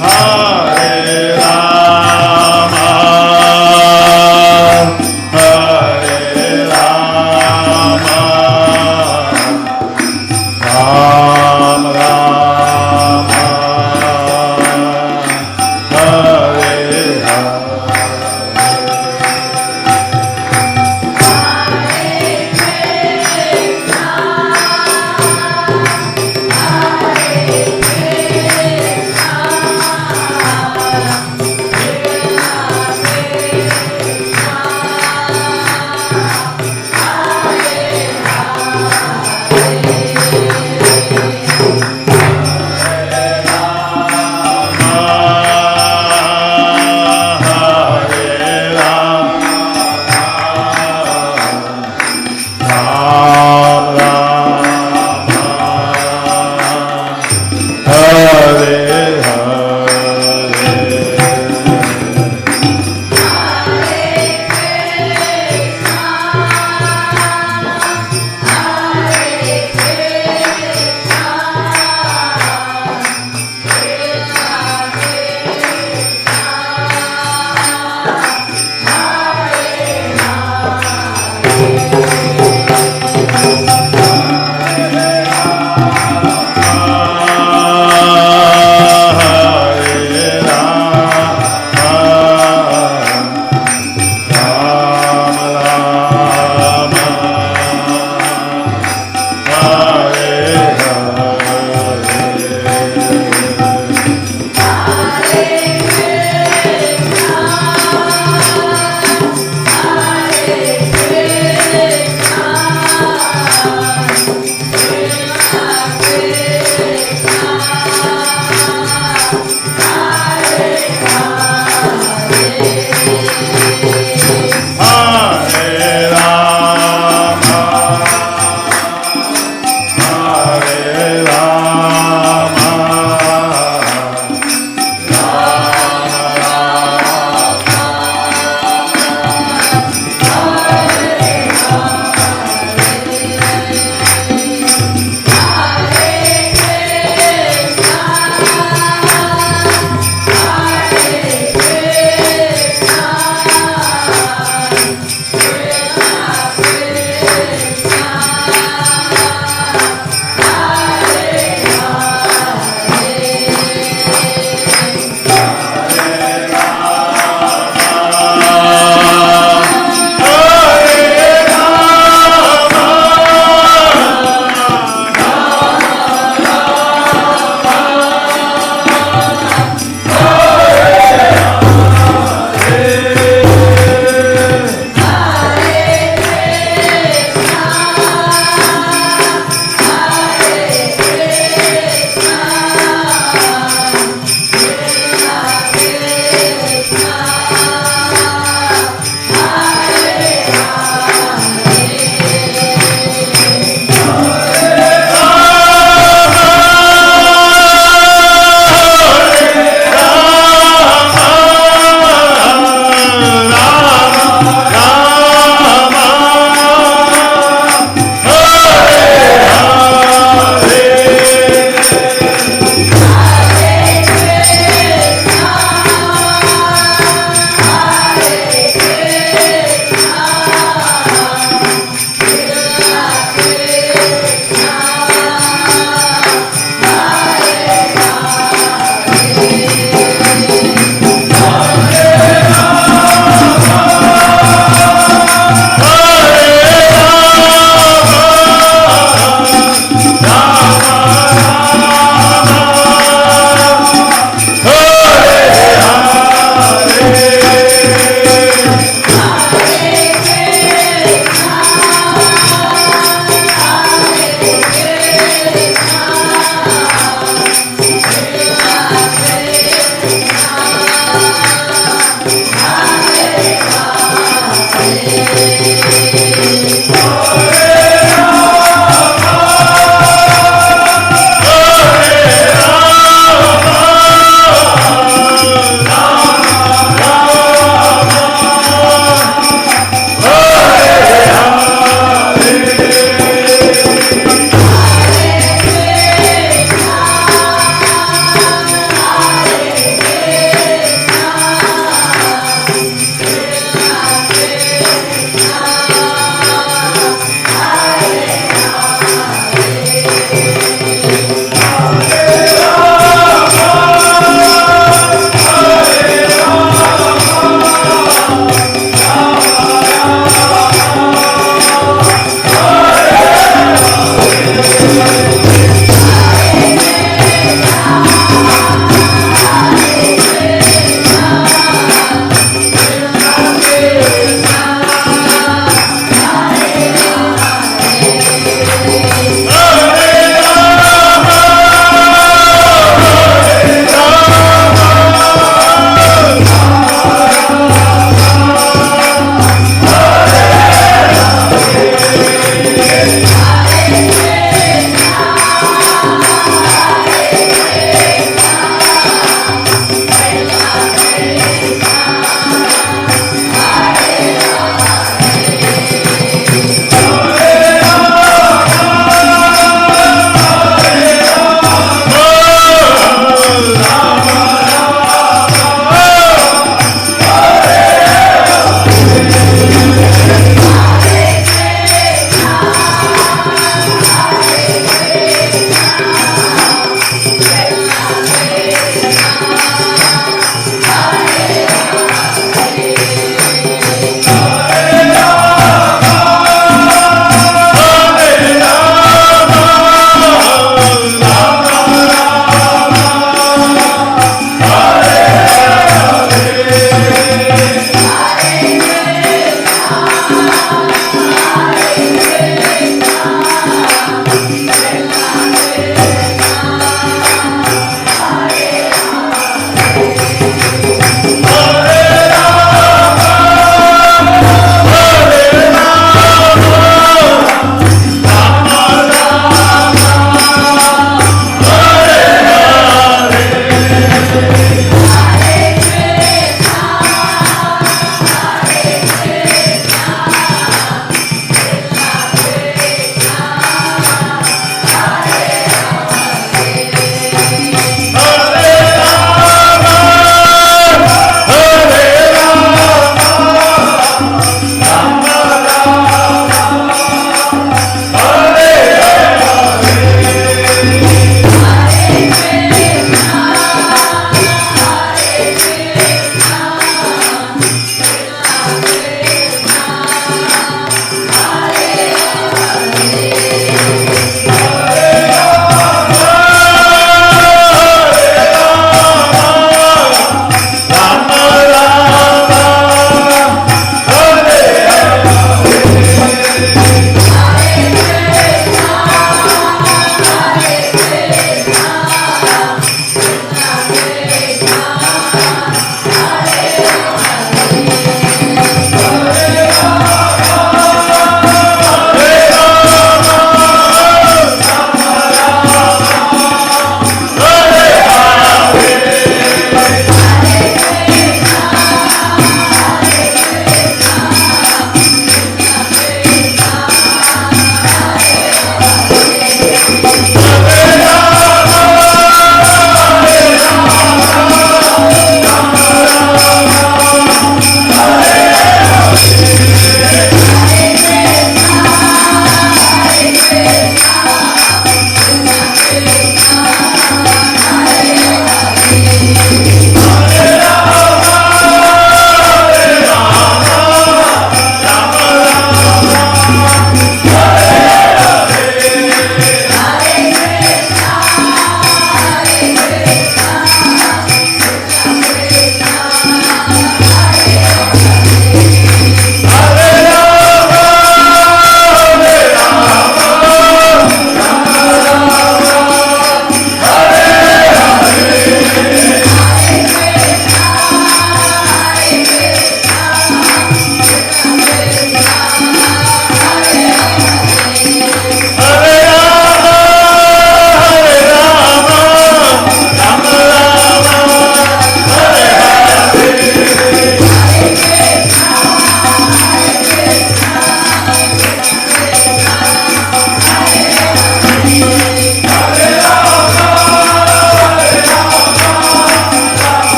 Speaker 2: Hare Rama, Hare Rama, Rama Rama, Hare Hare.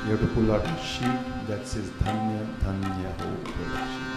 Speaker 2: You have to pull out a sheet that says Dhanya Dhanya Ho Pradakshina.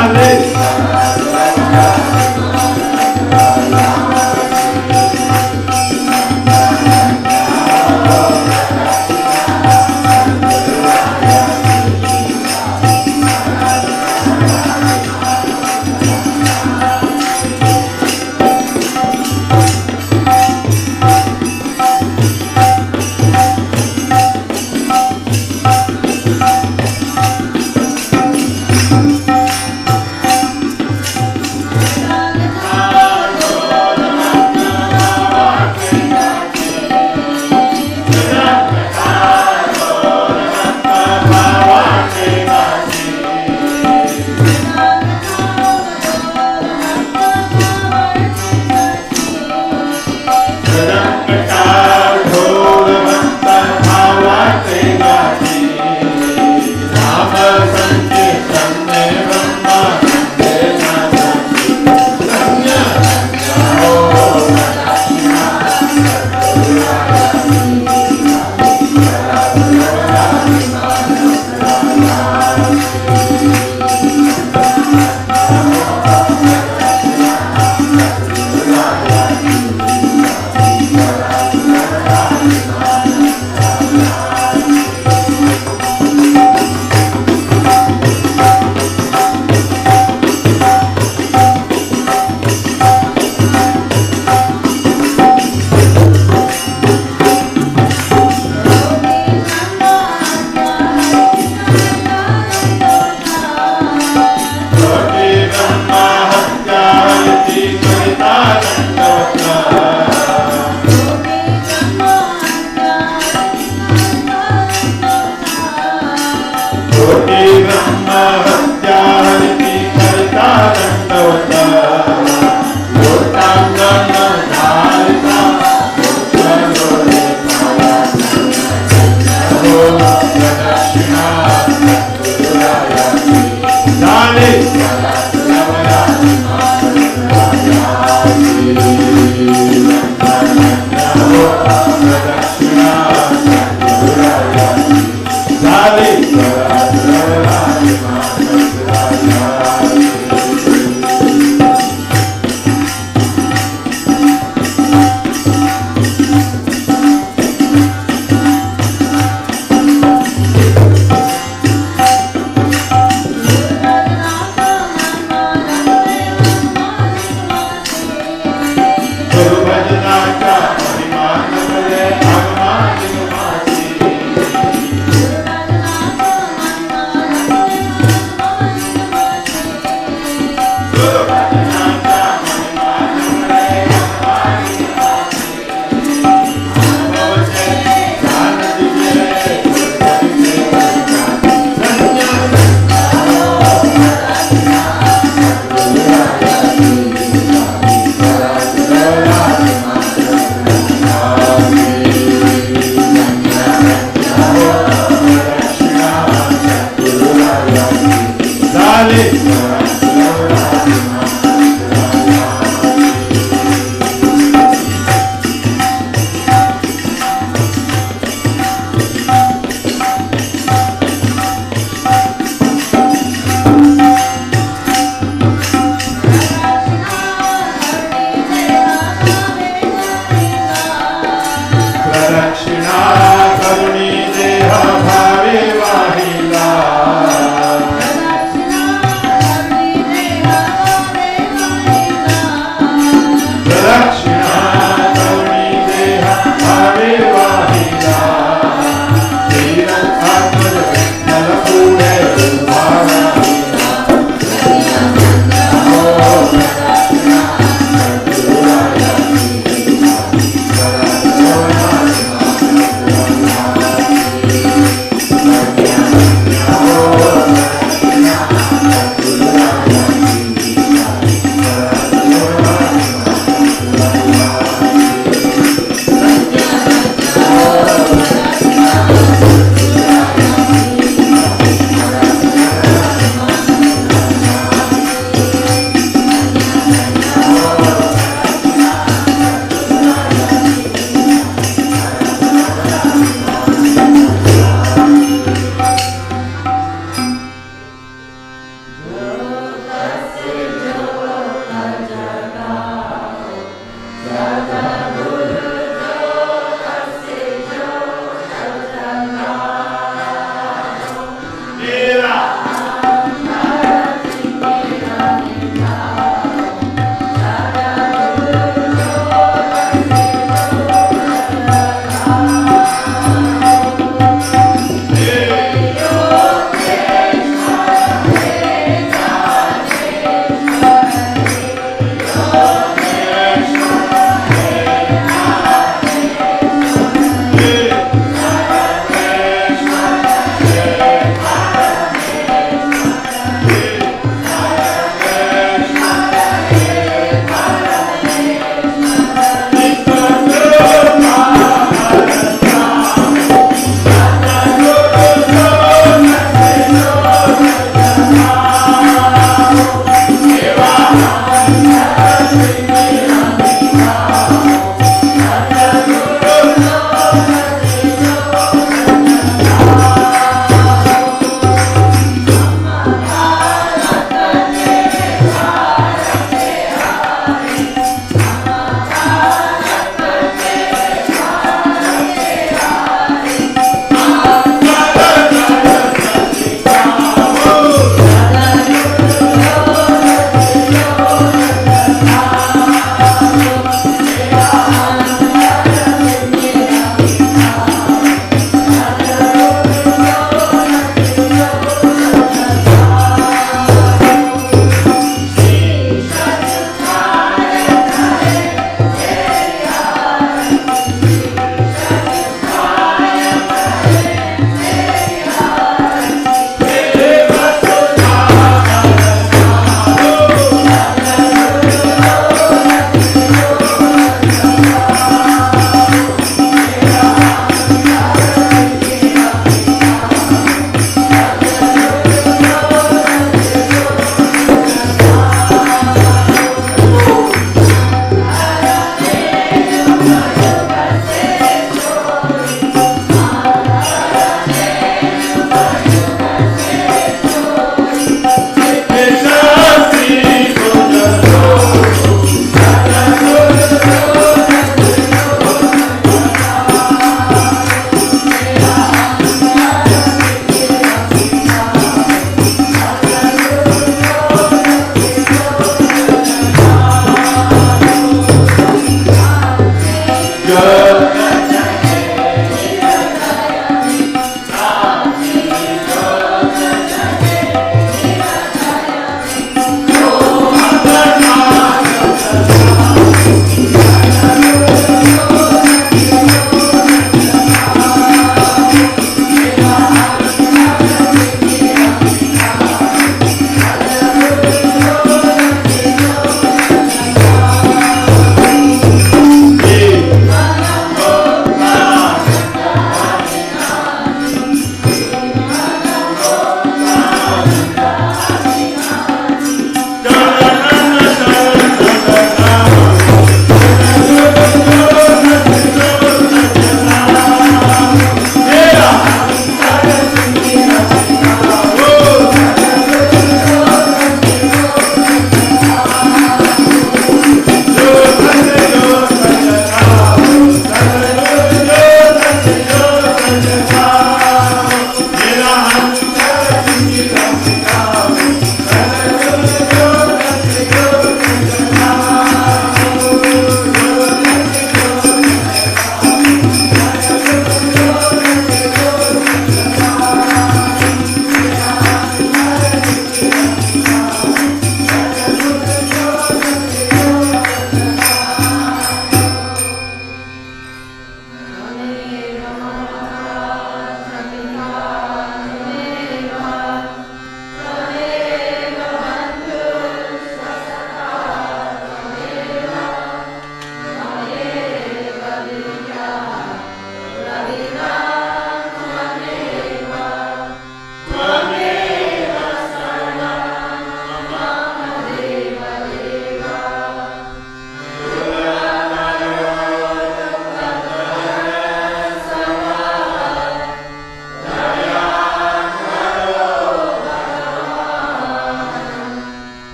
Speaker 2: Hare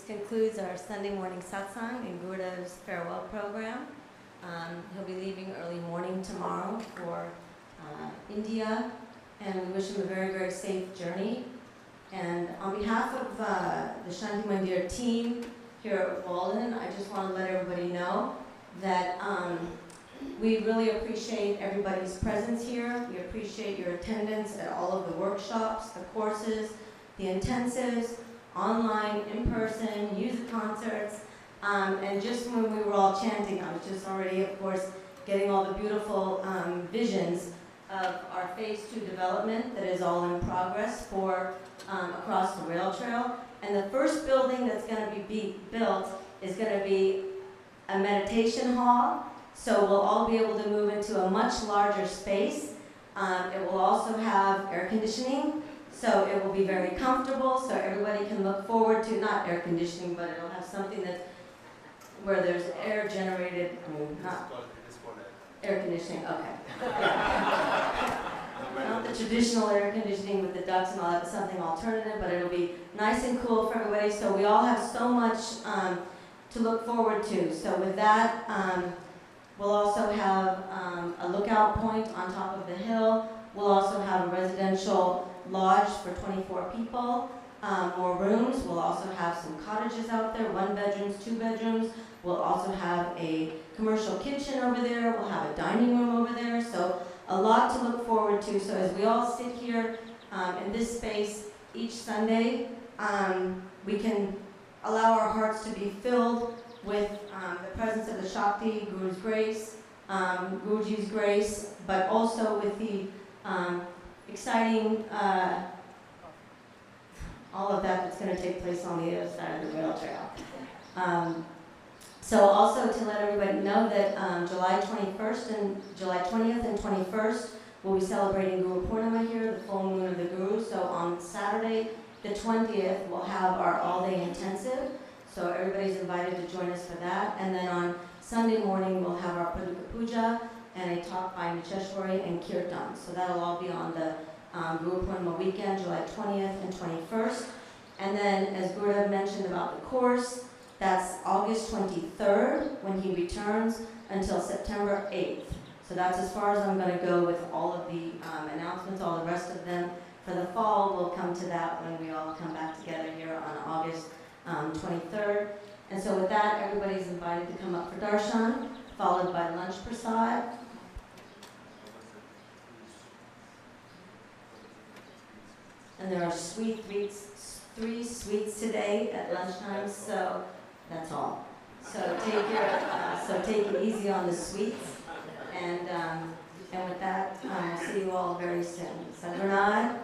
Speaker 3: concludes our Sunday morning satsang and Gurudev's farewell program. He'll be leaving early morning tomorrow for India, and we wish him a very, very safe journey. And on behalf of the Shanti Mandir team here at Walden, I just want to let everybody know that we really appreciate everybody's presence here. We appreciate your attendance at all of the workshops, the courses, the intensives, online, in person, music concerts, and just when we were all chanting, I was just already, of course, getting all the beautiful visions of our Phase 2 development that is all in progress for across the rail trail. And the first building that's going to be built is going to be a meditation hall, so we'll all be able to move into a much larger space. It will also have air conditioning, so it will be very comfortable, so everybody can look forward to, not air conditioning, but it'll have something that's where there's air generated, not air conditioning, okay. Not the traditional air conditioning with the ducts and all that, but something alternative, but it'll be nice and cool for everybody, so we all have so much to look forward to. So with that, we'll also have a lookout point on top of the hill. We'll also have a residential lodge for 24 people, more rooms. We'll also have some cottages out there, 1 bedrooms, 2 bedrooms. We'll also have a commercial kitchen over there. We'll have a dining room over there. So a lot to look forward to. So as we all sit here in this space each Sunday, we can allow our hearts to be filled with the presence of the Shakti, Guru's grace, Guruji's grace, but also with the exciting, all of that that's going to take place on the other side of the rail trail. So also to let everybody know that July 21st and July 20th and 21st, we'll be celebrating Guru Purnima here, the full moon of the Guru. So on Saturday, the 20th, we'll have our all-day intensive. So everybody's invited to join us for that. And then on Sunday morning, we'll have our Paduka Puja and a talk by Nicheshwari and Kirtan. So that'll all be on the Guru Purnima weekend, July 20th and 21st. And then, as Gurudev mentioned about the course, that's August 23rd when he returns until September 8th. So that's as far as I'm going to go with all of the announcements, all the rest of them. For the fall, we'll come to that when we all come back together here on August 23rd. And so with that, everybody's invited to come up for darshan, followed by lunch prasad. And there are three sweets today at lunchtime, so that's all. So take it easy on the sweets, and with that, I'll see you all very soon. Sadhranad.